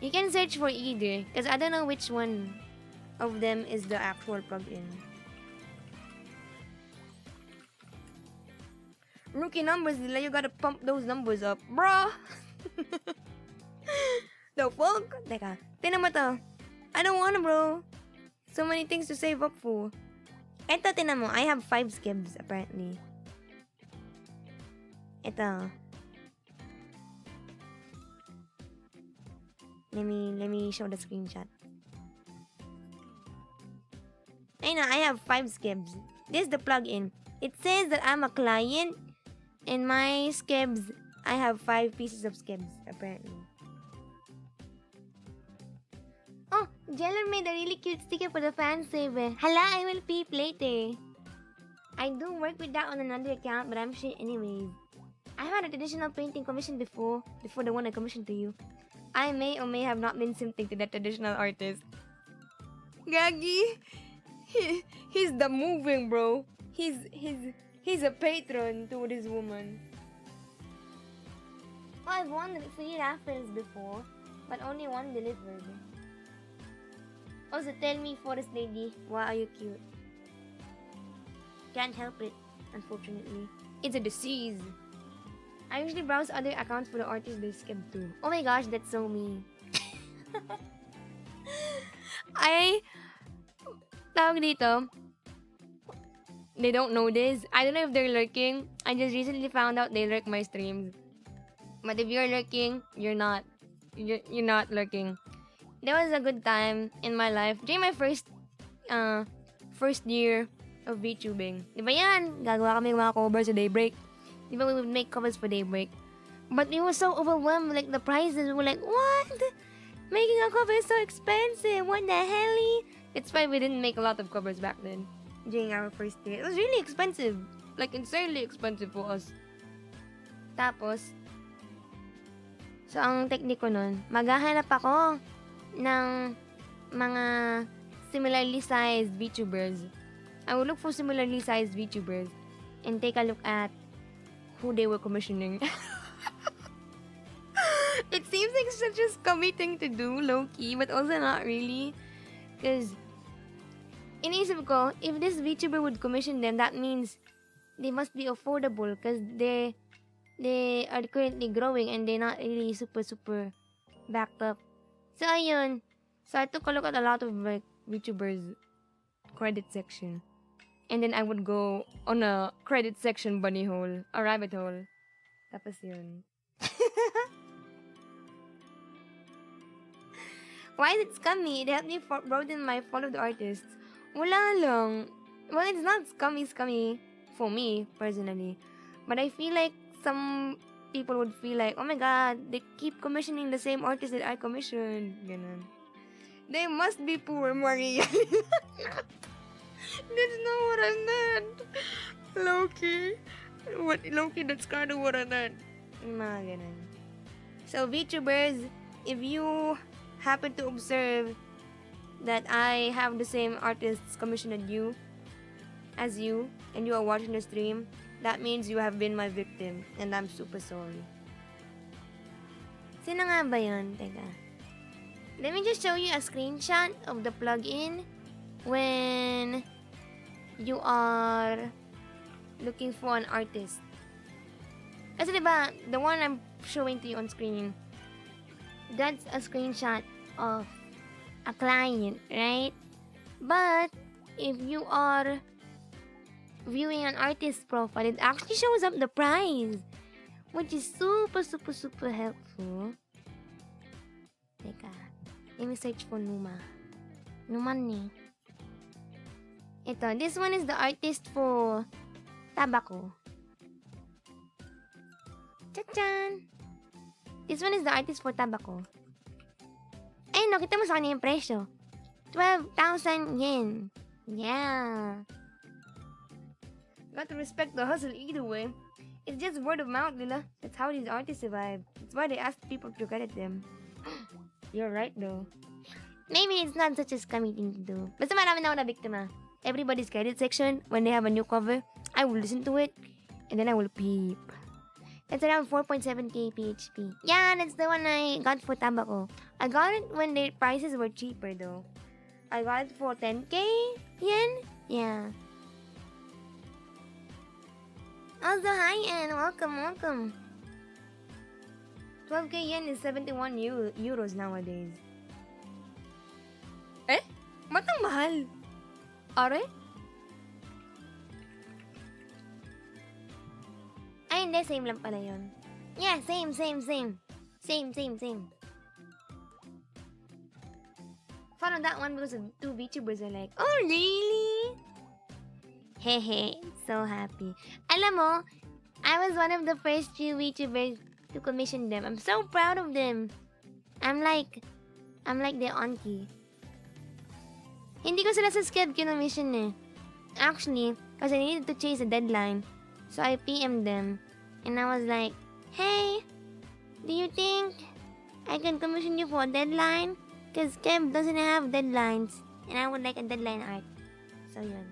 You can search for either, because I don't know which one of them is the actual plugin. Rookie numbers, Lila, you gotta pump those numbers up, bro. The fuck? Teka, tingnan mo to. I don't wanna, bro. So many things to save up for. Ito, tingnan mo. I have 5 Skebs, apparently. Ito. Let me show the screenshot. I know, I have 5 Skebs. This is the plugin. It says that I'm a client, and my Skebs, I have 5 pieces of Skebs, apparently. Oh, Jeller made a really cute sticker for the fan saver. Hala, I will peep later. I do work with that on another account, but I'm shit anyways. I've had a traditional painting commission before the one I commissioned to you. I may or may have not been simping to that traditional artist. Gagi, he's the moving, bro. He's a patron to this woman. Oh, I've won 3 raffles before, but only 1 delivered. Also, tell me, Forest Lady, why are you cute? Can't help it, unfortunately. It's a disease. I usually browse other accounts for the artists they skip too. Oh my gosh, that's so me. I tawag dito. They don't know this. I don't know if they're lurking. I just recently found out they lurk my streams. But if you're lurking, you're not. You're not lurking. There was a good time in my life during my first year of VTubing. Di ba yan? Gagawa kami ng mga covers sa Daybreak. Di ba we would make covers for Daybreak? But we were so overwhelmed. Like the prices, we were like, what? Making a cover is so expensive. What the hell? It's why we didn't make a lot of covers back then. During our first year. It was really expensive. Like, insanely expensive for us. Tapos, so, ang technique ko nun, maghahanap ako ng mga similarly sized VTubers. I will look for similarly sized VTubers and take a look at who they were commissioning. It seems like such a scummy thing to do, low-key, but also not really. Because inisip ko, if this VTuber would commission them, that means they must be affordable because they are currently growing and they're not really super backed up. So, ayun. So, I took a look at a lot of like VTubers credit section. And then I would go on a credit section bunny hole, a rabbit hole. Tapos yun. Why is it scummy? It helped me broaden my followed artists. Wala lang. Well, it's not scummy for me, personally. But I feel like some people would feel like, oh my god, they keep commissioning the same artist that I commissioned. Ganun. They must be poor, Maria. That's not what I meant. Low-key. Low-key, that's kind of what I meant. Mga ganun. So, VTubers, if you happen to observe that I have the same artists commissioned as you, and you are watching the stream, that means you have been my victim, and I'm super sorry. Sino nga ba yun? Teka. Let me just show you a screenshot of the plugin when you are looking for an artist. Kasi diba, the one I'm showing to you on screen, that's a screenshot of a client, right? But if you are viewing an artist's profile, it actually shows up the price, which is super helpful. Teka, let me search for Numa. Numan ni. Ito, this one is the artist for Tobacco. Tachan! This one is the artist for Tobacco. Ayun, no, kita mo sa kanya yung presyo. 12,000 yen. Yeah. Got to respect the hustle either way. It's just word of mouth, Lila. That's how these artists survive. That's why they ask people to credit them. You're right, though. Maybe it's not such a scummy thing to do. Basta marami na ako na biktima. Everybody's credit section, when they have a new cover, I will listen to it, and then I will peep. It's around 4.7k PHP. Yeah, that's the one I got for Tobacco. I got it when the prices were cheaper, though. I got it for 10k yen? Yeah. Also, hi, and welcome. 12k yen is 71 euros nowadays. Eh? Ba't ang mahal? Are? Ay, hindi. Same lang pala yun. Yeah, same. Same. Follow that one because the two VTubers are like, oh, really? Hehe, so happy. Alam mo, I was one of the first few VTubers to commission them. I'm so proud of them. I'm like their auntie. Hindi ko sila sa sked kinommission eh. Actually, kasi I needed to chase a deadline. So I PM'd them. And I was like, hey, do you think I can commission you for a deadline? Because Kev doesn't have deadlines. And I would like a deadline art. So yun.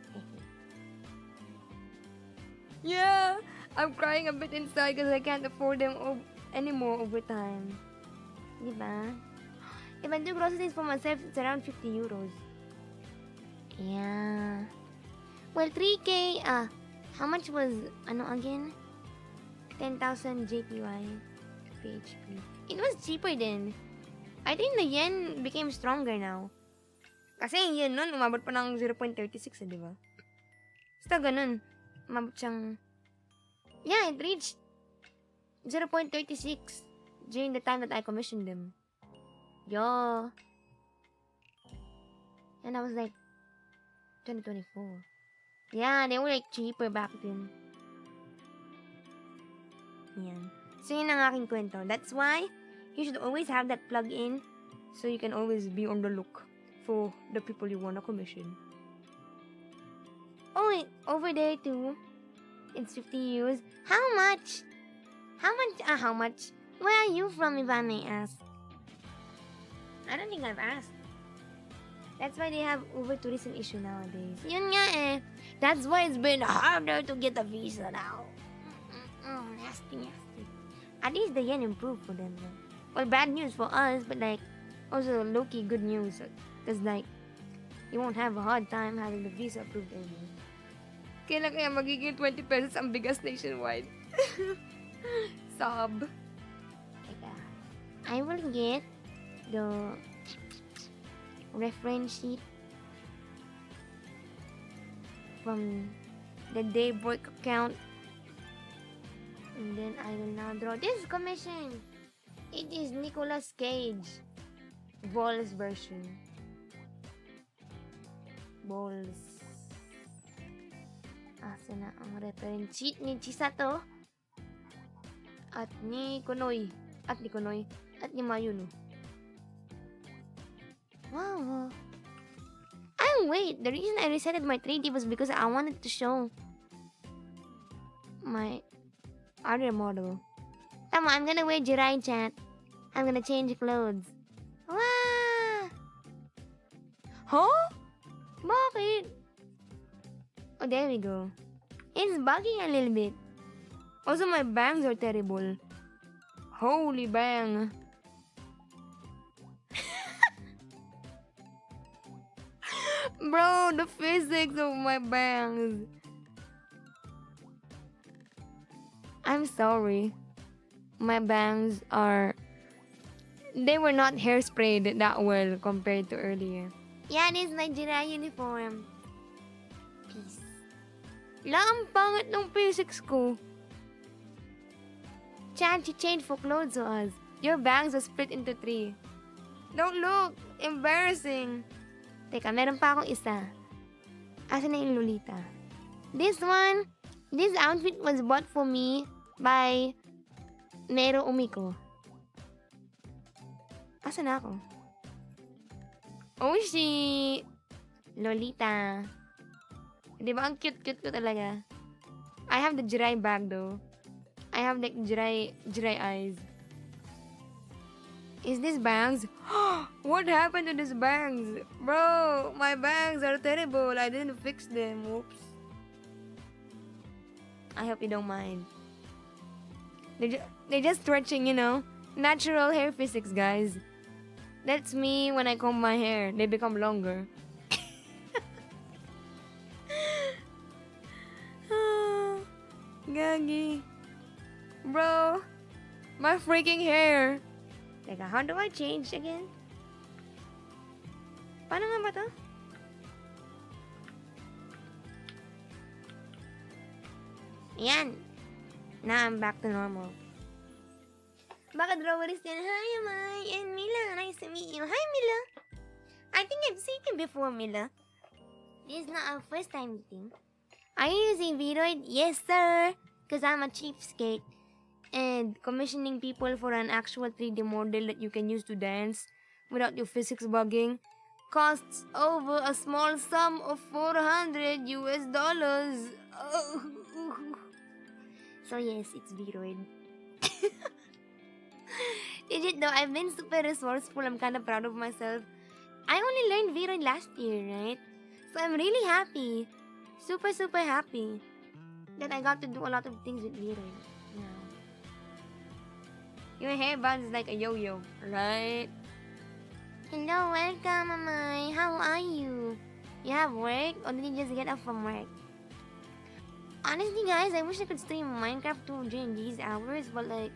Yeah, I'm crying a bit inside because I can't afford them anymore over time. Diba? If I do groceries for myself, it's around 50 euros. Yeah. Well, 3k, how much was, again? 10,000 JPY PHP. It was cheaper then. I think the yen became stronger now. Kasi yung yen nun, umabot pa ng 0.36 di ba? Basta ganun. Umabot siyang... Yeah, it reached 0.36 during the time that I commissioned them. Yo. And I was like, 2024. Yeah, they were like cheaper back then. Yan. So yun ang aking kwento. That's why you should always have that plug-in so you can always be on the look for the people you wanna commission. Oh wait, over there too. It's 50 euros. How much? How much? Where are you from, if I may ask? I don't think I've asked. That's why they have over-tourism issue nowadays. Yun nga eh. That's why it's been harder to get a visa now. Nasty. At least the yen improved for them though. Well, bad news for us, but like, also low-key good news. Because like, you won't have a hard time having the visa approved anymore. Kailan kaya magiging 20 pesos ang bigas nationwide? Sob. Teka. I will get the reference sheet from the Daywork account. And then I will now draw this commission. It is Nicolas Cage. Balls version. Balls. Asa na ang reference sheet ni Chisato? At ni Konoy. At ni Mayuno. Wow. Wait. The reason I resetted my 3D was because I wanted to show my other model. Tama, I'm gonna wear Jirai chat. I'm gonna change clothes. Wow! Huh? Bakit? Oh, there we go. It's bugging a little bit. Also, my bangs are terrible. Holy bang. Bro, the physics of my bangs. I'm sorry. My bangs are... They were not hairsprayed that well compared to earlier. Yeah, this is my Jirai uniform. Peace. Ang pangit ng physics ko. Chad, you changed for clothes to us. Your bangs are split into 3. Don't look. Embarrassing. Teka, meron pa akong isa. Asa na yung Lolita? This one, this outfit was bought for me by Nero Umiko. Asa na ako? Oh, she... Lolita. Diba ang cute-cute ko talaga? I have the Jirai bag though. I have like Jirai eyes. Is this bangs? What happened to these bangs? Bro, my bangs are terrible. I didn't fix them. Whoops. I hope you don't mind. They're just stretching, you know. Natural hair physics, guys. That's me when I comb my hair. They become longer. Gagi. Bro, my freaking hair. Teka, how do I change again? Paano nga ba to? Ayan. Now I'm back to normal. Baka drawers yan. Hi, Amay and Mila. Nice to meet you. Hi, Mila. I think I've seen you before, Mila. This is not our first time meeting. Are you using Vroid? Yes, sir. Because I'm a cheapskate. And commissioning people for an actual 3D model that you can use to dance without your physics bugging costs over a small sum of $400 US. Oh. So yes, it's Vroid. Legit though, I've been super resourceful. I'm kind of proud of myself. I only learned Vroid last year, right? So I'm really happy. Super happy that I got to do a lot of things with Vroid now. Your hairband is like a yo-yo, right? Hello, welcome, Amay. How are you? You have work or did you just get off from work? Honestly, guys, I wish I could stream Minecraft too during these hours, but like,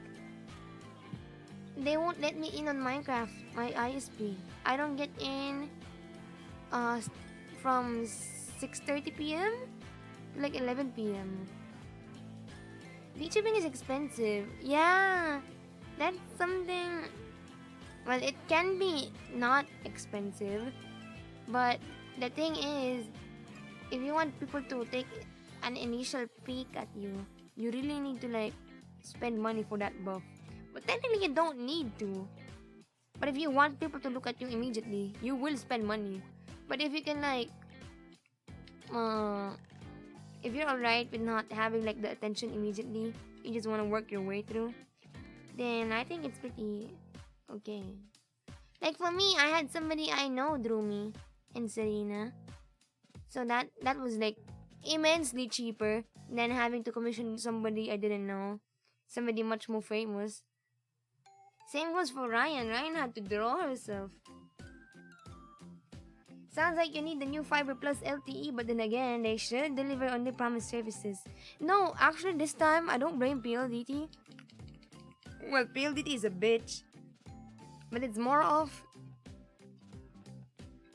they won't let me in on Minecraft, my ISP. I don't get in uh from 6:30 p.m. to like 11 p.m. VTubing is expensive. Yeah, that's something. Well, it can be not expensive, but the thing is, if you want people to take an initial peek at you, you really need to like spend money for that buff. But technically, you don't need to. But if you want people to look at you immediately, you will spend money. But if you can like, uh, if you're alright with not having like the attention immediately, you just want to work your way through, then I think it's pretty okay. Like for me, I had somebody I know drew me in Serena. So that was like immensely cheaper than having to commission somebody I didn't know. Somebody much more famous. Same goes for Ryan. Ryan had to draw herself. Sounds like you need the new Fiber Plus LTE, but then again, they should deliver on the promised services. No, actually this time, I don't blame PLDT. Well, PLDT is a bitch. But it's more of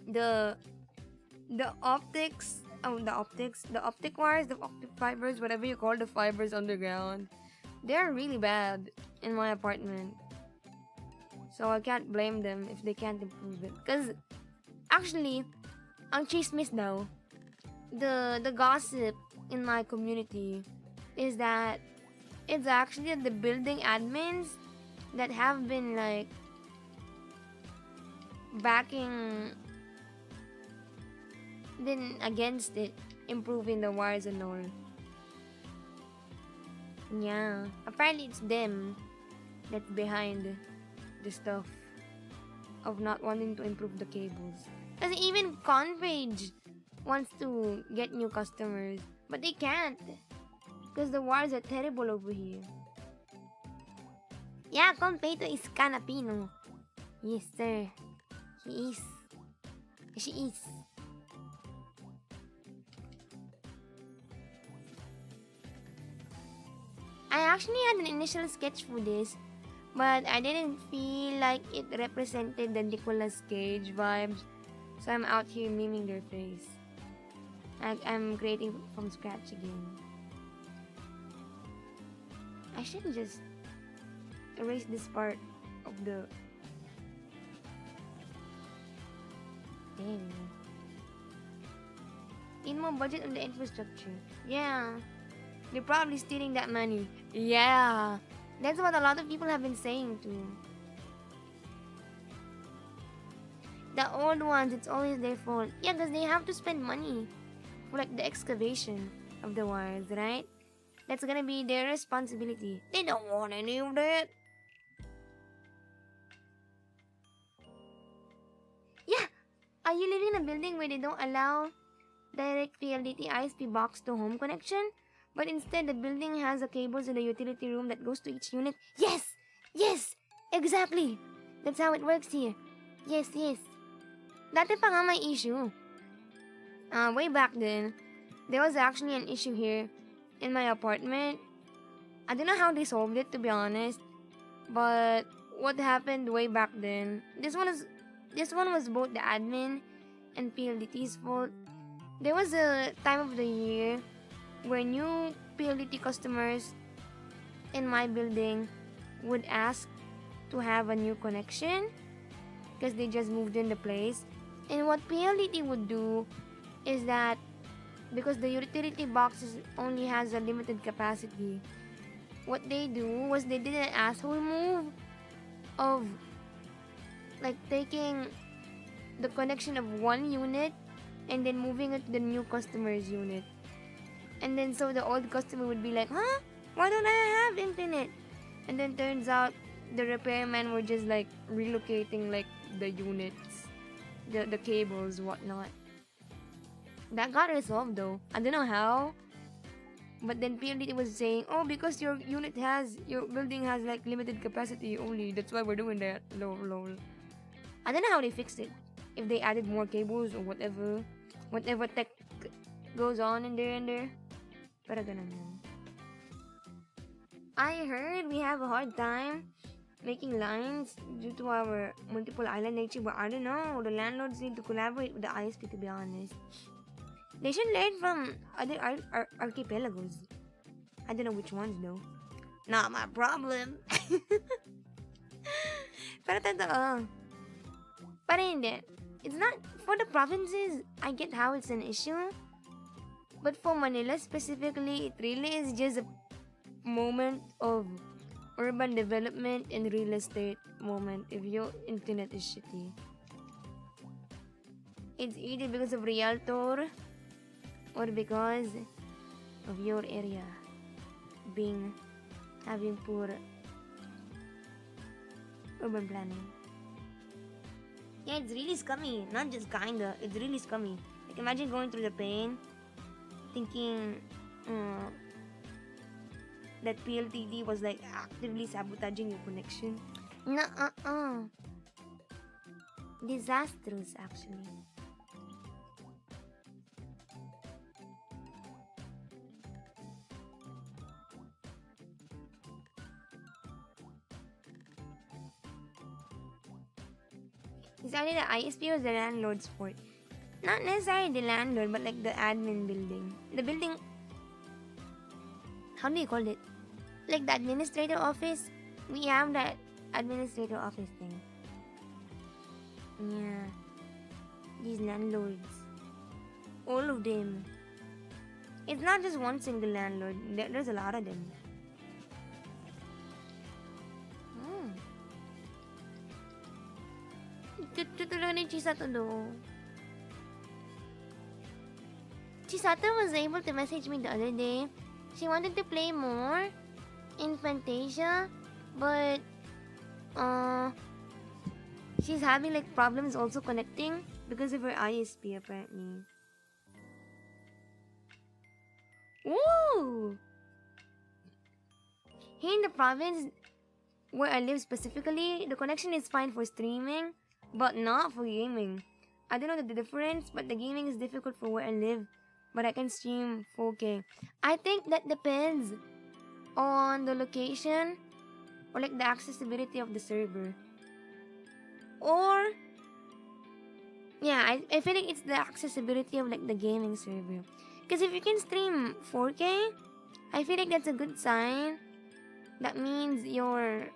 the optics, the optic wires, the optic fibers, whatever you call the fibers underground. They're really bad in my apartment. So I can't blame them if they can't improve it. Cause actually, ang chismis daw, the gossip in my community is that it's actually the building admins that have been like backing then against it, improving the wires and all. Yeah, apparently it's them that's behind the stuff of not wanting to improve the cables. Because even Conpage wants to get new customers, but they can't because the wires are terrible over here. Yeah, Conpeto is Canapino. Yes, sir. He is. She is. I actually had an initial sketch for this, but I didn't feel like it represented the Nicolas Cage vibes, so I'm out here miming their face. I'm creating from scratch again. I should just erase this part of the... Dang. Need more budget on the infrastructure. Yeah. They're probably stealing that money. Yeah. That's what a lot of people have been saying too. The old ones, it's always their fault. Yeah, because they have to spend money for like the excavation of the wires, right? That's gonna be their responsibility. They don't want any of that. Yeah. Are you living in a building where they don't allow direct PLDT ISP box to home connection? But instead, the building has a cables in the utility room that goes to each unit. Yes! Yes! Exactly! That's how it works here. Yes, yes. Dati pa nga may issue. Way back then, there was actually an issue here in my apartment. I don't know how they solved it, to be honest. But what happened way back then, this one was both the admin and PLDT's fault. There was a time of the year where new PLDT customers in my building would ask to have a new connection because they just moved in the place. And what PLDT would do is that because the utility box only has a limited capacity, what they do was they did an asshole move of like taking the connection of one unit and then moving it to the new customer's unit. And then so the old customer would be like, huh? Why don't I have internet? And then turns out the repairmen were just like relocating like the units, the cables, whatnot. That got resolved though. I don't know how. But then PLDT was saying, oh, because your building has like limited capacity only. That's why we're doing that. Lol. I don't know how they fixed it. If they added more cables or whatever tech goes on in there. Pero ganun yun. I heard we have a hard time making lines due to our multiple island nature, but I don't know. The landlords need to collaborate with the ISP, to be honest. They should learn from other archipelagos. I don't know which ones though. Not my problem. Pero totoo. Pero hindi. It's not, for the provinces, I get how it's an issue. But for Manila specifically, it really is just a moment of urban development and real estate moment if your internet is shitty. It's either because of realtor or because of your area having poor urban planning. Yeah, it's really scummy. Not just kinda, it's really scummy. Like, imagine going through the pain, thinking that PLTD was like actively sabotaging your connection. No, disastrous, actually. It's either the ISP or the landlord's fault. Not necessarily the landlord, but like the admin building. The building. How do you call it? Like the administrator office? We have that administrator office thing. Yeah. These landlords. All of them. It's not just one single landlord. There's a lot of them. Tutulungan ni Chisato though. Chisato was able to message me the other day. She wanted to play more in Fantasia, but she's having like problems also connecting because of her ISP apparently. Woo! Here in the province where I live specifically, the connection is fine for streaming, but not for gaming. I don't know the difference, but the gaming is difficult for where I live, but I can stream 4K. I think that depends on the location or like the accessibility of the server. Or yeah, I feel like it's the accessibility of like the gaming server. Because if you can stream 4K, I feel like that's a good sign. That means your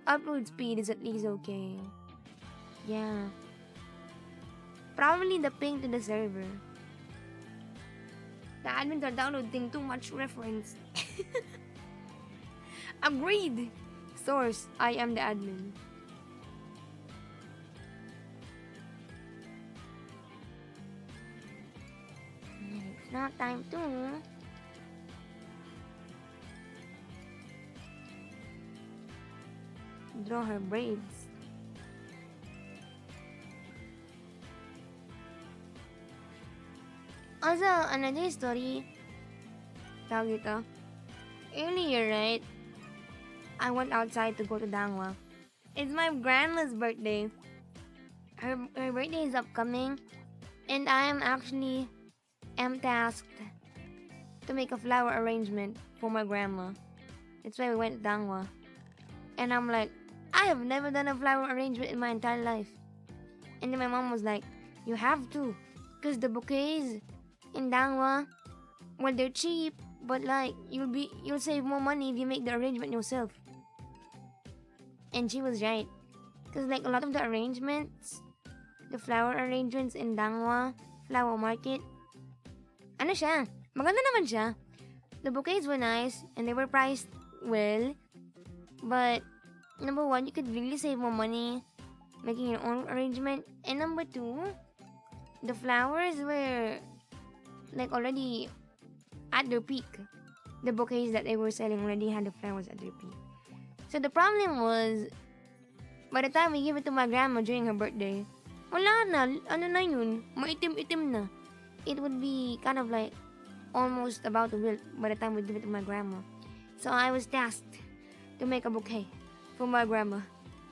upload speed is at least okay. Yeah. Probably the ping to the server. The admins are downloading too much reference. Agreed. Source, I am the admin. It's not time to draw her braids. Also, another story. Tawag ito. Earlier, right? I went outside to go to Dangwa. It's my grandma's birthday. Her birthday is upcoming. And I am tasked to make a flower arrangement for my grandma. That's why we went to Dangwa. And I'm like, I have never done a flower arrangement in my entire life. And then my mom was like, you have to. Because the bouquets in Dangwa, well, they're cheap, but like you'll save more money if you make the arrangement yourself. And she was right, because like a lot of the arrangements, the flower arrangements in Dangwa flower market, ano siya, maganda naman siya. The bouquets were nice and they were priced well, but number one, you could really save more money making your own arrangement, and number two, the flowers were like already at their peak. The bouquets that they were selling already had the flowers at their peak. So the problem was, by the time we gave it to my grandma during her birthday, wala na, ano na yun, maitim-itim na. It would be kind of like almost about to wilt by the time we give it to my grandma. So I was tasked to make a bouquet for my grandma.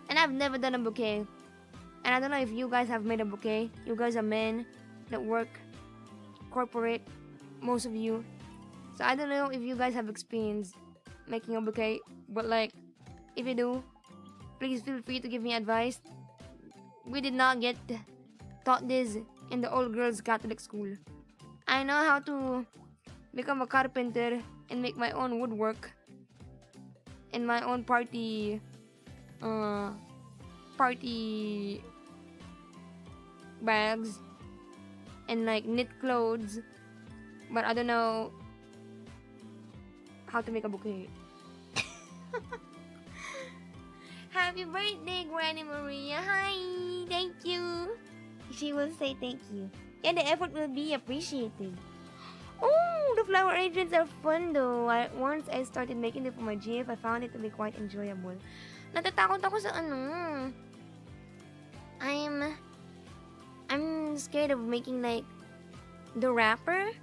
And I've never done a bouquet. And I don't know if you guys have made a bouquet. You guys are men that work corporate, most of you. So I don't know if you guys have experience making a bouquet, but like, if you do, please feel free to give me advice. We did not get taught this in the old girls Catholic school. I know how to become a carpenter and make my own woodwork and my own party bags and like knit clothes, but I don't know how to make a bouquet. Happy birthday, Granny Maria. Hi, thank you. She will say thank you. And the effort will be appreciated. Oh, the flower arrangements are fun though. Once I started making them for my GF, I found it to be quite enjoyable. Natatakot ako sa ano. I'm scared of making like the wrapper.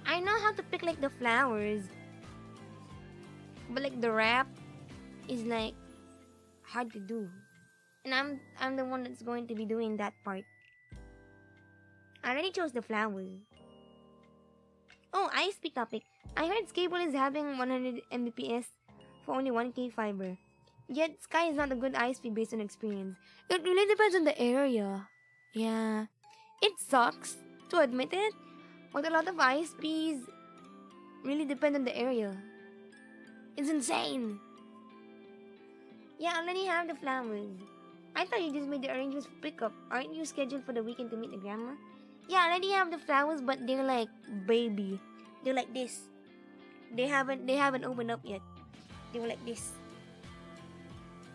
I know how to pick like the flowers, but like the wrap is like hard to do, and I'm the one that's going to be doing that part. I already chose the flowers. Oh, ISP topic. I heard Scable is having 100 Mbps for only 1K fiber. Yet Sky is not a good ISP based on experience. It really depends on the area. Yeah, it sucks to admit it, but a lot of ISPs really depend on the area. It's insane. Yeah, I already have the flowers. I thought you just made the arrangements for pickup. Aren't you scheduled for the weekend to meet the grandma? Yeah, I already have the flowers, but they're like baby. They're like this. They haven't opened up yet. They were like this.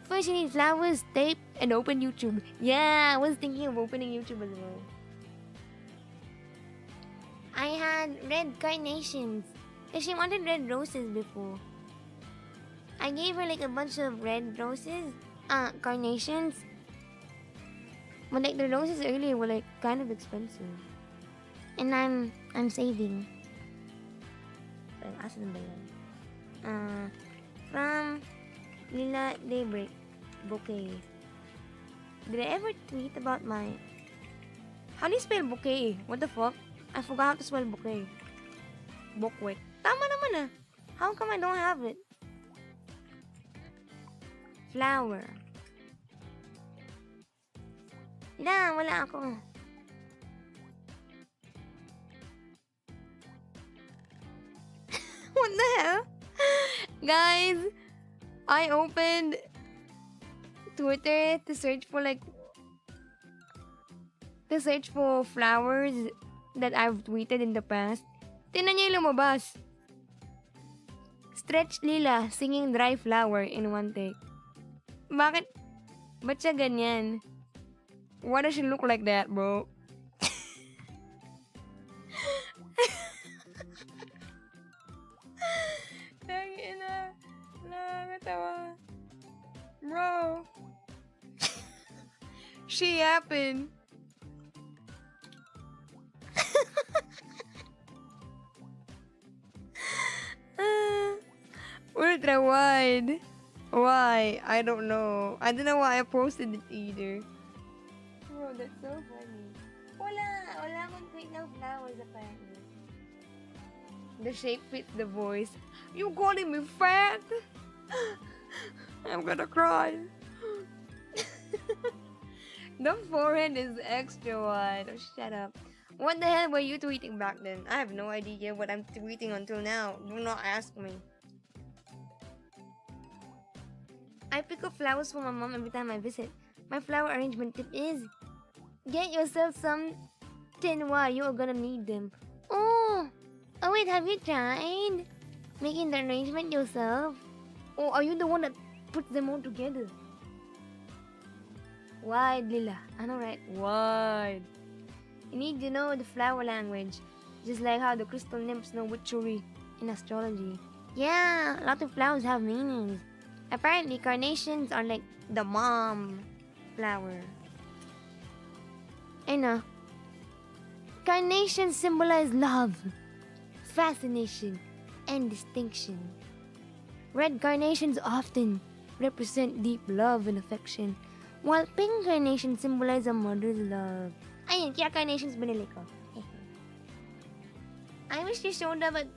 First you need flowers, tape, and open YouTube. Yeah, I was thinking of opening YouTube as well. I had red carnations. And she wanted red roses before. I gave her like a bunch of red roses. Carnations. But like the roses earlier were like kind of expensive. And I'm saving. Asan ba yan? From Lila Daybreak Bouquet. Did I ever tweet about my... How do you spell bouquet? What the fuck? I forgot how to spell bouquet. Bouquet. Tama naman ah. How come I don't have it? Flower. Wala ako. What the hell? Guys, I opened Twitter to search for flowers that I've tweeted in the past. Tingnan niyo yung lumabas. Stretch Lila singing Dry Flower in one take. Bakit? Ba't siya ganyan? Why does she look like that, bro? Tangina. Nakakatawa. Bro. She happened. Ultra wide. Why? I don't know. I don't know why I posted it either. Bro, that's so funny. Wala akong tweet ng flowers apparently. The shape fits the voice. You calling me fat? I'm gonna cry. The forehead is extra wide. Oh, shut up. What the hell were you tweeting back then? I have no idea what I'm tweeting until now. Do not ask me. I pick up flowers for my mom every time I visit. My flower arrangement tip is get yourself some tinwa. You are gonna need them. Oh wait, have you tried making the arrangement yourself? Or are you the one that puts them all together? Wide, Lila. I know, right? Wide. You need to know the flower language, just like how the crystal nymphs know witchery in astrology. Yeah, a lot of flowers have meanings. Apparently, carnations are like the mom flower. I know. Carnations symbolize love, fascination, and distinction. Red carnations often represent deep love and affection, while pink carnations symbolize a mother's love. Ayun, kaya carnations binili ko. I wish you showed up at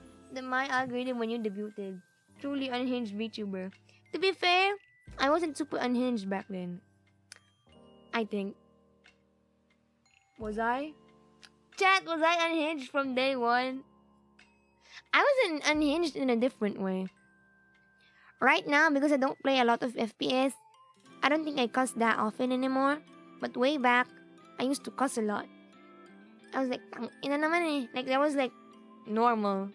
my algorithm when you debuted. Truly unhinged VTuber. To be fair, I wasn't super unhinged back then. I think. Was I? Chat, was I unhinged from day one? I wasn't unhinged in a different way. Right now, because I don't play a lot of FPS, I don't think I cuss that often anymore. But way back, I used to cuss a lot. I was like, ina naman eh. Like, that was like normal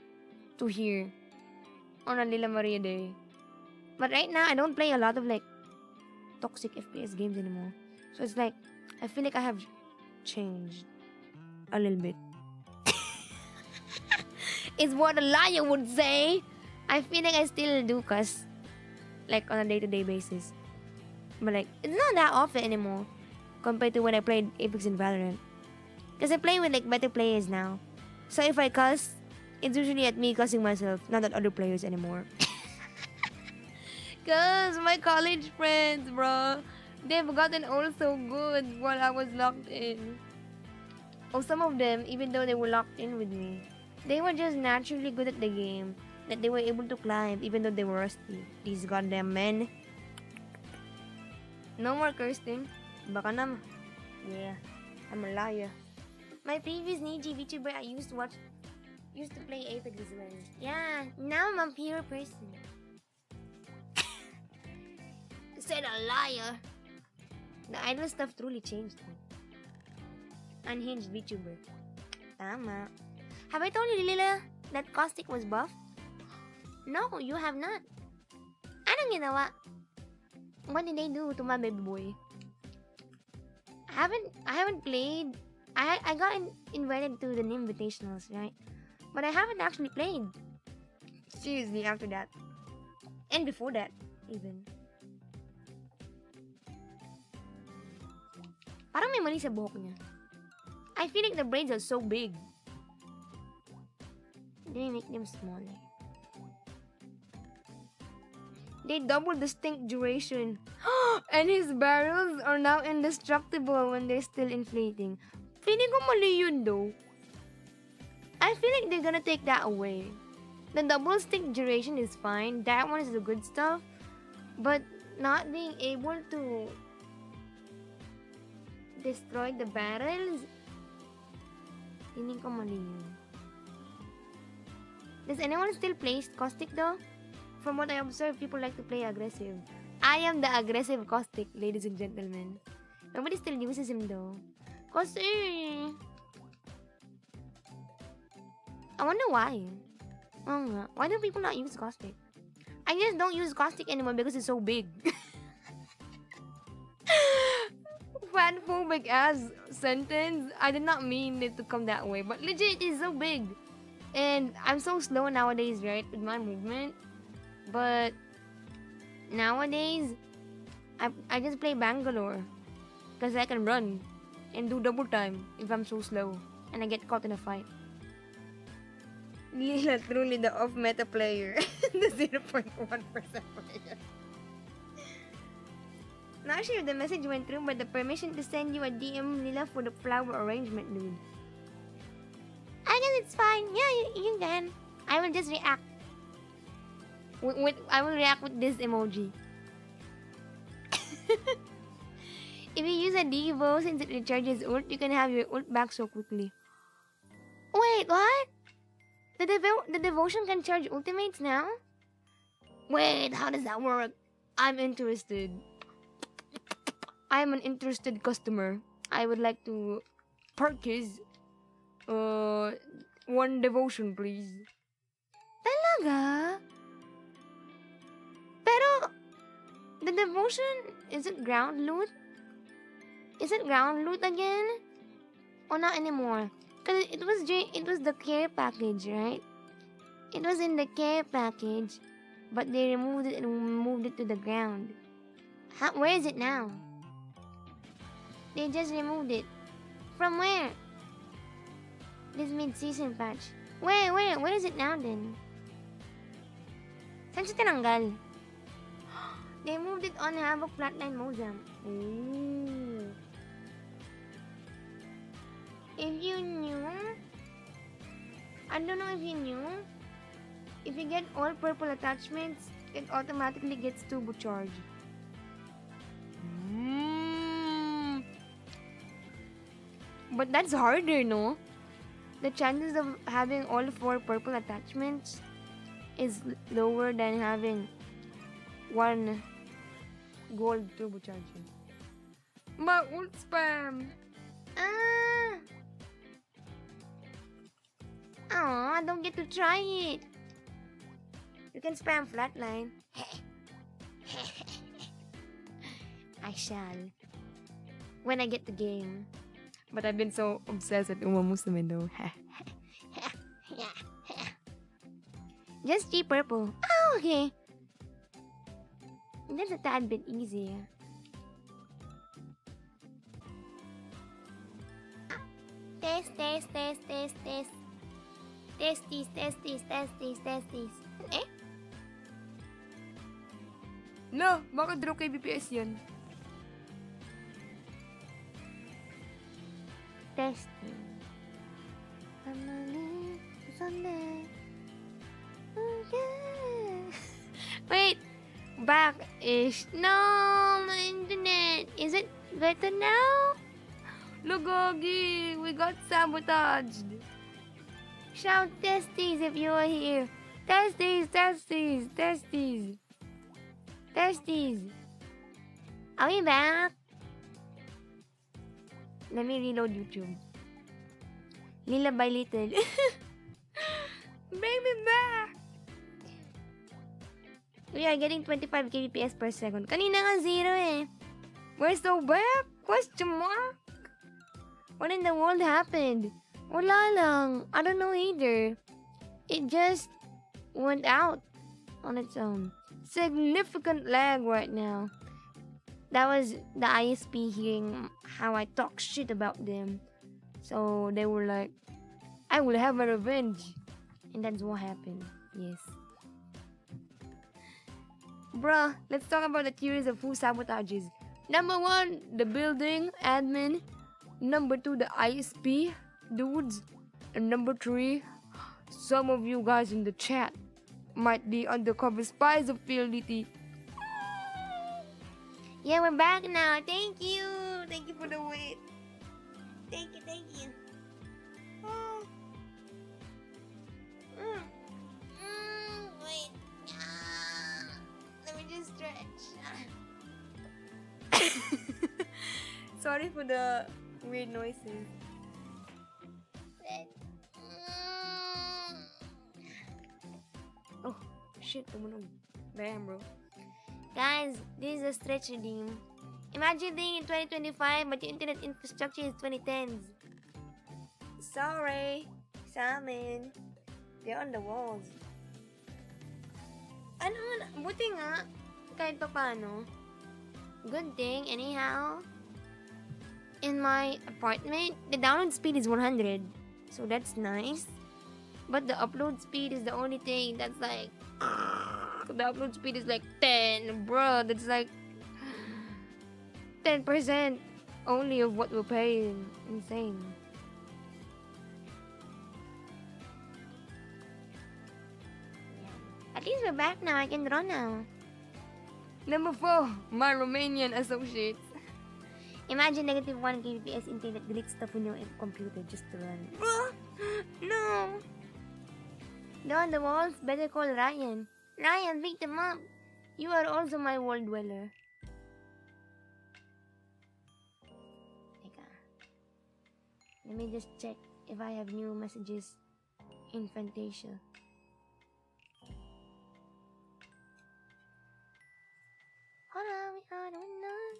to hear on a Lila Maria day. But right now, I don't play a lot of like toxic FPS games anymore. So it's like, I feel like I have changed a little bit. It's what a liar would say. I feel like I still do cuss, like on a day-to-day basis. But like, it's not that often anymore compared to when I played Apex and Valorant. Because I play with like better players now. So if I cuss, it's usually at me cussing myself, not at other players anymore. Cause my college friends, bro, they've gotten all so good while I was locked in. Oh, some of them, even though they were locked in with me, they were just naturally good at the game. That they were able to climb even though they were rusty. These goddamn men. No more cursing. Baka naman. Yeah, I'm a liar. My previous Niji VTuber I used to play Apex as well. Yeah, now I'm a pure person. Said a liar. The idol stuff truly changed me. Unhinged VTuber. Tama. Have I told you, Lila, that Caustic was buffed? No, you have not. Anong ginawa? What did they do to my baby boy? I haven't played. I got invited to the invitationals, right? But I haven't actually played. Seriously, after that. And before that, even. Parang may mali sa buhok niya. I feel like the braids are so big. They make them smaller. They double the stink duration. And his barrels are now indestructible when they're still inflating. Feeling ko mali yun though. I feel like they're gonna take that away. The double stick duration is fine. That one is the good stuff. But not being able to destroy the barrels, feeling ko mali yun. Does anyone still play Caustic though? From what I observe, people like to play aggressive. I am the aggressive Caustic, ladies and gentlemen. Nobody still uses him though. Kasi I wonder why. Oh nga. Why do people not use Caustic? I just don't use Caustic anymore because it's so big. Fanphobic ass sentence. I did not mean it to come that way, but legit, it's so big. And I'm so slow nowadays, right, with my movement. But nowadays, I just play Bangalore. Because I can run and do double time if I'm so slow and I get caught in a fight. Lila, truly the off-meta player. The 0.1% player. Not sure if the message went through, but the permission to send you a DM, Lila, for the flower arrangement, dude. I guess it's fine. Yeah, you can. I will just react. I will react with this emoji. If you use a Devo, since it recharges ult, you can have your ult back so quickly. Wait, what? The devotion can charge ultimates now? Wait, how does that work? I'm interested. I'm an interested customer. I would like to purchase one devotion, please. Talaga? Pero the devotion, is it ground loot? Is it ground loot again? Or not anymore? Cause it was the care package, right? It was in the care package, but they removed it and moved it to the ground. Where is it now? They just removed it. From where? This mid-season patch. Where is it now then? Saan siya tinanggal? They moved it on Havoc Flatline Mozam. Ooh. If you knew, I don't know if you knew, If you get all purple attachments, it automatically gets turbocharged. But that's harder, no? The chances of having all 4 purple attachments is lower than having 1 gold turbocharger. My ult spam! Ah! Aw, I don't get to try it. You can spam flatline. I shall. When I get the game. But I've been so obsessed with Musume though. Just G purple. Oh, okay. That's a tad bit easier. Test. Testies. Eh? No, baka draw kay BPS yan. Testing. Sunday. Wait, back-ish. No, my internet. Is it better now? Lugogi, we got sabotaged. Shout testies if you are here. Testies. Are we back? Let me reload YouTube. Lila by little. Bring me back! We are getting 25 kbps per second. Kanina nga 0 eh. We're so back? Question mark? What in the world happened? Wala lang. I don't know either. It just went out on its own. Significant lag right now. That was the ISP hearing how I talk shit about them. So they were like, I will have a revenge. And that's what happened. Yes. Bruh, let's talk about the theories of who sabotages. Number 1, the building admin. Number 2, the ISP dudes. And number 3, some of you guys in the chat might be undercover spies of PLDT. Yeah, we're back now. Thank you. Thank you for the wait. Thank you. Oh. Wait. Let me just stretch. Sorry for the weird noises. Oh, shit. Damn, bro. Guys, this is a stretch redeem. Imagine being in 2025 but your internet infrastructure is 2010s. Sorry, Salmon. They're on the walls. Ano man, buti nga. Kahit pa paano. Good thing, anyhow. In my apartment, the download speed is 100. So that's nice. But the upload speed is the only thing that's like... The upload speed is like 10. Bruh, that's like... 10% only of what we're paying. Insane. At least we're back now. I can draw now. Number 4, my Romanian associates. Imagine negative 1 kbps internet delete stuff on your computer just to run. No. Down the walls, better call Ryan. Ryan, pick them up. You are also my world dweller. Let me just check if I have new messages in Fantasia. Hold on, we are doing none.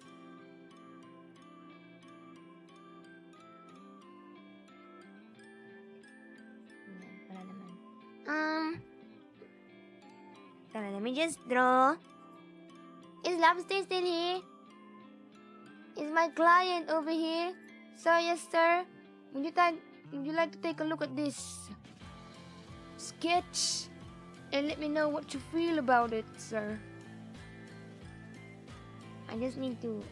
Wala naman. Let me just draw. Is Lobster still here? Is my client over here? So yes, sir. Would you like to take a look at this sketch and let me know what you feel about it, sir? I just need to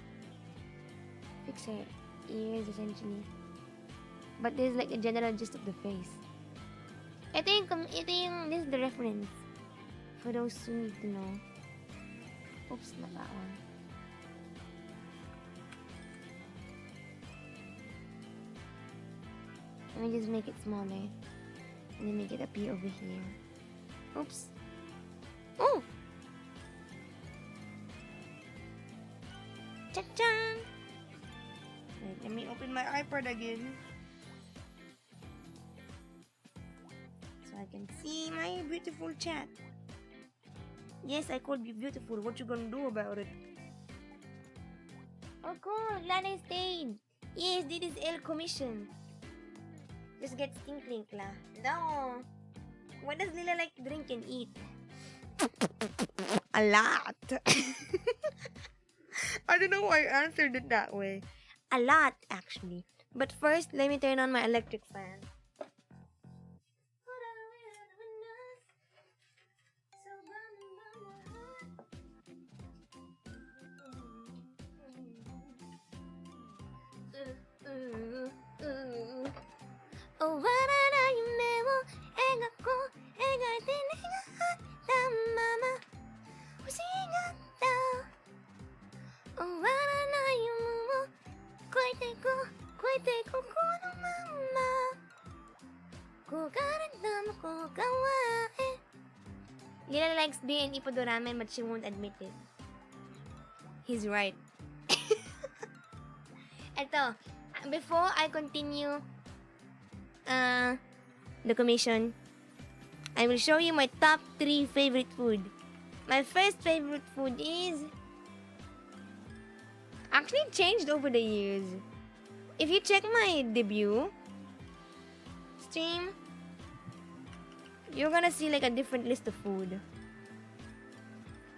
fix her ears essentially. But this is like the general gist of the face. Ito yung this is the reference. For those who need to know. Oops, not that one. Let me just make it smaller. And then make it appear over here. Oops. Oh! Cha-chan! Wait, let me open my iPad again. So I can see my beautiful chat. Yes, I could be beautiful. What you gonna do about it? Oh, cool. Lana stayed. Yes, this is El Commission. Just get stink lah. No. What does Lila like to drink and eat? A lot. I don't know why I answered it that way. A lot, actually. But first, let me turn on my electric fan. Oh, what are you never ever go ever didn't mama sing down. Oh, what are you quite go no mama go gawa. Lila likes being ipodo ramen but she won't admit it. He's right. Eto, before I continue the commission, I will show you my top 3 favorite food. My first favorite food is actually changed over the years. If you check my debut stream, you're gonna see like a different list of food.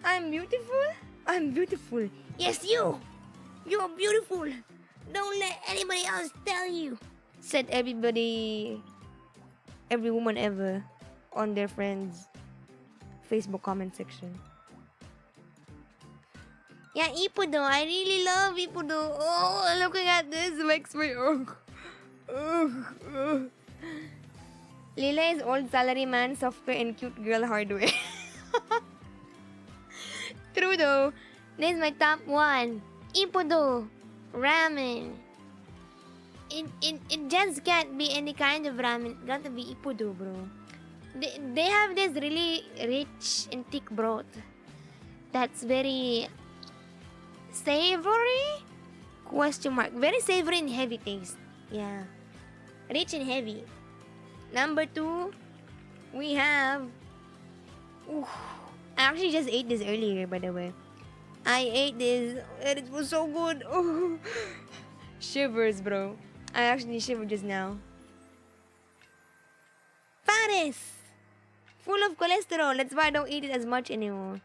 I'm beautiful. I'm beautiful. Yes, you. You're beautiful. Don't let anybody else tell you. Said every woman ever on their friends' Facebook comment section. Yeah, Ipudo. I really love Ipudo. Oh, looking at this makes me Lila is old salaryman, software, and cute girl hardware. True though. This is my top 1. Ipudo. Ramen. It just can't be any kind of ramen. Gotta be Ipudo, bro. They have this really rich and thick broth. That's very savory? Question mark. Very savory and heavy taste. Yeah. Rich and heavy. Number 2, we have... Ooh, I actually just ate this earlier, by the way. I ate this and it was so good. Oh. Shivers, bro. I actually shivered just now. Pares! Full of cholesterol. That's why I don't eat it as much anymore.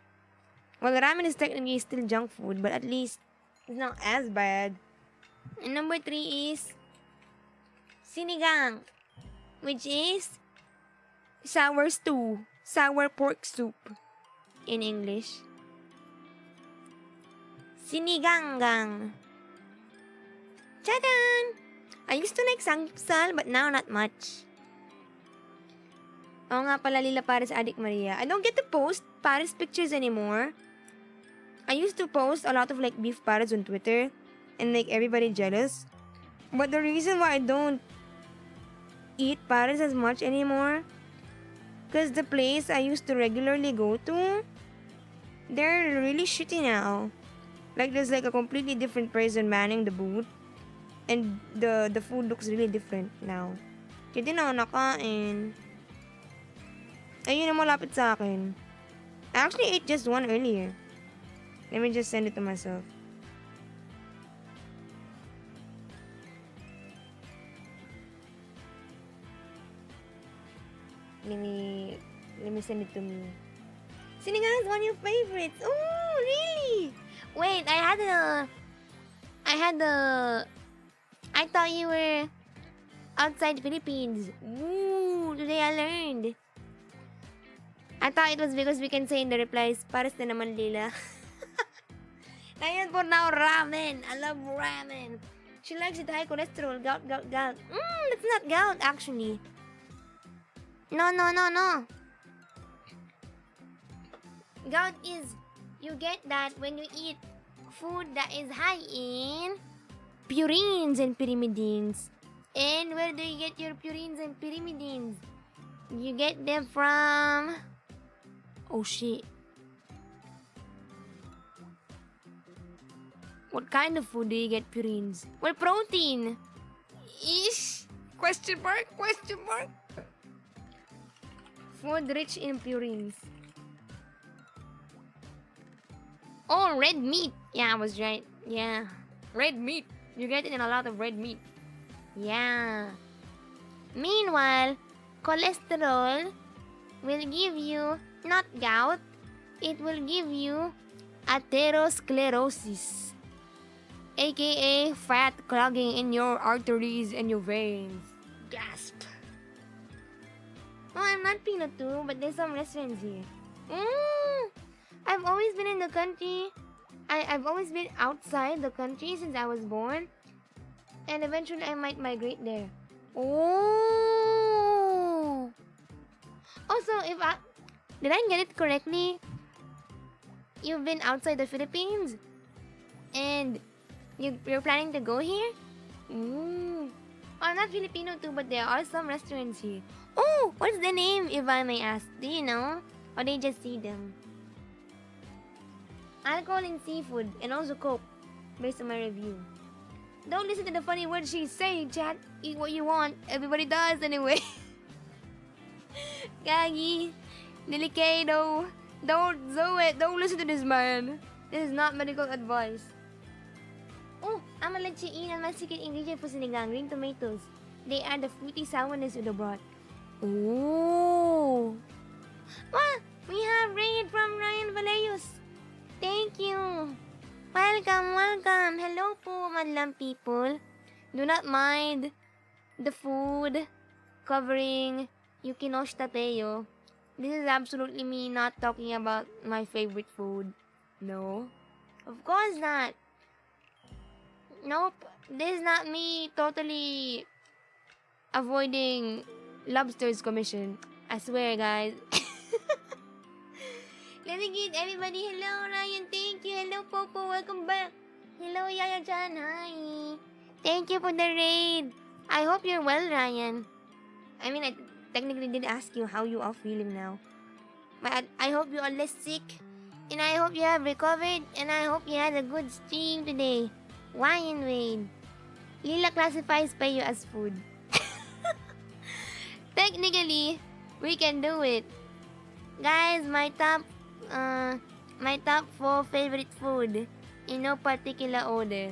Well, ramen is technically still junk food, but at least it's not as bad. And number 3 is sinigang, which is sour stew, sour pork soup in English. Sinigang. Chadan! I used to like samgyeopsal, but now not much. Oo nga pala, Lila Paris Addict Maria. I don't get to post Paris pictures anymore. I used to post a lot of like beef Paris on Twitter and make everybody jealous. But the reason why I don't eat Paris as much anymore, because the place I used to regularly go to, they're really shitty now. Like there's like a completely different person manning the booth. And the food looks really different now. Kaya di na ako nakain. Ayun na malapit sa akin. I actually ate just one earlier. Let me just send it to myself. Let me send it to me. Sinigang is one of your favorites. Oh, really? Wait, I thought you were outside Philippines. Ooh, today I learned. I thought it was because we can say in the replies, Paris na naman Lila. Ngayon for now, ramen. I love ramen. She likes it high cholesterol. Gout. That's not gout actually. No. Gout is, you get that when you eat food that is high in purines and pyrimidines. And where do you get your purines and pyrimidines? You get them from... Oh shit. What kind of food do you get purines? Well, protein. Ish. Question mark? Question mark? Food rich in purines. Oh, red meat. Yeah, I was right. Yeah. Red meat. You get it in a lot of red meat. Yeah. Meanwhile, cholesterol will give you not gout, it will give you atherosclerosis, aka fat clogging in your arteries and your veins. Gasp. Oh, I'm not peanut too, but there's some restaurants here. I've always been in the country. I've always been outside the country since I was born. And eventually I might migrate there. Oh. Also, did I get it correctly? You've been outside the Philippines? And you're planning to go here? Oh, I'm not Filipino too, but there are some restaurants here. Oh, what's the name, if I may ask? Do you know? Or they just see them? Alcohol and seafood, and also Coke, based on my review. Don't listen to the funny words she's saying, chat. Eat what you want. Everybody does anyway. Gagi. Delicado. Don't do it. Don't listen to this man. This is not medical advice. Oh, I'ma let you in on my secret ingredient for sinigang, green tomatoes. They add the fruity sourness to the broth. Oh. Ah, we have raid from Ryan Vallejos. Thank you. Welcome, welcome. Hello po, madlang people. Do not mind the food covering Yukinosh Tateo. This is absolutely me not talking about my favorite food. No. Of course not. Nope. This is not me totally avoiding lobster's commission. I swear, guys. Let me greet everybody. Hello, Ryan. Thank you. Hello, Popo. Welcome back. Hello, Yaya-chan. Hi. Thank you for the raid. I hope you're well, Ryan. I mean, I technically did ask you how you are feeling now. But I hope you are less sick. And I hope you have recovered. And I hope you had a good stream today. Ryan Wade. Lila classifies payo as food. Technically, we can do it. Guys, my top 4 favorite food in no particular order.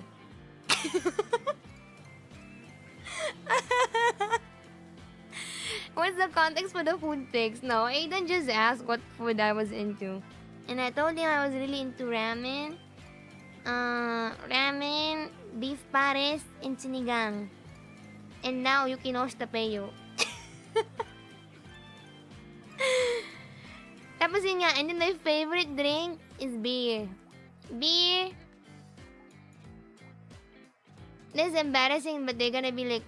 What's the context for the food pics? No, Aiden just asked what food I was into. And I told him I was really into ramen. Ramen, beef pares, and sinigang. And now, Yukinosh Tapeyo. Tapos yun nga, and then my favorite drink is beer. Beer. This is embarrassing, but they're gonna be like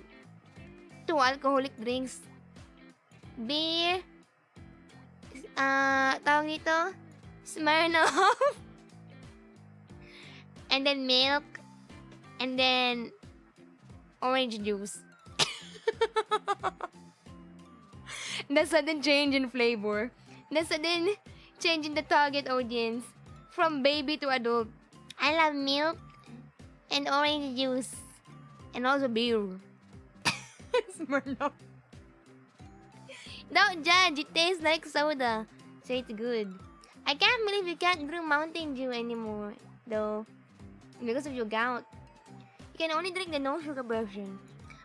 2 alcoholic drinks. Beer. Tawag dito? Smirnoff. And then milk. And then orange juice. The sudden change in flavor. The sudden change in the target audience. From baby to adult. I love milk and orange juice. And also beer. Smirnoff. Don't judge, it tastes like soda. So it's good. I can't believe you can't brew Mountain Dew anymore, though. Because of your gout. You can only drink the no sugar version.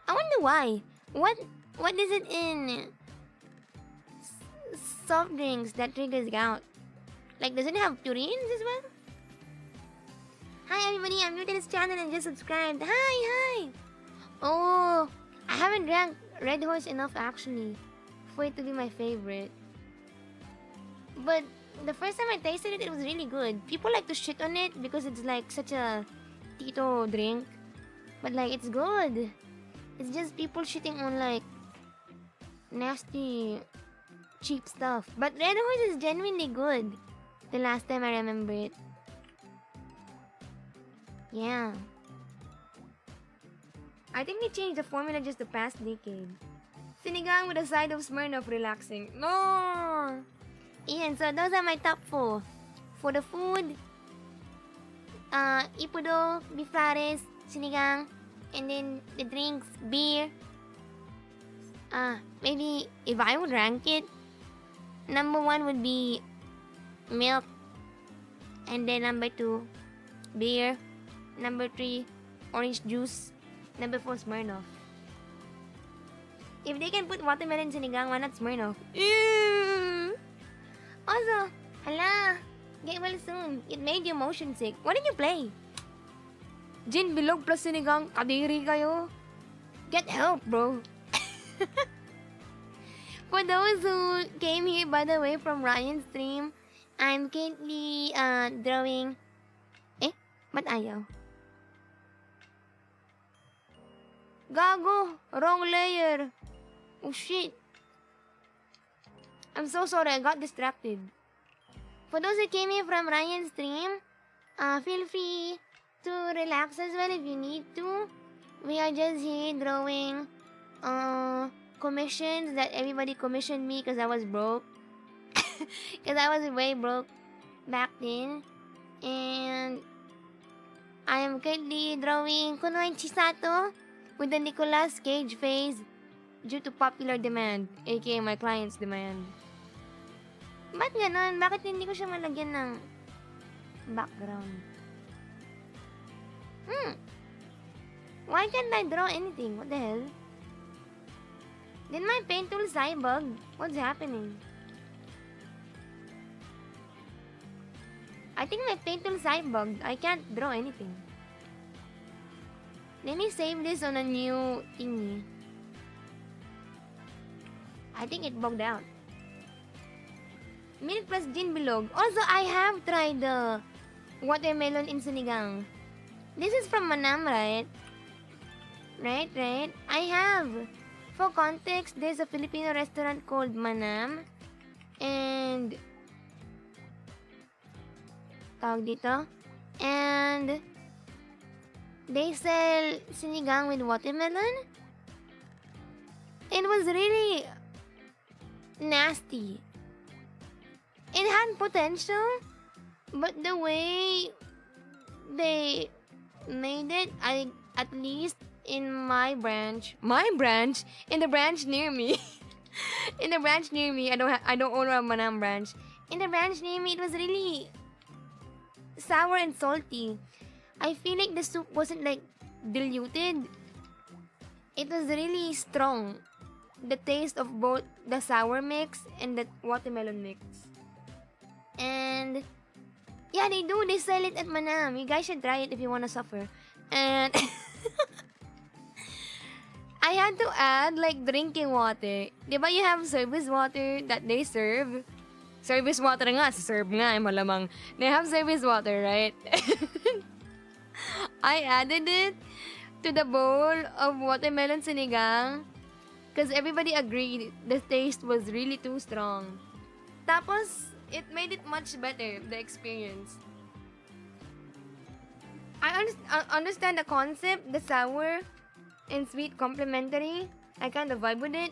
I wonder why. What is it in soft drinks that triggers gout? Like, does it have purines as well? Hi everybody, I'm new to this channel and just subscribed. Hi! Oh, I haven't drank Red Horse enough actually for it to be my favorite. But the first time I tasted it, it was really good. People like to shit on it because it's like such a Tito drink. But like, it's good. It's just people shitting on like nasty, cheap stuff. But Red Horse is genuinely good. The last time I remember it. Yeah. I think they changed the formula just the past decade. Sinigang with a side of Smirnoff relaxing. No! Ian, so those are my top 4. For the food, ipudo, beef flores, sinigang, and then the drinks, beer. Maybe if I would rank it, number 1 would be milk, and then number 2, beer, number 3, orange juice, number 4, Smirnoff. If they can put watermelon sinigang, why not Smirnoff? Ew! Also, hala, get well soon. It made you motion sick. What did you play? Gin bilog plus sinigang, kadiri kayo. Get help, bro. For those who came here, by the way, from Ryan's stream, I'm currently drawing. Ba't ayaw? Gago! Wrong layer! Oh shit! I'm so sorry, I got distracted. For those who came here from Ryan's stream, feel free to relax as well if you need to. We are just here drawing commissions that everybody commissioned me because I was broke. Because I was way broke back then. And I am currently drawing Kunoy Chisato with the Nicolas Cage face due to popular demand, aka my client's demand. Ba't ganon? Bakit hindi ko siya malagyan ng background? Why can't I draw anything? What the hell? Did my paint tool bug? What's happening? I think my paint tool bugged. I can't draw anything. Let me save this on a new thingy. I think it bugged out. Milk plus gin bilog. Also, I have tried the watermelon in sinigang. This is from Manam, right? Right. I have. For context, there's a Filipino restaurant called Manam. And tawag dito. And they sell sinigang with watermelon. It was really nasty. It had potential, but the way they made it, at least in my branch, in the branch near me, I don't own a Manam branch. In the branch near me, it was really sour and salty. I feel like the soup wasn't like diluted. It was really strong. The taste of both the sour mix and the watermelon mix. And yeah, they sell it at Manam. You guys should try it if you wanna suffer. And I had to add like drinking water. Diba you have service water that they serve? Service water nga, serve nga, malamang. They have service water, right? I added it to the bowl of watermelon sinigang because everybody agreed the taste was really too strong. Tapos, it made it much better, the experience. I understand the concept, the sour and sweet complementary. I kind of vibe with it.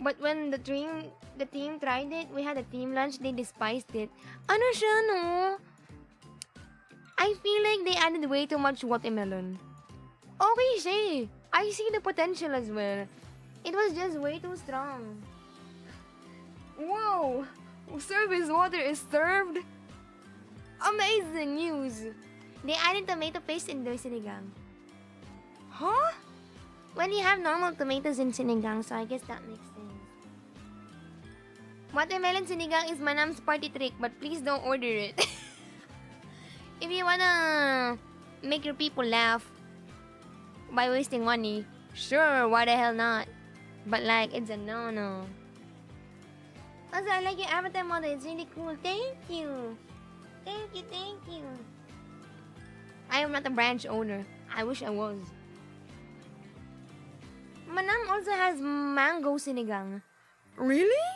But when the team tried it, we had a team lunch, they despised it. Ano siya, no? I feel like they added way too much watermelon. Okay siya eh. I see the potential as well. It was just way too strong. Whoa! Service water is served? Amazing news! They added tomato paste in their sinigang. Huh? Well, you have normal tomatoes in sinigang, so I guess that makes sense. Watermelon sinigang is Manam's party trick, but please don't order it. If you wanna make your people laugh by wasting money, sure, why the hell not? But like, it's a no-no. Also, I like your avatar model. It's really cool. Thank you. Thank you. I am not a branch owner. I wish I was. Manam also has mango sinigang. Really?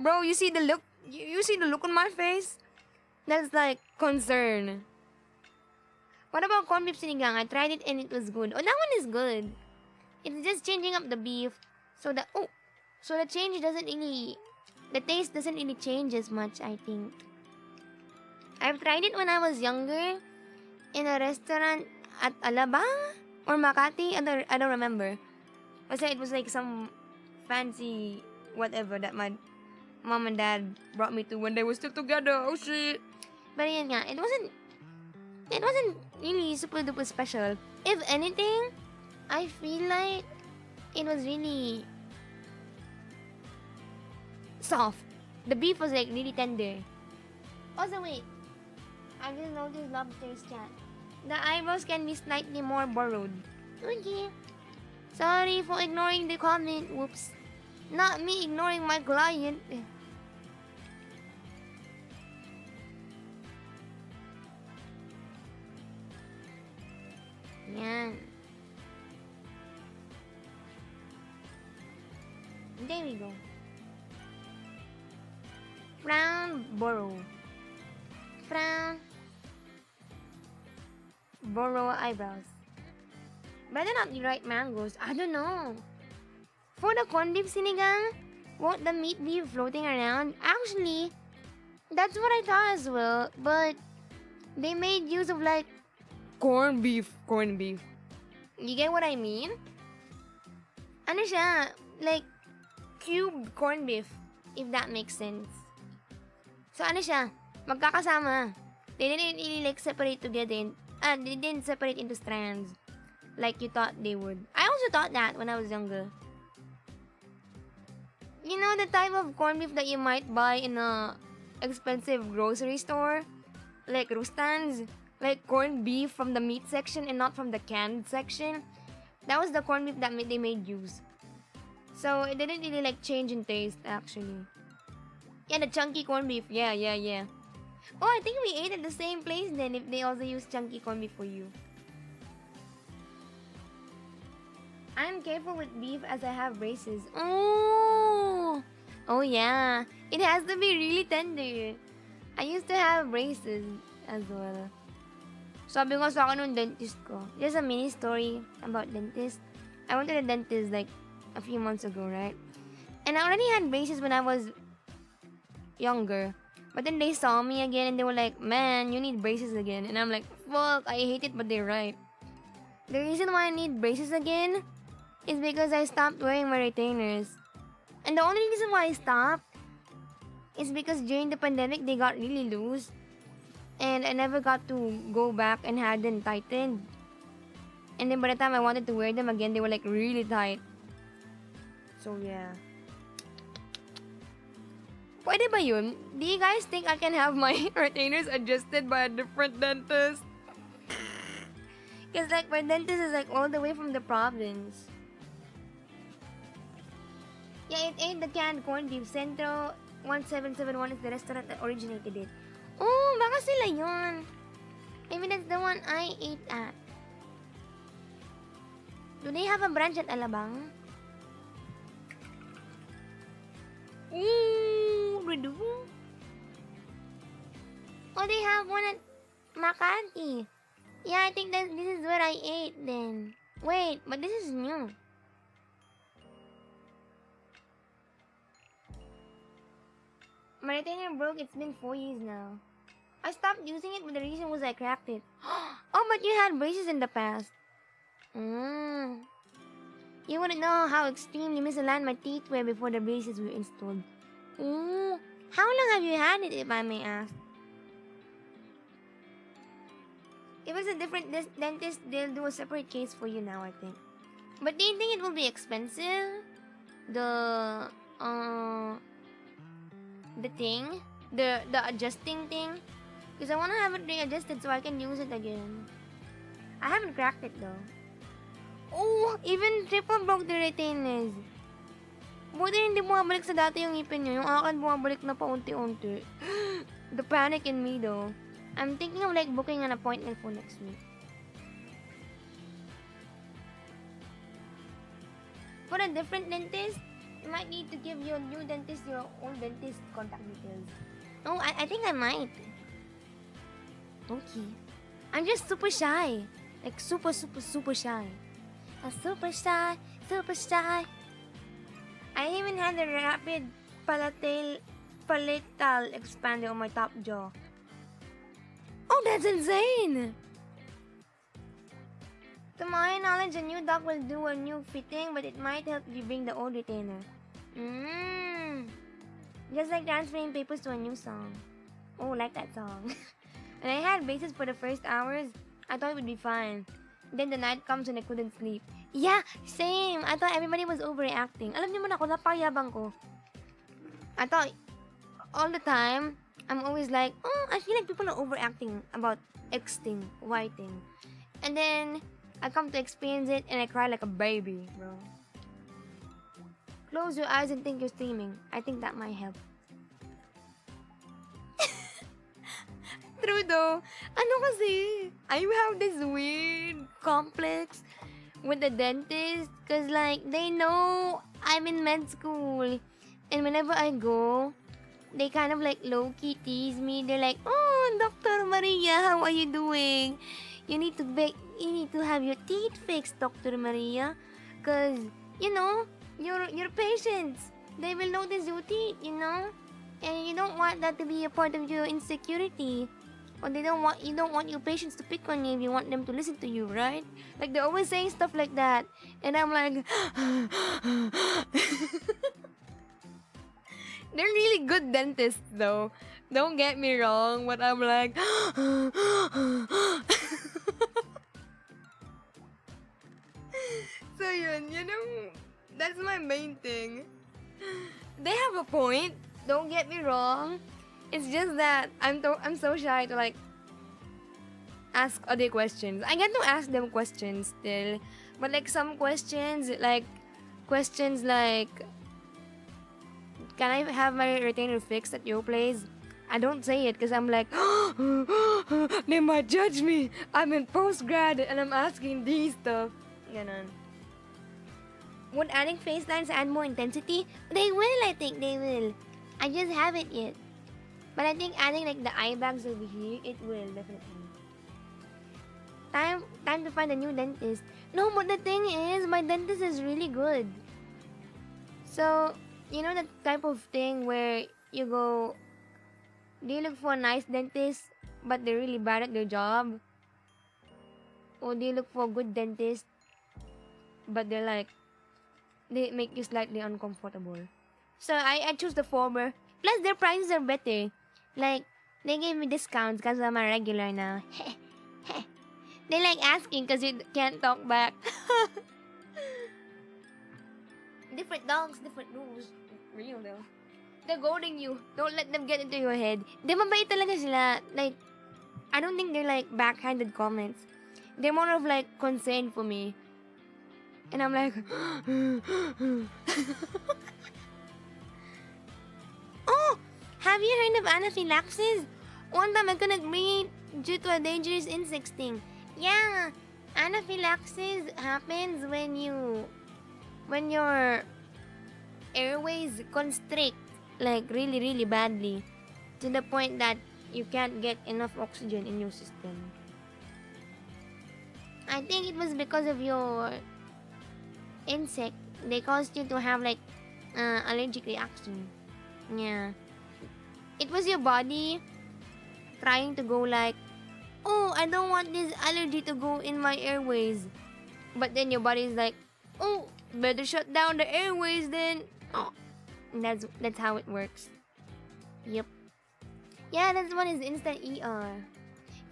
Bro, you see the look? You see the look on my face? That's like concern. What about corned beef sinigang? I tried it and it was good. Oh, that one is good. It's just changing up the beef. So the change doesn't really... The taste doesn't really change as much, I think. I've tried it when I was younger. In a restaurant at Alabang or Makati. I don't remember. Basta it was like some fancy whatever that my mom and dad brought me to when they were still together. Oh shit. But yun nga, it wasn't really super duper special. If anything, I feel like it was really soft. The beef was like really tender. Also wait, I just noticed Lobster's chat. The eyebrows can be slightly more borrowed. Okay. Sorry for ignoring the comment. Whoops. Not me ignoring my client. Yan. There we go. Frown, borrow. Frown, borrow eyebrows. Better not be right mangoes. I don't know. For the corned beef sinigang, won't the meat be floating around? Actually, that's what I thought as well. But they made use of like corned beef. You get what I mean? Ano siya? Like cubed corned beef, if that makes sense. So ano siya? Magkakasama. They didn't really like separate together. They didn't separate into strands like you thought they would. I also thought that when I was younger. You know the type of corned beef that you might buy in a expensive grocery store? Like Rustans? Like corned beef from the meat section and not from the canned section? That was the corned beef that they made use. So it didn't really like change in taste actually. Yeah, the chunky corned beef. Yeah. Oh, I think we ate at the same place then if they also use chunky corned beef for you. I'm careful with beef as I have braces. Oh yeah. It has to be really tender. I used to have braces as well. Sabi ko sa akin nung dentist ko. There's a mini story about dentist. I went to the dentist like a few months ago, right? And I already had braces when I was younger. But then they saw me again and they were like, man, you need braces again. And I'm like, fuck, I hate it, but they're right. The reason why I need braces again is because I stopped wearing my retainers. And the only reason why I stopped is because during the pandemic, they got really loose. And I never got to go back and have them tightened. And then by the time I wanted to wear them again, they were like really tight. So yeah. Pwede ba yun? Do you guys think I can have my retainers adjusted by a different dentist? Because like my dentist is like all the way from the province. Yeah, it ate the canned corned beef. Centro 1771 is the restaurant that originated it. Oh, baka sila yun. Maybe that's the one I ate at. Do they have a branch at Alabang? Ooh, redo. Oh, they have one at Makati. Yeah, I think that this is where I ate then. Wait, but this is new. My retainer broke. It's been 4 years now. I stopped using it, but the reason was I cracked it. Oh, but you had braces in the past. You wouldn't know how extremely misaligned my teeth were before the braces were installed. Ooh. How long have you had it, if I may ask? If it's a different dentist, they'll do a separate case for you now, I think. But do you think it will be expensive? The thing? The adjusting thing? Because I want to have it readjusted so I can use it again. I haven't cracked it though. Oh, even triple broke the retainers. Buti hindi bumabalik sa dati yung ngipin nyo. Yung akin bumabalik na paunti-unti. The panic in me though. I'm thinking of like booking an appointment for next week. For a different dentist, You might need to give your new dentist your old dentist contact details. Oh, I think I might. Okay. I'm just super shy. Like super shy. I'm super shy, super shy. I even had a rapid palatal expander on my top jaw. Oh, that's insane! To my knowledge, a new doc will do a new fitting, but it might help if you bring the old retainer. Just like transferring papers to a new song. Oh, like that song. When I had braces for the first hours, I thought it would be fine. Then the night comes and I couldn't sleep. Yeah, same. I thought everybody was overreacting. Alam niyo man ako, napayabang ko. I thought all the time, I'm always like, oh, I feel like people are overacting about X-ting, Y-ting. And then, I come to experience it and I cry like a baby, bro. Close your eyes and think you're streaming. I think that might help. True though. Ano kasi, I have this weird complex with the dentist because like, they know I'm in med school. And whenever I go, they kind of like low-key tease me. They're like, oh, Dr. Maria, how are you doing? You need to have your teeth fixed, Dr. Maria. Because, you know, your patients, they will notice your teeth, you know? And you don't want that to be a part of your insecurity. Or you don't want your patients to pick on you if you want them to listen to you, right? Like, they're always saying stuff like that. And I'm like... They're really good dentists, though. Don't get me wrong, but I'm like... So yun, you know, that's my main thing. They have a point, don't get me wrong. It's just that I'm so shy to like ask other questions. I get to ask them questions still, but like some questions like can I have my retainer fixed at your place? I don't say it because I'm like, they might judge me. I'm in post-grad and I'm asking these stuff. Ganon. Would adding face lines add more intensity? They will, I think they will. I just haven't yet. But I think adding like the eye bags over here, it will definitely. Time to find a new dentist. No, but the thing is, my dentist is really good. So, you know that type of thing where you go, do you look for a nice dentist, but they're really bad at their job? Or do you look for a good dentist, but they make you slightly uncomfortable? So I choose the former. Plus their prices are better. Like, they gave me discounts because I'm a regular now. They like asking because you can't talk back. Different dogs, different rules. Real though. They're goading you. Don't let them get into your head. Di mabait talaga sila. Like, I don't think they're like backhanded comments. They're more of like concern for me. And I'm like... Oh! Have you heard of anaphylaxis? One time I couldn't breathe due to a dangerous insect sting. Yeah, anaphylaxis happens when your airways constrict like really, really badly to the point that you can't get enough oxygen in your system. I think it was because of your insect. They caused you to have like allergic reaction. Yeah. It was your body trying to go like, oh, I don't want this allergy to go in my airways. But then your body is like, oh, better shut down the airways then. Oh, that's how it works. Yep. Yeah, that's one is instant ER.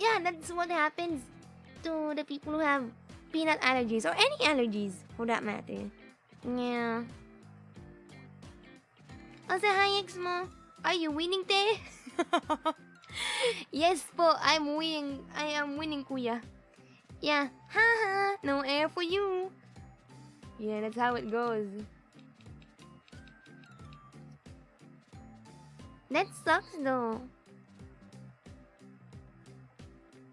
Yeah, that's what happens to the people who have peanut allergies or any allergies for that matter. Yeah. Asa hayeks mo? Are you winning, te? Yes po, I am winning, kuya. Yeah. Haha, no air for you. Yeah, that's how it goes. That sucks though.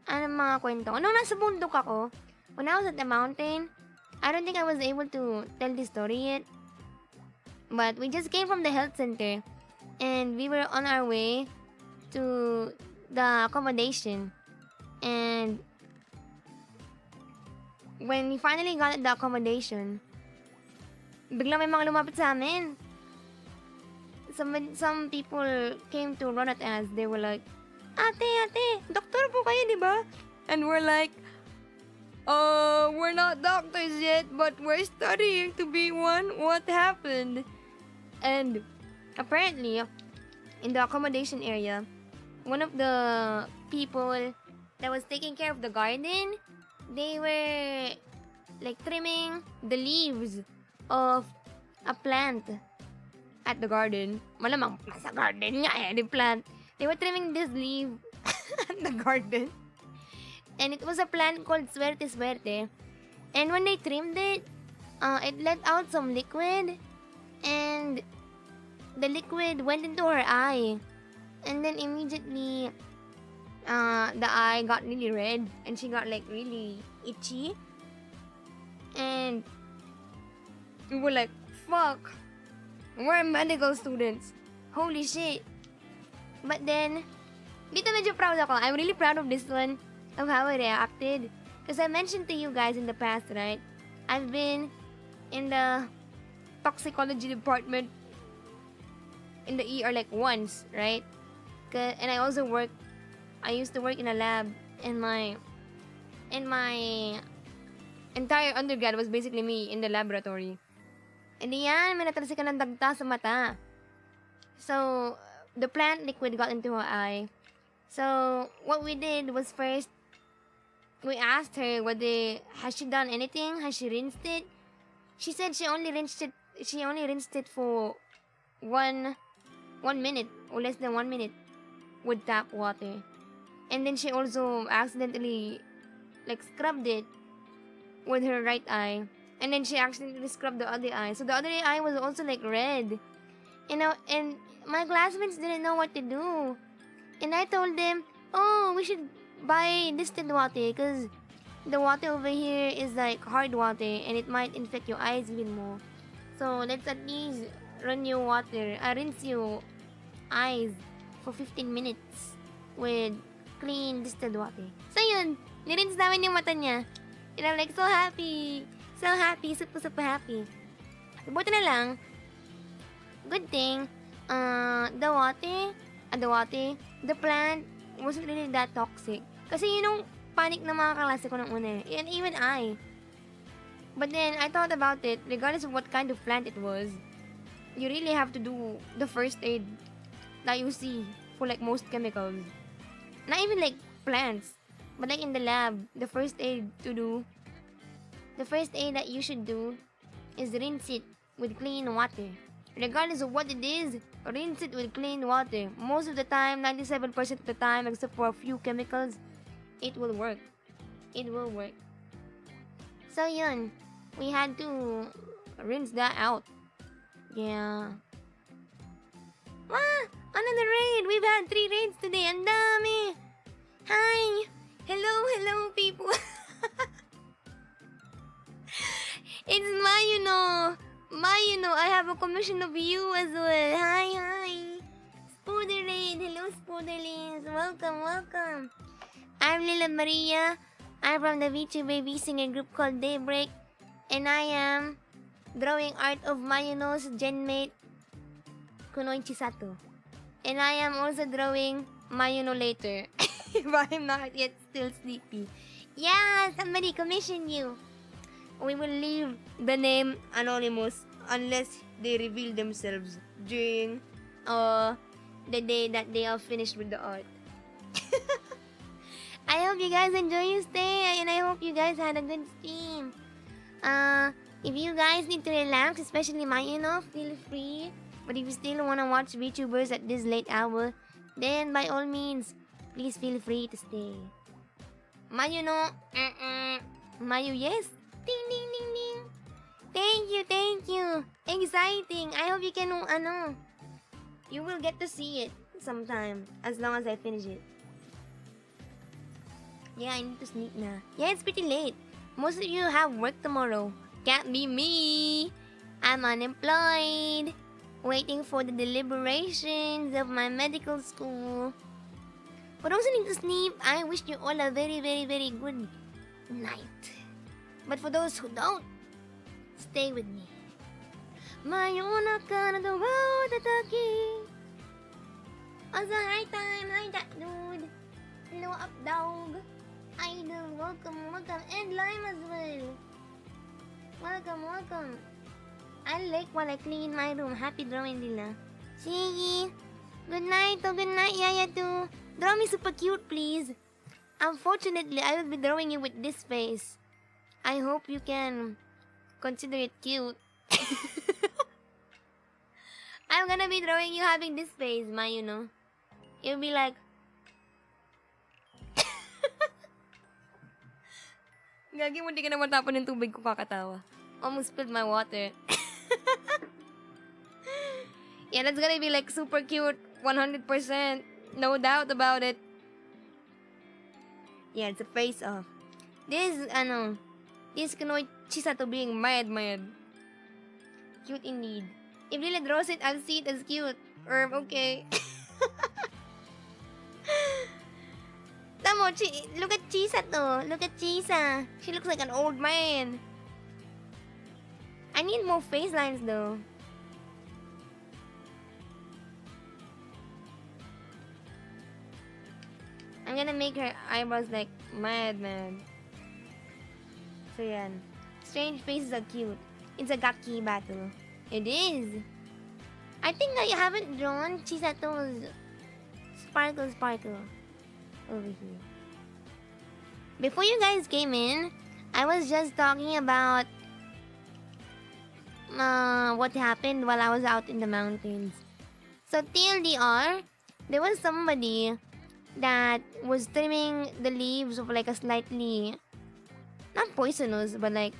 Ano mga kwento? Nung nasa bundok ako, when I was at the mountain, I don't think I was able to tell this story yet. But we just came from the health center, and we were on our way to the accommodation. And when we finally got at the accommodation, biglang may mga lumapit sa amin. Some people came to run at us. They were like, ate, doktor po kayo, di ba? And we're like, we're not doctors yet, but we're studying to be one. What happened? And apparently, in the accommodation area, one of the people that was taking care of the garden, they were like trimming the leaves of a plant at the garden. Malamang nasa garden nga eh, the plant. They were trimming this leaf at the garden. And it was a plant called Suerte Suerte. And when they trimmed it, it let out some liquid. And the liquid went into her eye. And then immediately, the eye got really red. And she got like really itchy. And we were like, fuck. We're medical students. Holy shit. But then, dito medyo proud ako. I'm really proud of this one, of how I reacted. Because I mentioned to you guys in the past, right? I've been in the toxicology department in the ER like once, right? And I used to work in a lab, and my entire undergrad was basically me in the laboratory. And yan, may natalsikan ng dagta sa mata. So, the plant liquid got into her eye. So, what we did was first, we asked her has she done anything? Has she rinsed it? She said she only rinsed it for 1 minute, or less than 1 minute, with tap water. And then she also accidentally, like, scrubbed it with her right eye. And then she accidentally scrubbed the other eye. So the other eye was also like red. You know, and my classmates didn't know what to do. And I told them, oh, we should buy distilled water because the water over here is like hard water and it might infect your eyes even more. So let's at least rinse your eyes for 15 minutes with clean distilled water. So yun, nirinse namin yung mata niya. And I'm like so happy, super happy. Buti na lang, good thing, the plant wasn't really that toxic. Kasi yun yung panic na mga kaklase ko nung una. And even I. But then, I thought about it, regardless of what kind of plant it was, you really have to do the first aid that you see for like most chemicals. Not even like plants, but like in the lab, the first aid that you should do is rinse it with clean water. Regardless of what it is, rinse it with clean water. Most of the time, 97% of the time, except for a few chemicals, it will work. It will work. So yun, we had to rinse that out. Yeah. Another raid! We've had 3 raids today. Ang dami! Hi! Hello people! It's Mayuno! I have a commission of you as well. Hi! Spooder raid! Hello, Spooderlings! Welcome! I'm Lila Maria. I'm from the VTuber singer group called Daybreak. And I am drawing art of Mayuno's genmate, Kunoy Chisato. And I am also drawing Mayuno later. If I'm not yet still sleepy. Yeah, somebody commission you. We will leave the name anonymous unless they reveal themselves during the day that they are finished with the art. I hope you guys enjoy your stay and I hope you guys had a good stream. If you guys need to relax, especially Mayuno, feel free. But if you still want to watch VTubers at this late hour, then by all means, please feel free to stay. Mayuno, Mayu, yes. Ding, ding, ding, ding. Thank you. Exciting. I hope you can, you will get to see it sometime as long as I finish it. Yeah, I need to sleep now. Yeah, it's pretty late. Most of you have work tomorrow. Can't be me. I'm unemployed, waiting for the deliberations of my medical school. For those who need to sleep, I wish you all a very, very, very good night. But for those who don't, stay with me. Mayuna ka na Davao tataki. Also, hi time, hi that dude. Hello up dog. Idol, welcome, welcome. And Lime as well. Welcome, welcome. I like while I clean my room. Happy drawing, Lila. Sige. Good night, oh good night, Yaya too. Draw me super cute, please. Unfortunately, I will be drawing you with this face. I hope you can consider it cute. I'm gonna be drawing you having this face, you know. You'll be like... Gagi mo, di ka na matapon ng tubig ko kakatawa. Almost spilled my water. Yeah, that's gonna be like super cute. 100%. No doubt about it. Yeah, it's a face off. This canoe Chisato being mad. Cute indeed. If Lila draws it, I'll see it as cute. Okay. Tamo, look at Chisato. Look at Chisa. She looks like an old man. I need more face lines though. I'm gonna make her eyebrows like mad. So yan. Strange faces are cute. It's a gaki battle. It is. I think I haven't drawn Chisato's sparkle over here. Before you guys came in, I was just talking about what happened while I was out in the mountains. So TLDR, there was somebody that was trimming the leaves of like a slightly, not poisonous, but like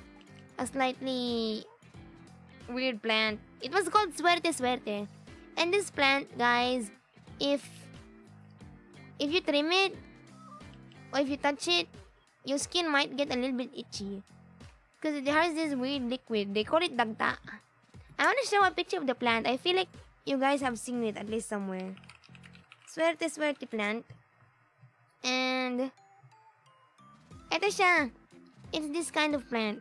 a slightly weird plant. It was called Suerte. And this plant, guys, if you trim it or if you touch it, your skin might get a little bit itchy. Because it has this weird liquid. They call it dagta. I want to show a picture of the plant. I feel like you guys have seen it at least somewhere. Suerte plant. And eto siya. It's this kind of plant.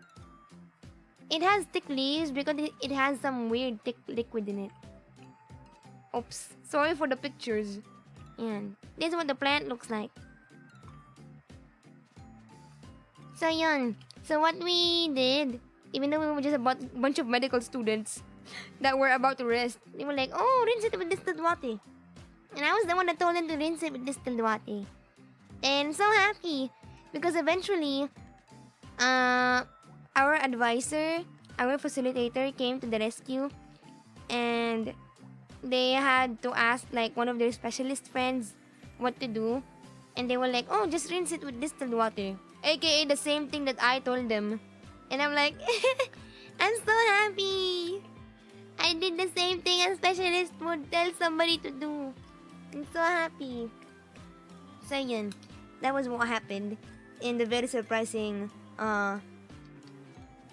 It has thick leaves because it has some weird thick liquid in it. Oops. Sorry for the pictures. Yan. This is what the plant looks like. So yun. So what we did, even though we were just a bunch of medical students that were about to rest, they were like, oh, rinse it with distilled water. And I was the one that told them to rinse it with distilled water. And so happy. Because eventually, our advisor, our facilitator came to the rescue. And they had to ask like one of their specialist friends what to do. And they were like, oh, just rinse it with distilled water. AKA the same thing that I told them. And I'm like, I'm so happy. I did the same thing a specialist would tell somebody to do. I'm so happy. So yun, that was what happened in the very surprising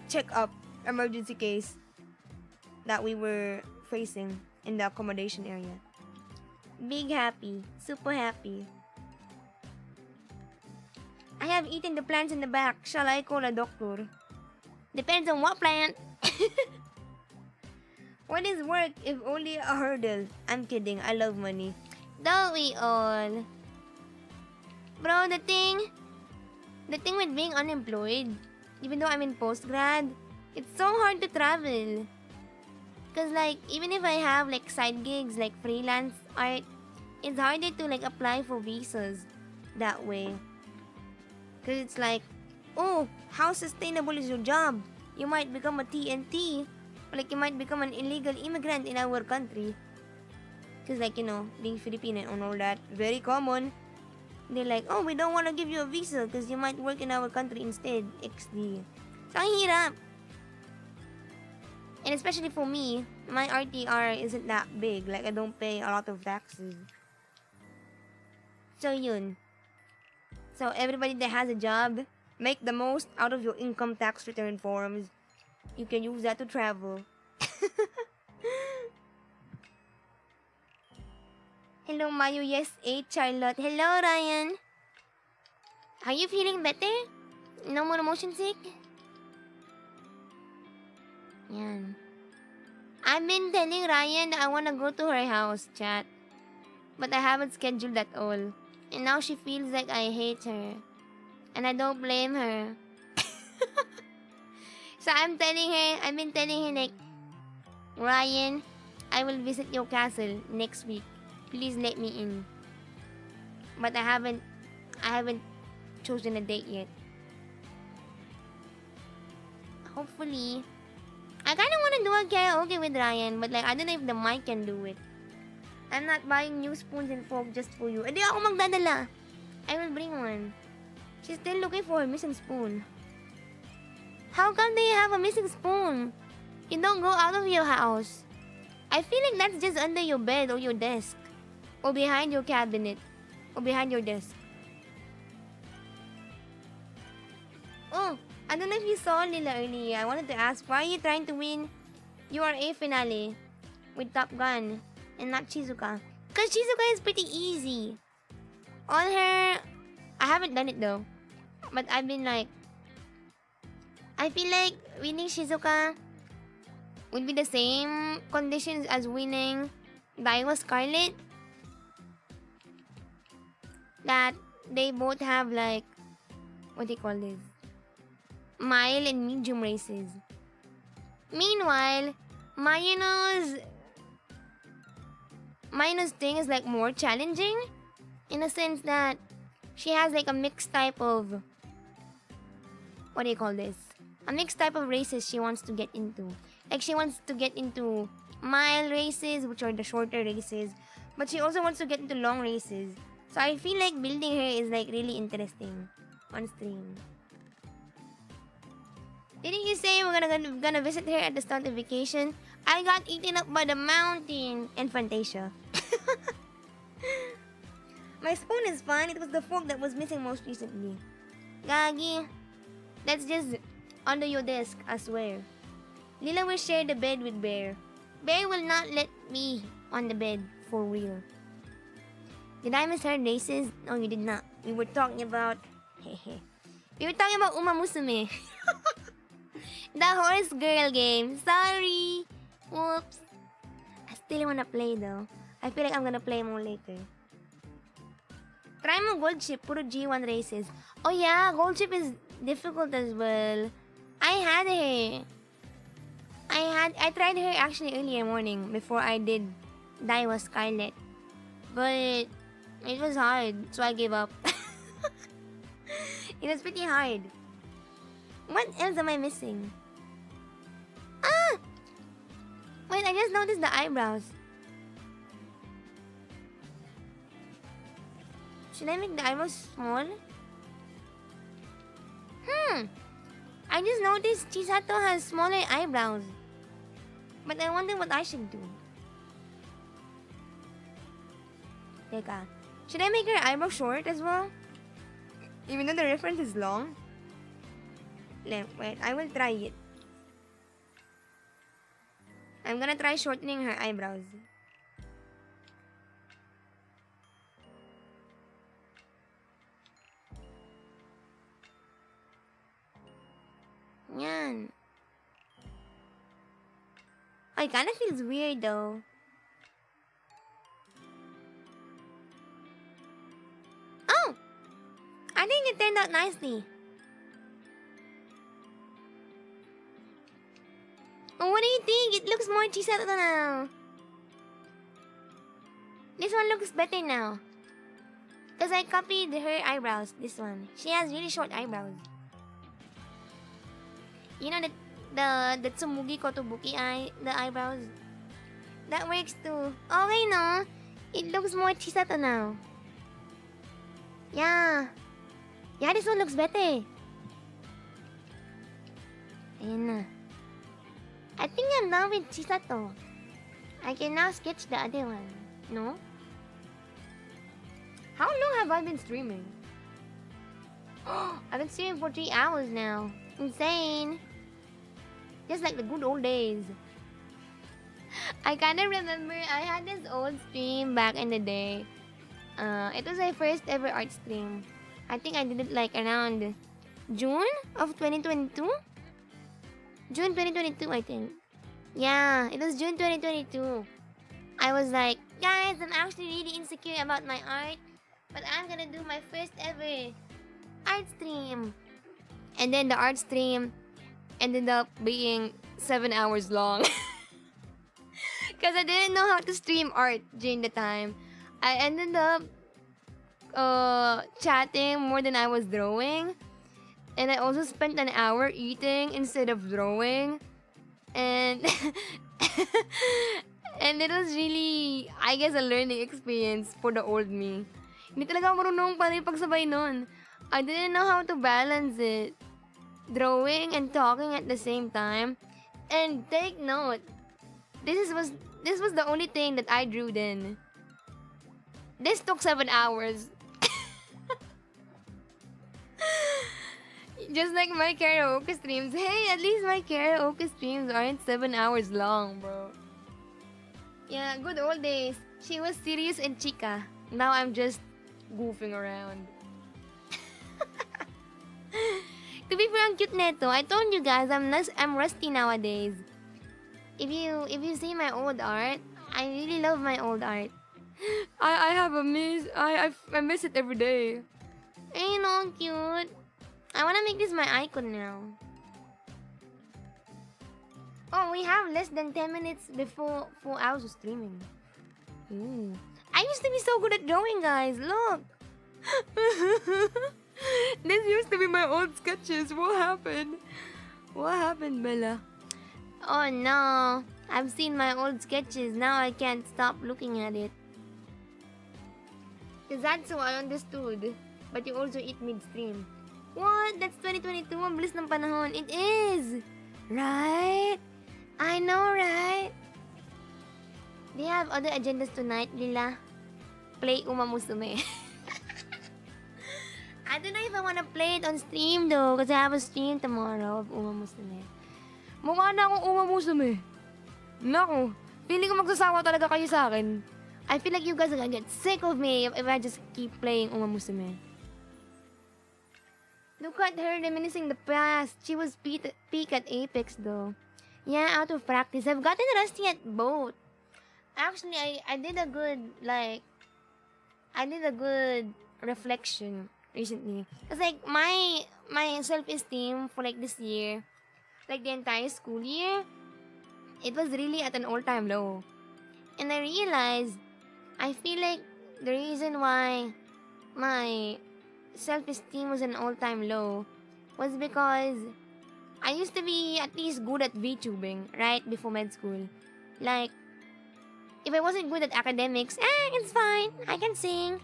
check-up emergency case that we were facing in the accommodation area. Big happy, super happy. I have eaten the plants in the back. Shall I call a doctor? Depends on what plant. What is work if only a hurdle? I'm kidding. I love money. Don't we all? Bro, the thing with being unemployed, even though I'm in postgrad, it's so hard to travel. Cause like, even if I have like side gigs, like freelance art, it's harder to like apply for visas that way. Cause it's like, oh, how sustainable is your job? You might become a TNT. Or like you might become an illegal immigrant in our country. Cause like, you know, being Filipino and all that, very common. They're like, oh, we don't want to give you a visa because you might work in our country instead. XD. So, ang hirap. And especially for me, my RTR isn't that big. Like, I don't pay a lot of taxes. So, yun. So, everybody that has a job, make the most out of your income tax return forms. You can use that to travel. Hello, Mayu. Yes, 8. Charlotte. Hello, Ryan. Are you feeling better? No more motion sick? Yan. I've been telling Ryan that I wanna go to her house, chat. But I haven't scheduled at all. And now she feels like I hate her. And I don't blame her. So I've been telling her like, Ryan, I will visit your castle next week. Please let me in. But I haven't chosen a date yet. Hopefully. I kinda wanna do a karaoke with Ryan, but like I don't know if the mic can do it. I'm not buying new spoons and fork just for you. Hindi ako magdadala. I will bring one. She's still looking for a missing spoon. How come they have a missing spoon? You don't go out of your house. I feel like that's just under your bed or your desk. Or behind your cabinet. Or behind your desk. Oh, I don't know if you saw Lila earlier. I wanted to ask, why are you trying to win URA finale with Top Gun and not Shizuka? Because Shizuka is pretty easy. On her... I haven't done it though. But I've been like... I feel like winning Shizuka would be the same conditions as winning Daiwa Scarlet. That they both have like... What do you call this? Mile and medium races. Meanwhile, Mayuno's thing is like more challenging in a sense that she has like a mixed type of... What do you call this? A mixed type of races she wants to get into. Like she wants to get into mile races, which are the shorter races. But she also wants to get into long races. So I feel like building her is like really interesting on stream. Didn't you say we're gonna visit her at the start of vacation? I got eaten up by the mountain and Fantasia. My spoon is fine. It was the fork that was missing most recently. Gagi. That's just under your desk, I swear. Lila will share the bed with Bear. Bear will not let me on the bed, for real. Did I misheard races? No, you did not. We were talking about... We were talking about Uma Musume. The horse girl game. Sorry. Whoops. I still wanna play though. I feel like I'm gonna play more later. Try mo gold ship. Puro G1 races. Oh yeah, gold ship is difficult as well. I had her. I tried her actually earlier morning before I did Daiwa Scarlet. But it was hard, so I gave up. It was pretty hard. What else am I missing? Ah! Wait, I just noticed the eyebrows. Should I make the eyebrows small? I just noticed Chisato has smaller eyebrows. But I wonder what I should do. Teka. Should I make her eyebrow short as well? Even though the reference is long? Wait, I will try it. I'm gonna try shortening her eyebrows. Yan. It kinda feels weird though. Oh! I think it turned out nicely. Oh, what do you think? It looks more chisato now. This one looks better now. Because I copied her eyebrows. This one. She has really short eyebrows. You know the Tsumugi Kotobuki the eyebrows? That works too. Okay, no? It looks more chisato now. Yeah. Yeah, this one looks better. Ayan na. I think I'm done with Chisato. I can now sketch the other one. No? How long have I been streaming? I've been streaming for 3 hours now. Insane. Just like the good old days. I kind of remember I had this old stream back in the day. It was my first ever art stream. I think I did it like around June of 2022? June 2022, I think. Yeah, it was June 2022. I was like, guys, I'm actually really insecure about my art, but I'm gonna do my first ever art stream. And then the art stream ended up being 7 hours long. Because I didn't know how to stream art during the time. I ended up chatting more than I was drawing. And I also spent an hour eating instead of drawing. And and it was really, I guess, a learning experience for the old me. Hindi talaga ako marunong paano yung pagsabay nun. I didn't know how to balance it. Drawing and talking at the same time. And take note, this was the only thing that I drew then. This took 7 hours. Just like my karaoke streams. Hey, at least my karaoke streams aren't 7 hours long, bro. Yeah, good old days. She was serious and chica. Now I'm just goofing around. To be fair, ang cute neto. I told you guys, I'm rusty nowadays. If you see my old art, I really love my old art. I have a miss. I miss it every day. You know, cute. I wanna make this my icon now. Oh, we have less than 10 minutes before 4 hours of streaming. Ooh. I used to be so good at drawing, guys. Look. This used to be my old sketches. What happened? What happened, Bella? Oh no. I've seen my old sketches. Now I can't stop looking at it. Cause that's what I understood. But you also eat mid-stream. What? That's 2022. Ang bilis ng panahon. It is. Right? I know, right? Do you have other agendas tonight, Lila? Play Musume. I don't know if I wanna play it on stream though. Because I have a stream tomorrow of Musume. Mukha na akong Musume. Naku. Feeling ko magsasawa talaga kayo sa akin. I feel like you guys are gonna get sick of me if I just keep playing Musume. Look at her reminiscing the past. She was peak at Apex though. Yeah, out of practice. I've gotten rusty at both. Actually, I did a good, like, I did a good reflection recently. It's like my self-esteem for like this year, like the entire school year, it was really at an all-time low. And I realized, I feel like the reason why my self-esteem was an all-time low was because I used to be at least good at VTubing right before med school. Like, if I wasn't good at academics, it's fine. I can sing,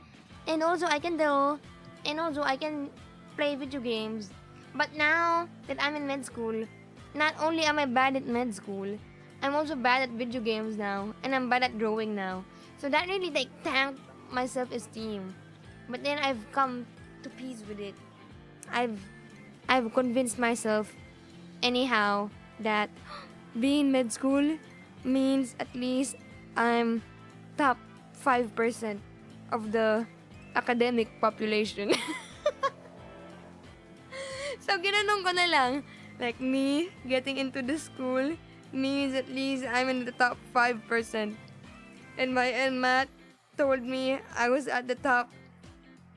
and also I can draw, and also I can play video games. But now that I'm in med school, not only am I bad at med school, I'm also bad at video games now, and I'm bad at drawing now. So that really like tanked my self-esteem. But then I've come to peace with it. I've convinced myself anyhow that being in med school means at least I'm top 5% of the academic population. So ginanong ko na lang, like me getting into the school means at least I'm in the top 5%. And my NMAT told me I was at the top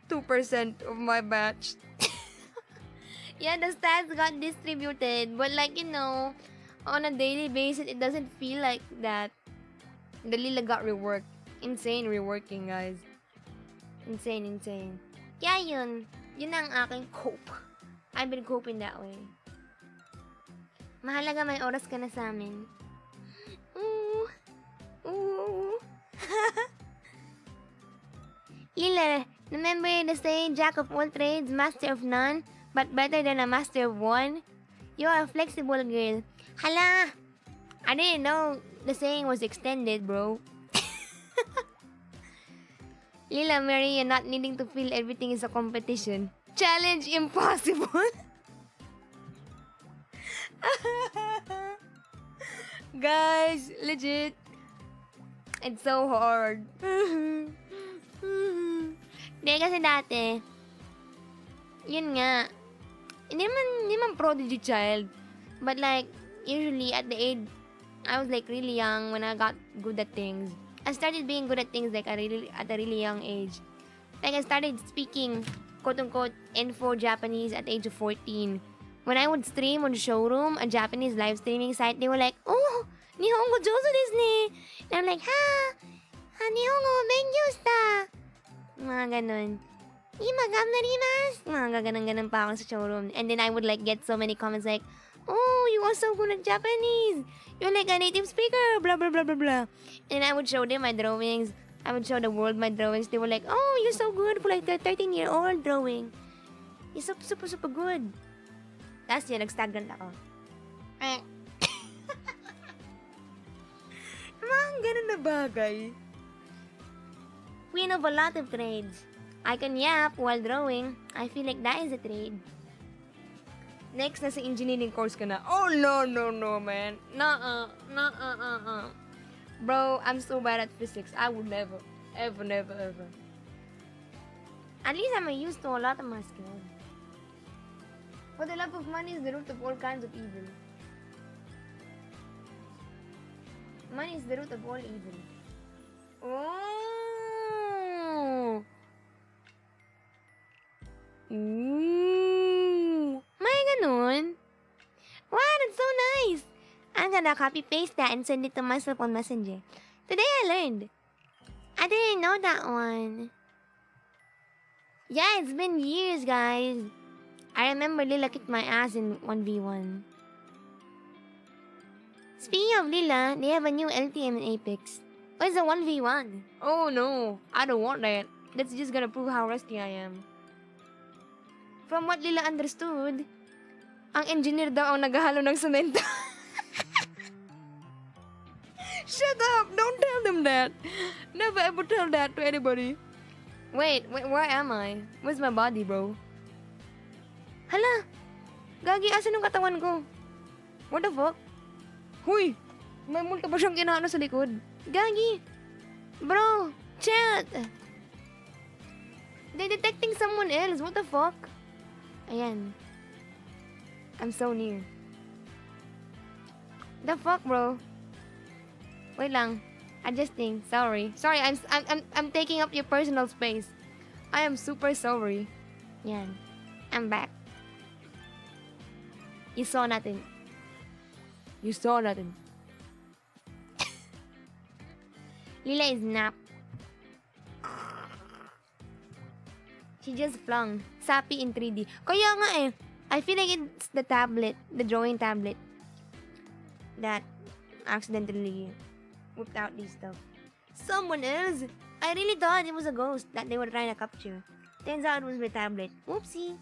2% of my batch. Yeah, the stats got distributed, but like, you know, on a daily basis, it doesn't feel like that. The Lila got reworked. Insane reworking, guys. Insane. Kaya yun ang aking cope. I've been coping that way. Mahalaga may oras ka na sa amin. Ooh. Lila, remember the saying, jack of all trades, master of none, but better than a master of one? You are a flexible girl. Hala! I didn't know the saying was extended, bro. Lila Maria not needing to feel everything is a competition. Challenge impossible! Guys, legit, It's so hard. Hindi kasi dati, yun nga, hindi man prodigy child. But like, usually at the age, I was like really young when I got good at things. I started being good at things like at a really young age. Like I started speaking quote-unquote N4 Japanese at the age of 14. When I would stream on Showroom, a Japanese live streaming site, they were like, "Oh, Nihongo josu desu ne." And I'm like, Nihongo benkyou shita. Mga ganun. Ima gamnarimasu. Mga gaganon-ganon pa ako sa Showroom. And then I would like get so many comments like, "Oh, you are so good at Japanese. You're like a native speaker, blah, blah, blah, blah, blah." And I would show them my drawings. I would show the world my drawings. They were like, "Oh, you're so good for like the 13-year-old drawing. You're so super, super good." Tapos yun, nag-stagnant ako. Mga ganun na bagay. Queen of a lot of trades. I can yap while drawing. I feel like that is a trade. Next, nasa engineering course ka na. Oh, no, man. Nuh-uh. Bro, I'm so bad at physics. I would never. Ever. At least I'm used to a lot of my skills. But the love of money is the root of all kinds of evil. Money is the root of all evil. Oh! Ooh! May ganun? Wow, that's so nice! I'm gonna copy-paste that and send it to myself on Messenger. Today I learned. I didn't know that one. Yeah, it's been years, guys. I remember Lila kicked my ass in 1v1. Speaking of Lila, they have a new LTM in Apex. Oh, it's a 1v1. Oh no, I don't want that. That's just gonna prove how rusty I am. From what Lila understood, ang engineer daw ang naghahalo ng semento. Shut up! Don't tell them that! Never ever tell that to anybody. Wait, where am I? Where's my body, bro? Hala! Gagi, asan yung katawan ko? What the fuck? Huy! May multo pa siyang kinaano sa likod. Gagi! Bro! Chat! They're detecting someone else. What the fuck? Ayan. I'm so near. The fuck, bro? Wait lang. Adjusting. Sorry. Sorry, I'm taking up your personal space. I am super sorry. Yan. I'm back. You saw nothing. Lila is nap. She just flung. Sappy in 3D. Kaya nga eh. I feel like it's the tablet. The drawing tablet. That accidentally whipped out this stuff. Someone else? I really thought it was a ghost that they were trying to capture. Turns out it was my tablet. Whoopsie.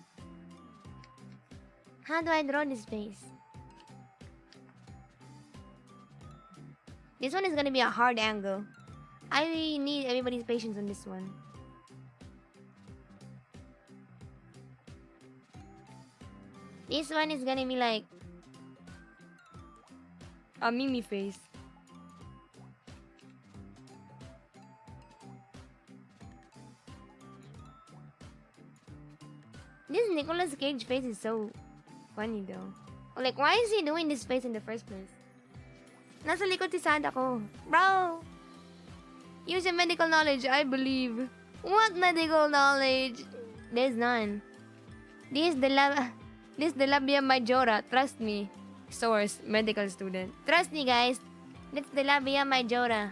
How do I draw this face? This one is gonna be a hard angle. I need everybody's patience on this one. This one is gonna be like a Mimi face. This Nicolas Cage face is so funny though. Like, why is he doing this face in the first place? Nasa likod si Sada ko. Bro! Use your medical knowledge, I believe. What medical knowledge? There's none. This the labia majora. Trust me. Source, medical student. Trust me, guys. That's the labia majora.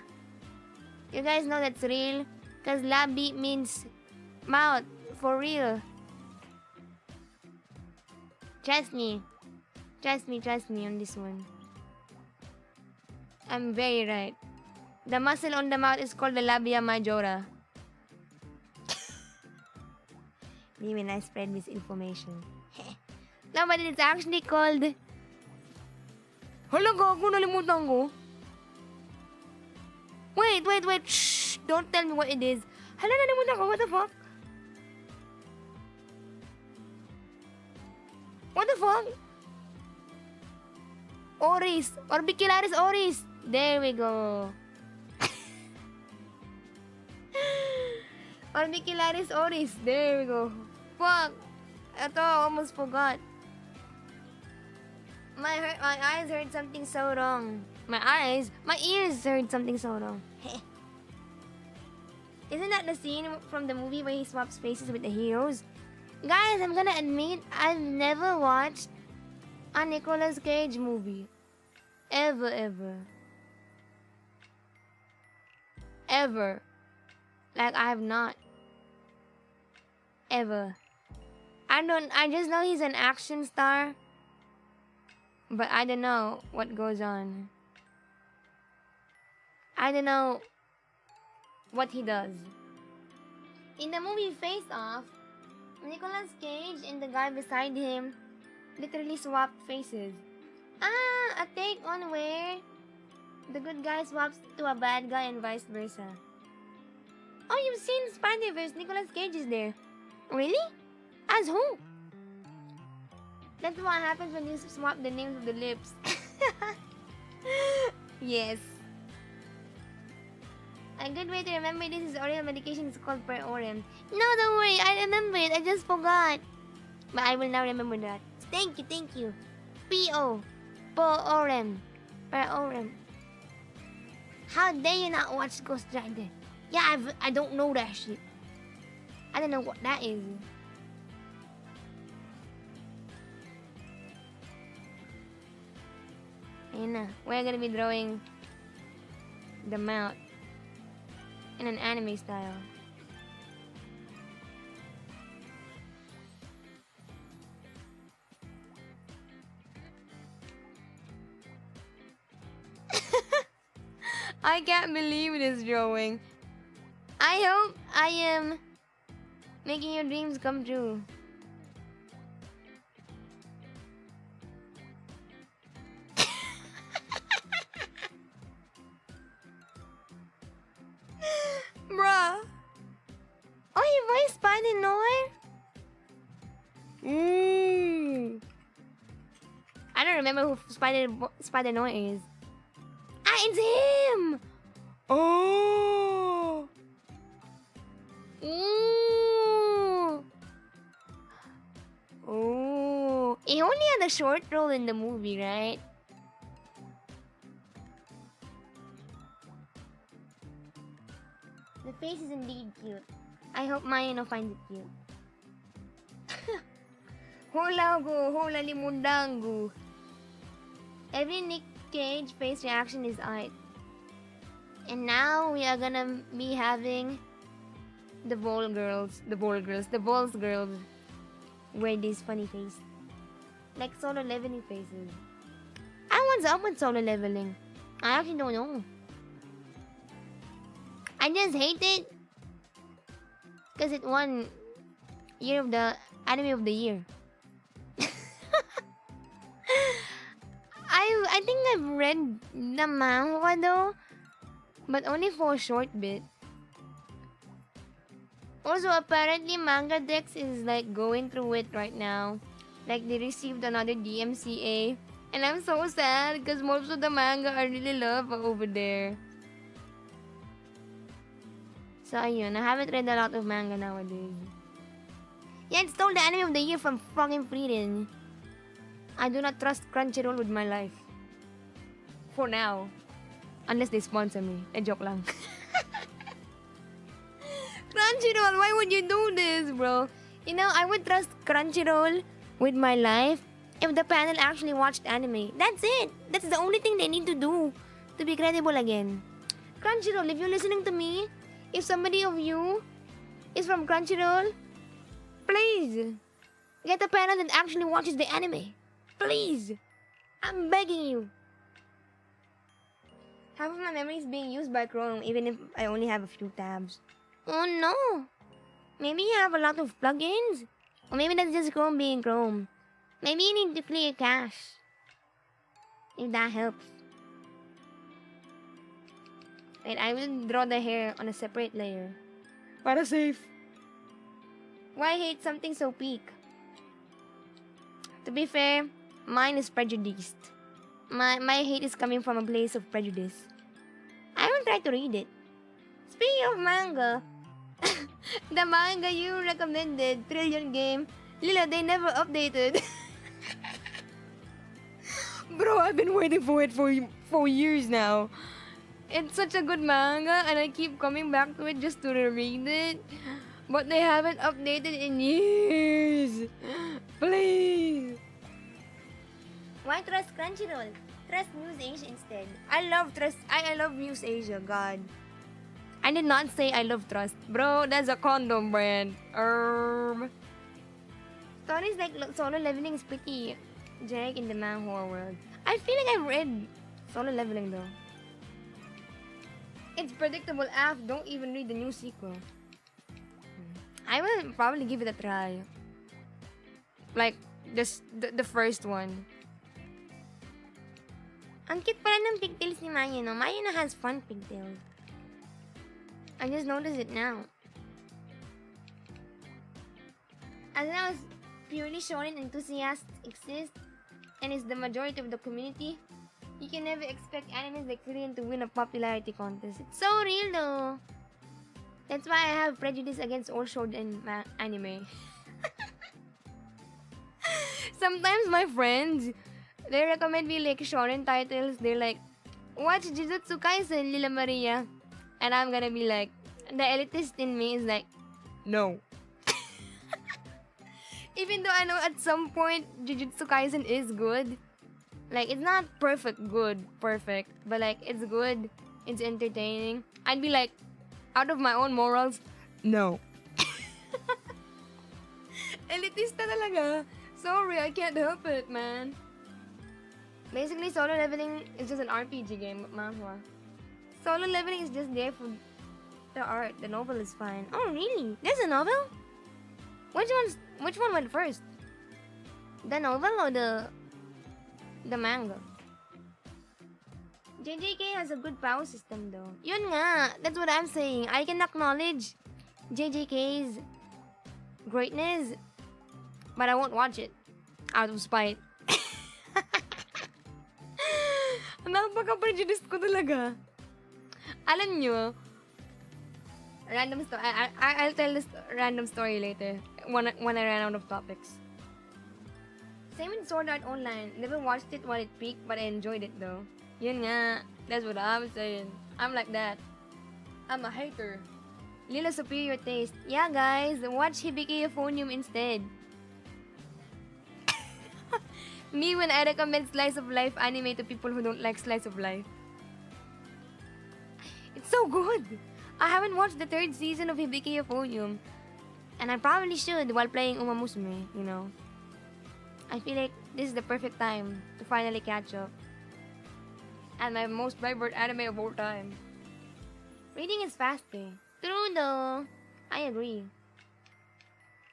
You guys know that's real? Because labi means mouth. For real. Trust me. Trust me on this one. I'm very right. The muscle on the mouth is called the labia majora. Maybe I spread misinformation. No, but it's actually called... Hala, gago, nalimutan ko. Wait. Shh! Don't tell me what it is. Hala, nalimutan ko. What the fuck? What the fuck? Oris. Orbicularis oris. There we go. Orbicularis oris. There we go. Fuck. Ito, I almost forgot. My eyes heard something so wrong. My ears heard something so wrong. Isn't that the scene from the movie where he swaps faces with the heroes? Guys, I'm gonna admit, I've never watched a Nicolas Cage movie. Ever. Like, I have not. Ever. I just know he's an action star. But I don't know what goes on. I don't know what he does. In the movie Face Off, Nicolas Cage and the guy beside him literally swapped faces. A take on where the good guy swaps to a bad guy and vice versa. Oh, you've seen Spider-Verse. Nicolas Cage is there. Really? As who? That's what happens when you swap the names of the lips. Yes. A good way to remember this is oral medication is called per orem. No, don't worry. I remember it. I just forgot. But I will now remember that. Thank you. P.O. Per orem. Per orem. How dare you not watch Ghost Rider? Yeah, I don't know that shit. I don't know what that is. And we're gonna be drawing the mouth in an anime style. I can't believe this drawing. I hope I am making your dreams come true. Bruh. Oh, you voiced Spider-Noir? I don't remember who Spider-Noir is. Ah, it's him! Oh! Ooh! Oh! He only had a short role in the movie, right? The face is indeed cute. I hope Mayano finds it cute. Hula limundangu. Every Nick Cage face reaction is art. And now we are gonna be having the Vols girls wear these funny faces. Like solo leveling faces. What's up with solo leveling? I actually don't know. I just hate it because it won Year of the Anime of the Year. I think I've read the manga though, but only for a short bit. Also, apparently Manga Dex is like going through it right now. Like they received another DMCA, and I'm so sad because most of the manga I really love are over there. So ayun, I haven't read a lot of manga nowadays. Yeah, it stole the Anime of the Year from fucking Frieden. I do not trust Crunchyroll with my life. For now. Unless they sponsor me. Joke lang. Crunchyroll, why would you do this, bro? You know, I would trust Crunchyroll with my life if the panel actually watched anime. That's it. That's the only thing they need to do to be credible again. Crunchyroll, if you're listening to me, if somebody of you is from Crunchyroll, please get a panel that actually watches the anime. Please. I'm begging you. Half of my memory is being used by Chrome, even if I only have a few tabs. Oh no. Maybe you have a lot of plugins? Or maybe that's just Chrome being Chrome. Maybe you need to clear cache. If that helps. Wait, I will draw the hair on a separate layer. Para safe. Why hate something so peak? To be fair, mine is prejudiced. My hate is coming from a place of prejudice. I will try to read it. Speaking of manga, The manga you recommended, Trillion Game, Lila, they never updated. Bro, I've been waiting for it for years now. It's such a good manga, and I keep coming back to it just to reread it. But they haven't updated in years. Please. Why trust Crunchyroll? Trust Muse Asia instead. I love Muse Asia, God. I did not say I love Trust. Bro, that's a condom brand. Stories like Solo Leveling is pretty generic in the manhwa world. I feel like I've read Solo Leveling though. It's predictable af, don't even read the new sequel. I will probably give it a try. Like, the first one. Ang cute pala ng pigtails ni Maya, no? Maya na has fun pigtails. I just noticed it now. As long as purely shonen enthusiasts exist, and is the majority of the community, you can never expect animes like Korean to win a popularity contest. It's so real though. That's why I have prejudice against all shonen anime. Sometimes my friends, they recommend me like shonen titles. They're like, watch Jujutsu Kaisen, Lila Maria. And I'm gonna be like, the elitist in me is like, no. Even though I know at some point Jujutsu Kaisen is good. Like, it's not perfect, but like, it's good, it's entertaining. I'd be like, out of my own morals, no. Elitista talaga. Sorry, I can't help it, man. Basically, Solo Leveling is just an RPG game, manhwa. Solo Leveling is just there for the art. The novel is fine. Oh, really? There's a novel? Which one went first? The novel or the manga? JJK has a good power system though. Yun nga, that's what I'm saying. I can acknowledge JJK's greatness, but I won't watch it out of spite. Napaka-prejudiced ko talaga. Alam nyo, random story. I'll tell this random story later when I ran out of topics. Same with Sword Art Online. Never watched it while it peaked, but I enjoyed it though. Yun nga, that's what I'm saying. I'm like that. I'm a hater. Lila superior taste. Yeah guys, watch Hibiki Euphonium instead. Me when I recommend slice of life anime to people who don't like slice of life. It's so good! I haven't watched the 3rd season of Hibiki Euphonium. And I probably should while playing Musume, you know. I feel like this is the perfect time to finally catch up. And my most favorite anime of all time. Reading is faster. True though. I agree.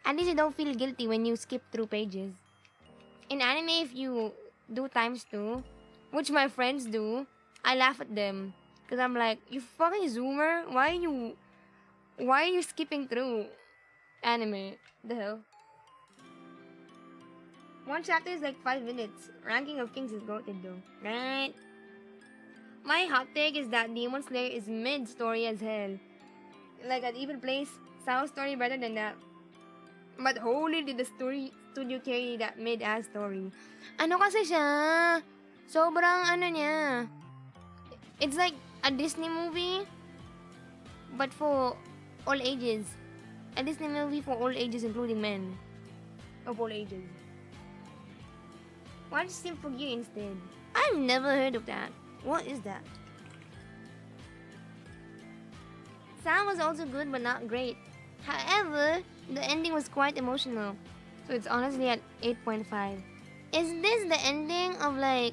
At least you don't feel guilty when you skip through pages. In anime, if you do ×2, which my friends do, I laugh at them. Cause I'm like, you fucking zoomer, why are you skipping through anime? The hell? One chapter is like 5 minutes. Ranking of Kings is goated though, right? My hot take is that Demon Slayer is mid-story as hell. Like, I'd even place Sao story better than that. But holy did the studio carry that mid-ass story. Ano kasi siya? Sobrang ano niya. It's like a Disney movie, but for all ages. A Disney movie for all ages, including men. Of all ages. Watch Symphogear instead. I've never heard of that. What is that? Sound was also good but not great. However, the ending was quite emotional. So it's honestly at 8.5. Is this the ending of like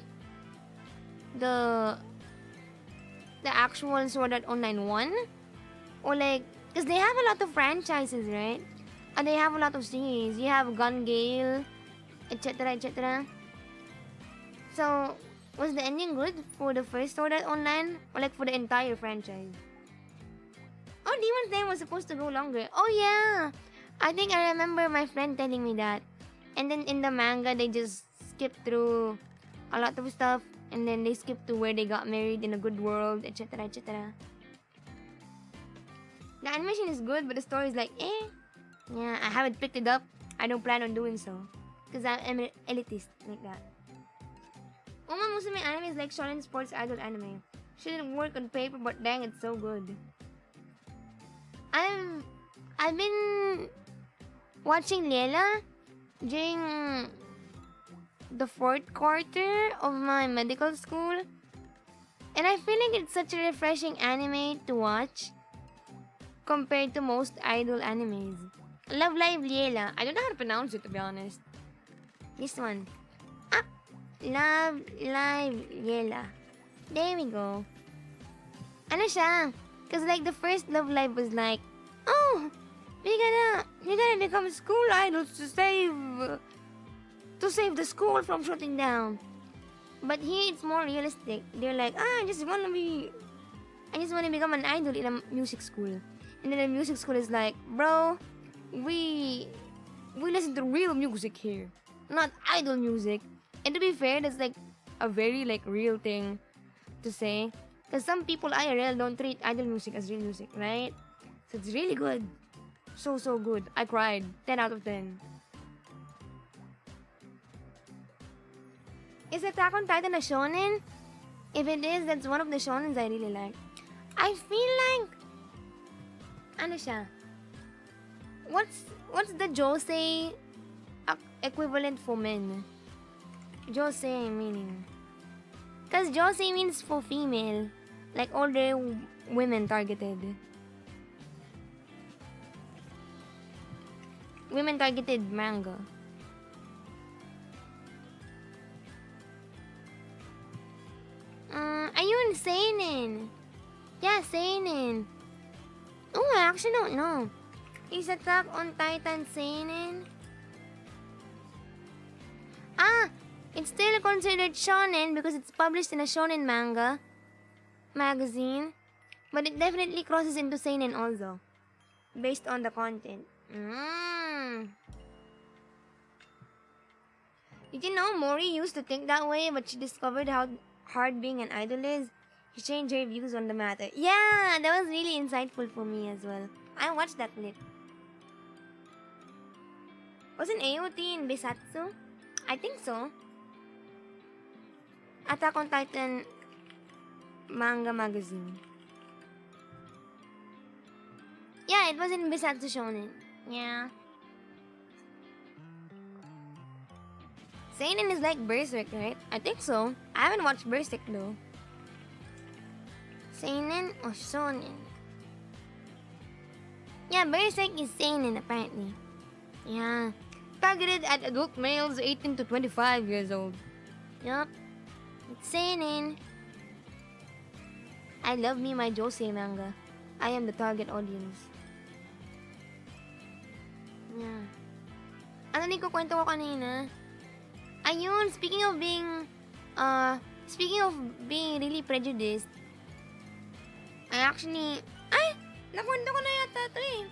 the actual Sword Art Online 1? Or like, because they have a lot of franchises, right? And they have a lot of series. You have Gun Gale, etc, etc. So, was the ending good for the first Sword Art Online? Or like for the entire franchise? Oh, Demon Slayer was supposed to go longer. Oh yeah! I think I remember my friend telling me that. And then in the manga, they just skipped through a lot of stuff. And then they skipped to where they got married in a good world, etc, etc. The animation is good, but the story is like, eh. Yeah, I haven't picked it up. I don't plan on doing so. Because I'm an elitist, like that. Uma Musume anime is like shonen sports idol anime. Shouldn't work on paper, but dang, it's so good. I've been watching Lila during the 4th quarter of my medical school. And I feel like it's such a refreshing anime to watch compared to most idol animes. Love Live Lila. I don't know how to pronounce it, to be honest. This one. Ah! Love Live Lila. There we go. Ano siya? Cause like the first Love Live was like, oh, we gotta become school idols to save the school from shutting down. But here it's more realistic. They're like, I just wanna become an idol in a music school. And then the music school is like, bro, we listen to real music here, not idol music. And to be fair, that's like a very like real thing to say. Because some people IRL don't treat idol music as real music, right? So it's really good. So good. I cried. 10 out of 10. Is Attack on Titan a shonen? If it is, that's one of the shonens I really like. I feel like... Ano siya? What's the josei equivalent for men? Josei meaning... Because josei means for female. Like older women targeted. Women targeted manga. Ayun, seinen. Yeah, seinen. Oh, I actually don't know. Is Attack on Titan seinen? Ah! It's still considered shonen because it's published in a shonen manga magazine, but it definitely crosses into seinen also, based on the content. Did you know Mori used to think that way, but she discovered how hard being an idol is? She changed her views on the matter. Yeah, that was really insightful for me as well. I watched that clip. Wasn't AOT in Bisatsu? I think so. Attack on Titan manga magazine. Yeah, it was in Bisatsu Shonen. Yeah. Seinen is like Berserk, right? I think so. I haven't watched Berserk though. Seinen or shonen? Yeah, Berserk is seinen apparently. Yeah. Targeted at adult males 18 to 25 years old. Yup. It's seinen. I love me my josei manga. I am the target audience. Yeah. Ano din ko kwento ko kanina? Ayun, speaking of being really prejudiced, nakwento ko na yata ito eh.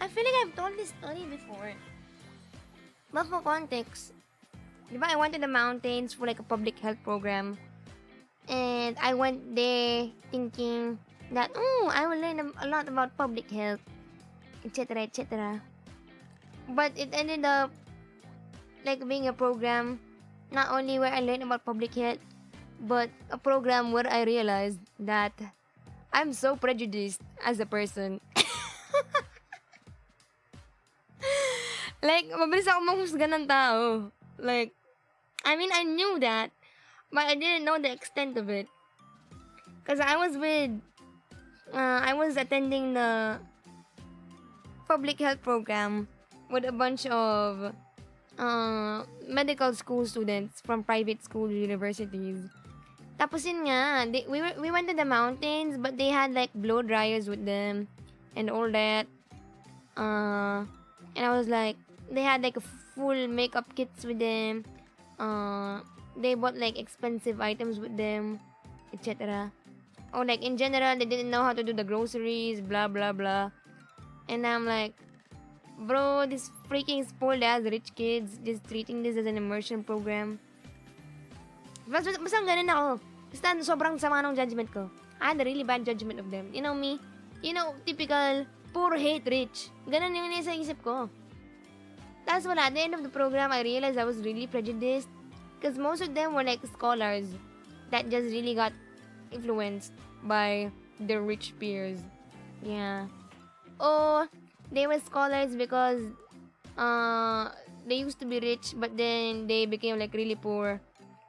I feel like I've told this story before. But for context, diba I went to the mountains for like a public health program. And I went there thinking that, I will learn a lot about public health, etc., etc. But it ended up like being a program not only where I learned about public health, but a program where I realized that I'm so prejudiced as a person. Like, mabilis ako manghusga ng tao. Like, I mean, I knew that, but I didn't know the extent of it. Because I was attending the public health program with a bunch of medical school students from private school universities. Tapos yun nga, we went to the mountains, but they had like blow dryers with them and all that. And I was like, they had like a full makeup kits with them. They bought like expensive items with them, etc. Or like in general, they didn't know how to do the groceries, blah blah blah. And I'm like, bro, this freaking spoiled ass rich kids just treating this as an immersion program. Basta ganun ako. Basta sobrang sama ng judgment ko. I had a really bad judgment of them. You know me? You know, typical Poor hate rich. Ganun yung nasa isip ko. Tapos wala, at the end of the program, I realized I was really prejudiced. Because most of them were like scholars that just really got influenced by their rich peers. Yeah. Oh, they were scholars because they used to be rich, but then they became like really poor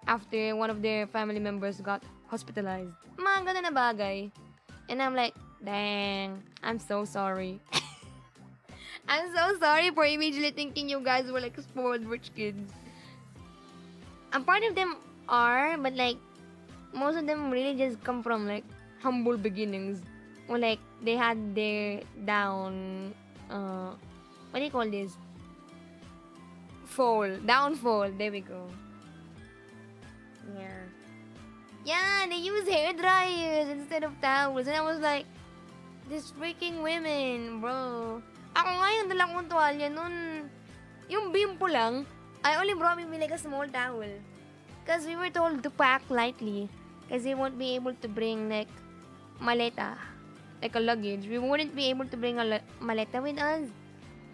after one of their family members got hospitalized. Mga ganun na bagay. And I'm like, dang, I'm so sorry. I'm so sorry for immediately thinking you guys were like spoiled rich kids. A part of them are, but like, most of them really just come from like humble beginnings. Or like, they had their what do you call this? Downfall. There we go. Yeah. Yeah, they use hair dryers instead of towels. And I was like, these freaking women, bro. Ako nga yung dala kong tuwalya nun. Yung bimpo lang, I only brought me like a small towel. Because we were told to pack lightly. Because we won't be able to bring like maleta. Like a luggage. We wouldn't be able to bring a maleta with us.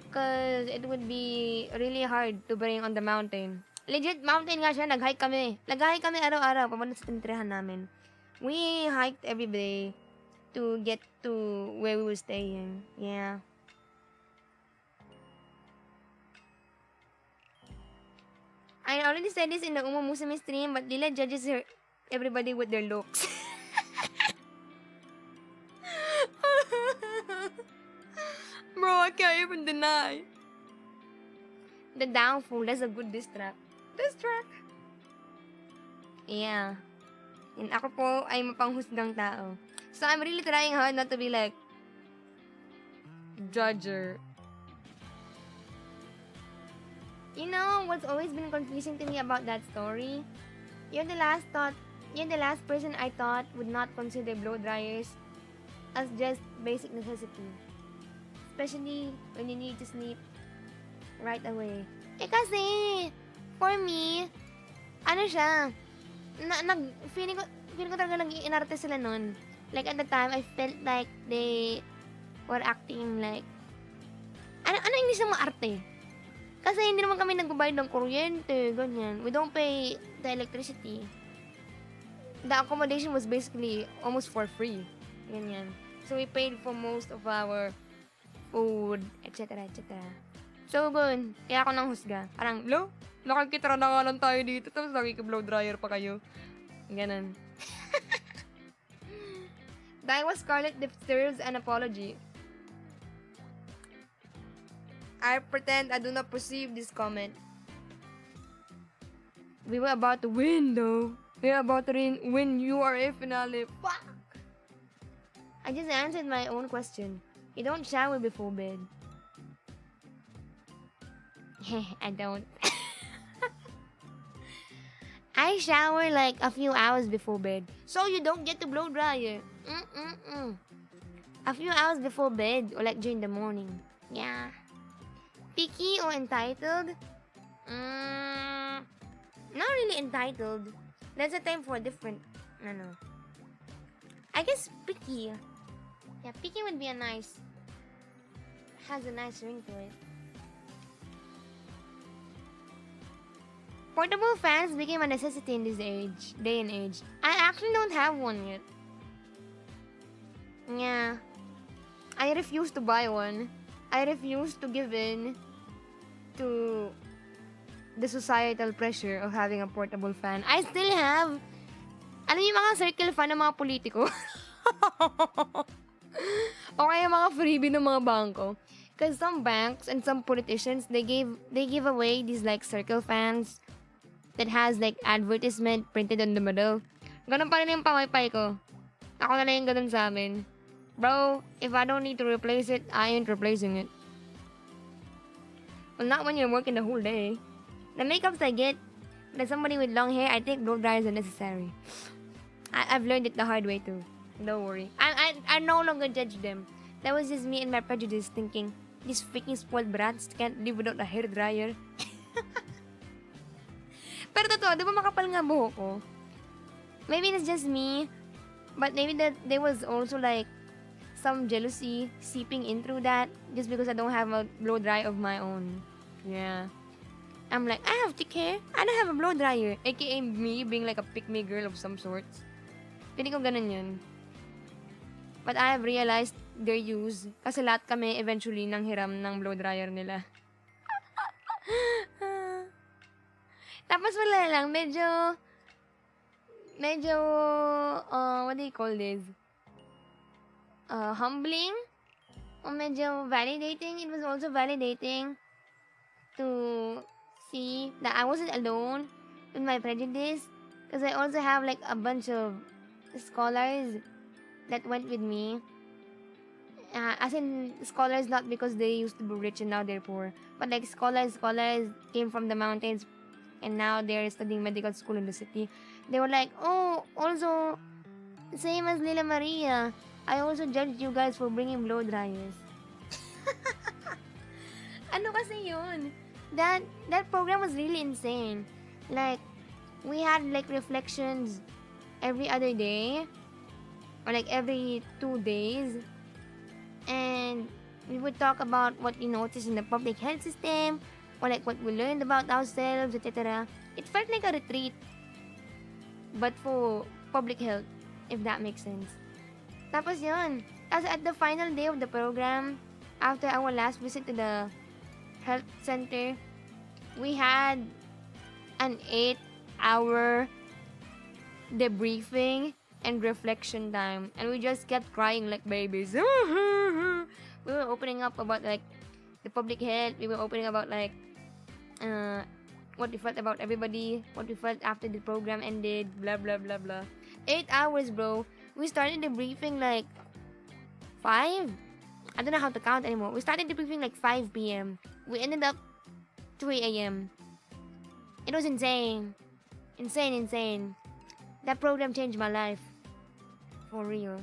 Because it would be really hard to bring on the mountain. Legit, mountain nga siya. Nag-hike kami. Nag-hike kami araw-araw. Papunta sa tintirahan namin. We hiked every day to get to where we were staying. Yeah. I already said this in the Musume stream, but Lila judges everybody with their looks. Bro, I can't even deny. The downfall, that's a good diss track. Yeah. And ako po ay mapanghusgang tao. So I'm really trying hard not to be like judger. You know what's always been confusing to me about that story? You're the last person I thought would not consider blow dryers as just basic necessity. Especially when you need to sleep right away. Kasi, for me, ano siya, feeling ko talaga nag-iinarte sila nun. Like, at the time, I felt like they were acting like, ano English ng maarte? Kasi hindi naman kami nagbabayad ng kuryente, ganyan. We don't pay the electricity. The accommodation was basically almost for free. Ganyan. So, we paid for most of our food, etc. So, good. Kaya ako nang husga. Parang, lo, nakikitara na nga lang tayo dito, tapos nakikiblow dryer pa kayo. Ganon. Daiwa Scarlet deserves an apology. I pretend I do not perceive this comment. We were about to win, though. We were about to win URA finale. Fuck! I just answered my own question. You don't shower before bed. I don't. I shower like a few hours before bed. So you don't get to blow dryer. A few hours before bed or like during the morning. Yeah. Picky or entitled? Not really entitled. There's a time for different, I guess picky. Yeah, picky would be has a nice ring to it. Portable fans became a necessity in this day and age. I actually don't have one yet. Yeah. I refuse to buy one. I refuse to give in to the societal pressure of having a portable fan. I still have, alam niyo mga circle fan ng mga politiko? O kaya mga freebie ng mga bangko. Because some banks and some politicians, they give away these like circle fans that has like advertisement printed on the middle. Ganun pa rin yung pa-wifi ko. Ako na lang yung ganun sa amin. Bro, if I don't need to replace it, I ain't replacing it. Well, not when you're working the whole day. The makeups I get, as somebody with long hair, I think blow dryers are necessary. I've learned it the hard way too. Don't worry. I no longer judge them. That was just me and my prejudice thinking, these freaking spoiled brats can't live without a hair dryer. Pero totoo, di ba makapal nga buhok ko? Maybe it's just me, but maybe that there was also like some jealousy seeping in through that just because I don't have a blow dry of my own. Yeah. I'm like, I have thick hair. I don't have a blow dryer. AKA me being like a pick-me girl of some sorts. Pili ko ganun yun. But I have realized their use. Kasi lahat kami eventually nang hiram ng blow dryer nila. Tapos wala lang, medyo, what do you call this? Humbling? O medyo validating. It was also validating to see that I wasn't alone with my prejudice. Because I also have like a bunch of scholars that went with me. As in, scholars not because they used to be rich and now they're poor. But like scholars came from the mountains and now they're studying medical school in the city. They were like, oh, also, same as Lila Maria, I also judged you guys for bringing blow dryers. Ano kasi yun? That program was really insane. Like, we had like reflections every other day. Or like every 2 days. And we would talk about what we noticed in the public health system. Or like what we learned about ourselves, etc. It felt like a retreat. But for public health, if that makes sense. Tapos yun. As at the final day of the program, after our last visit to the health center, we had an 8-hour debriefing and reflection time. And we just kept crying like babies. We were opening up about like the public health. We were opening about like what we felt about everybody, what we felt after the program ended, blah blah blah blah. 8 hours, bro. We started the briefing like 5. I don't know how to count anymore. We started the briefing like 5 p.m. We ended up 3 a.m. It was insane. Insane. That program changed my life. For real.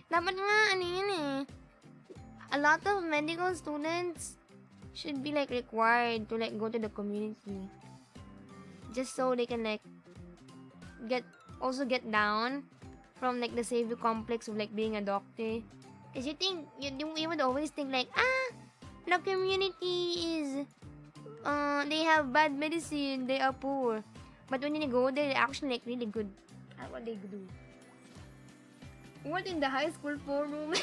Dapat nga, ano yun eh. A lot of medical students should be like required to like go to the community. Just so they can like get down from like the savior complex of like being a doctor. Cause you would always think like, the community is, they have bad medicine, they are poor. But when you go there, they're actually like really good at what they do. What in the high school forum?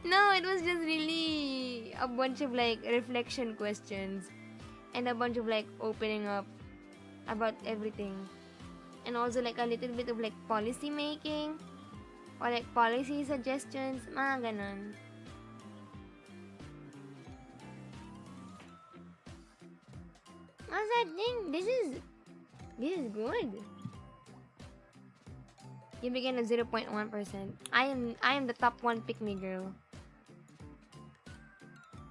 No, it was just really a bunch of like reflection questions and a bunch of like opening up about everything. And also like a little bit of like policy making or like policy suggestions, mga ganon. I was like, dang, this is good. You begin at 0.1%. I am the top 1 pick-me girl.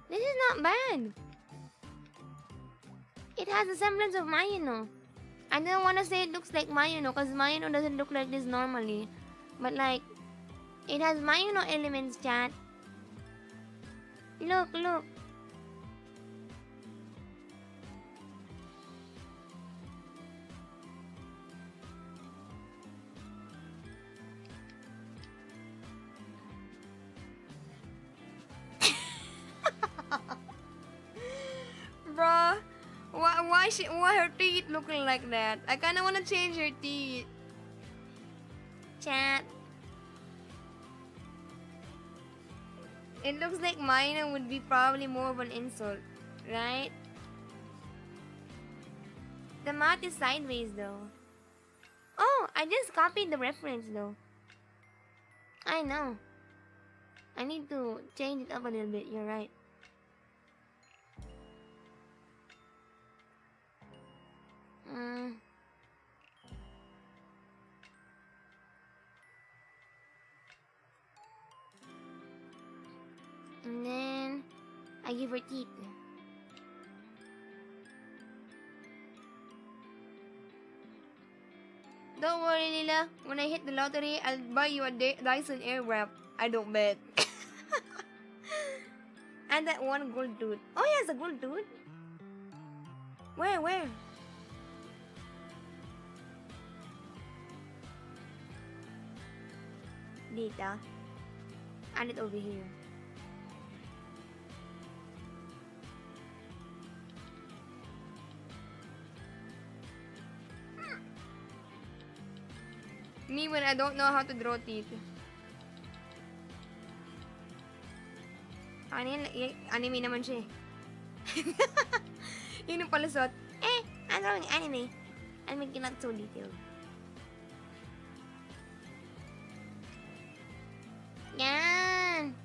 This is not bad. It has a semblance of Mayuno. I don't want to say it looks like Mayuno because Mayuno doesn't look like this normally. But like, it has Mayuno elements, chat. Look. Bruh, why her teeth looking like that? I kinda wanna change her teeth. Chat. It looks like mine would be probably more of an insult, right? The math is sideways though. Oh, I just copied the reference though. I know. I need to change it up a little bit, you're right. And then I give her teeth. Don't worry, Lila. When I hit the lottery, I'll buy you a Dyson Airwrap. I don't bet. And that one gold tooth. Oh, he has a gold tooth. Where? data. Add it over here. Me when I don't know how to draw teeth. Ano yan? Anime naman siya eh. Yun yung palusot. I'm drawing anime. I'm making not so detailed. Yan!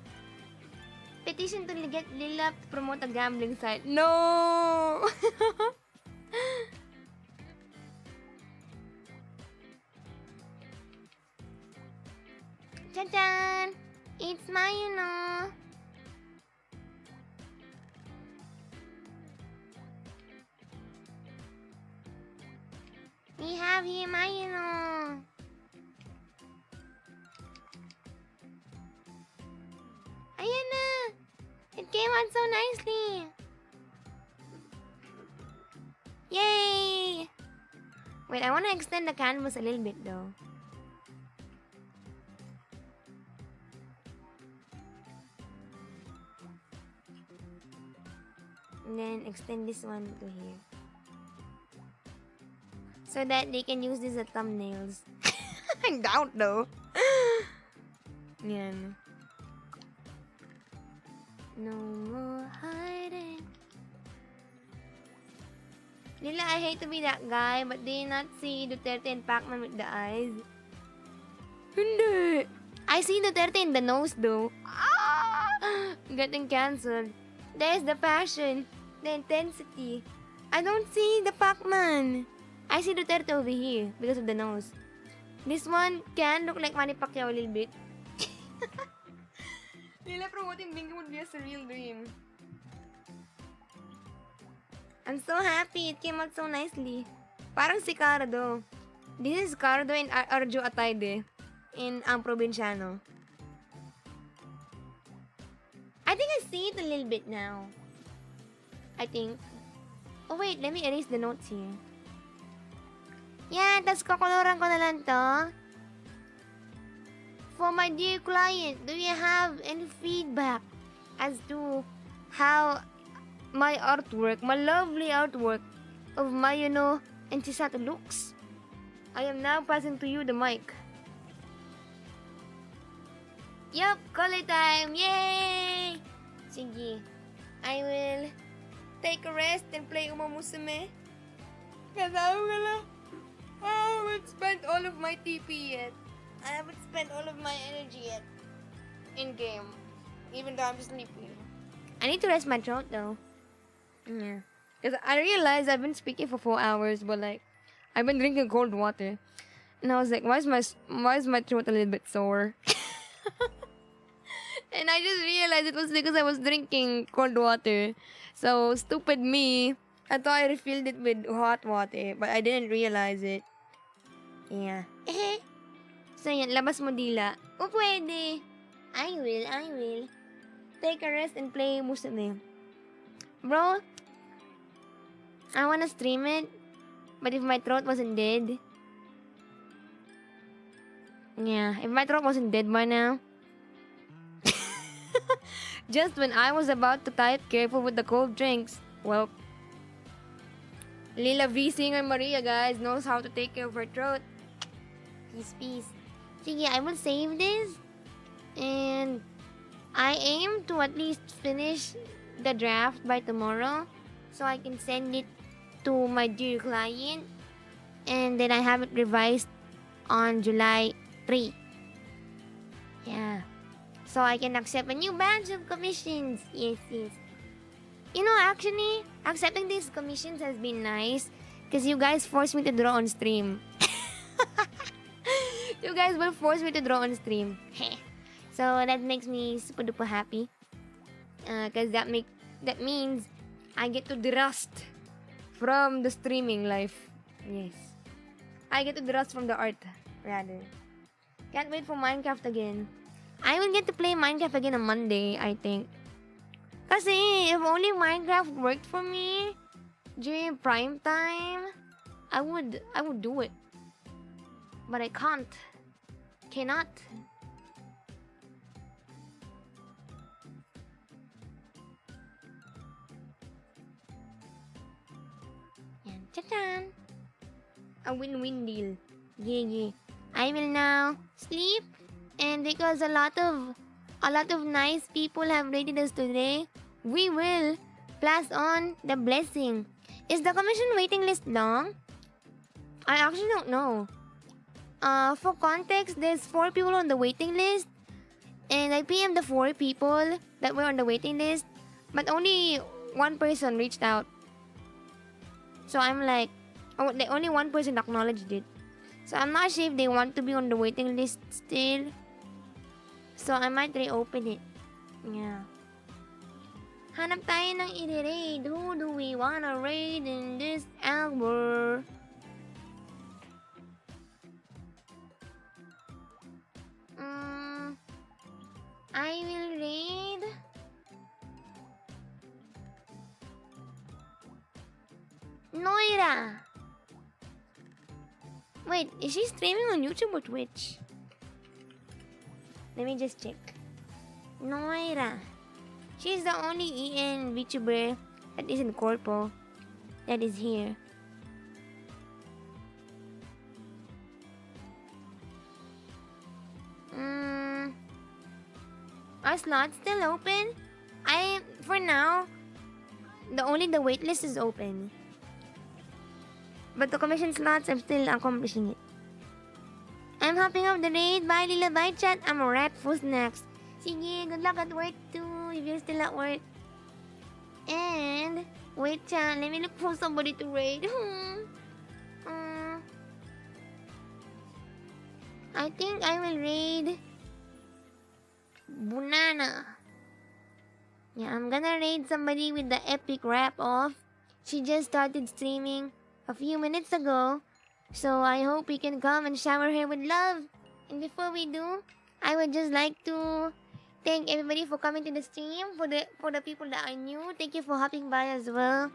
Petition to get Lila to promote a gambling site. No! Tachan! It's Mayuno! We have here Mayuno! Ayan na! It came out so nicely! Yay! Wait, I want to extend the canvas a little bit though. And then extend this one to here. So that they can use this as thumbnails. I doubt though. Yan. No more hiding. Lila, I hate to be that guy, but do you not see Duterte and Pacman with the eyes? Hindi. I see Duterte in the nose though. Ah! Getting cancelled. There's the passion, the intensity. I don't see the Pacman. I see Duterte over here because of the nose. This one can look like Manny Pacquiao a little bit. Lila promoting bingo would be a surreal dream. I'm so happy. It came out so nicely. Parang si Cardo. This is Cardo and Arjo Atayde in Ang Provinciano. I think I see it a little bit now. I think. Oh wait, let me erase the notes here. Yan, tas kakoloran ko na lang to. For my dear client, do you have any feedback as to how my artwork, my lovely artwork of Mayuno and Chisato looks? I am now passing to you the mic. Yup, color time! Yay! Sige, I will take a rest and play Musume. Because I haven't spent all of my TP yet. I haven't spent all of my energy yet in game, even though I'm sleepy. I need to rest my throat though. Yeah, because I realized I've been speaking for 4 hours, but like I've been drinking cold water, and I was like, why is my throat a little bit sore? And I just realized it was because I was drinking cold water. So stupid me. I thought I refilled it with hot water, but I didn't realize it. Yeah. So yan, labas mo dila. O pwede. I will. Take a rest and play Musume. Bro, I wanna stream it, but if my throat wasn't dead. Yeah, if my throat wasn't dead by now. Just when I was about to type careful with the cold drinks. Well, Lila V Singer Maria, guys, knows how to take care of her throat. Peace. Sige, I will save this. And I aim to at least finish the draft by tomorrow, so I can send it to my dear client. And then I have it revised on July 3. Yeah. So I can accept a new batch of commissions. Yes. You know, actually, accepting these commissions has been nice because you guys forced me to draw on stream. You guys will force me to draw on stream. So that makes me super duper happy. Because that means I get to derust from the streaming life. Yes. I get to derust from the art, rather. Can't wait for Minecraft again. I will get to play Minecraft again on Monday, I think. Kasi if only Minecraft worked for me during prime time, I would do it. But I can't. Cannot. Cha-chan! A win-win deal. Yeah. I will now sleep, and because a lot of nice people have rated us today, we will pass on the blessing. Is the commission waiting list long? I actually don't know. For context, there's 4 people on the waiting list, and I PM the 4 people that were on the waiting list, but only one person reached out. So I'm like, only one person acknowledged it. So I'm not sure if they want to be on the waiting list still. So I might reopen it. Yeah. Hanap tayo ng i-raid. Who do we wanna raid in this hour? I will raid Noira. Wait, is she streaming on YouTube or Twitch? Let me just check. Noira. She's the only EN VTuber that isn't corpo that is here. Are slots still open? For now, only the waitlist is open. But the commission slots, I'm still accomplishing it. I'm hopping off the raid. Bye, Lila. Bye, chat. I'm a rat for snacks. Sige, good luck at work too, if you're still at work. And, wait, chat. Let me look for somebody to raid. I think I will raid Bunana. Yeah, I'm gonna raid somebody with the epic wrap-off. She just started streaming a few minutes ago, so I hope we can come and shower her with love. And before we do, I would just like to thank everybody for coming to the stream. For the people that are new, thank you for hopping by as well.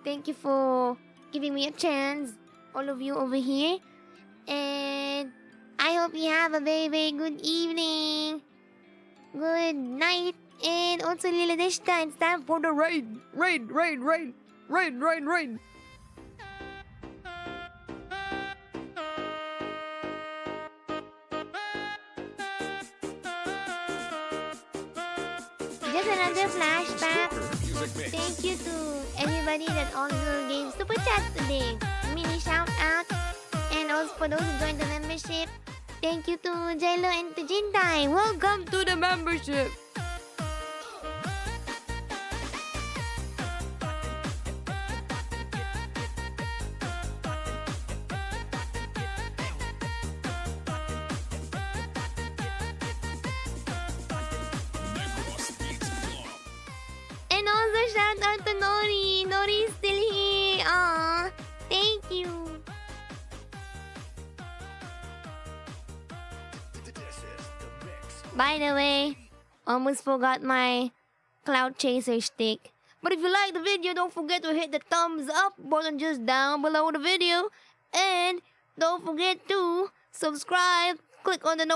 Thank you for giving me a chance, all of you over here. And I hope you have a very, very good evening. Good night. And also, Lila Deshta, it's time for the raid. Raid. Just another flashback. Thank you to everybody that also gave super chats today. Mini shout out. And also for those who joined the membership, thank you to Jello and to Jintai. Welcome to the membership. And also shout out to Nori. Nori is still here. Aww. Thank you. By the way, almost forgot my cloud chaser stick. But if you like the video, don't forget to hit the thumbs up button just down below the video. And don't forget to subscribe. Click on the notification.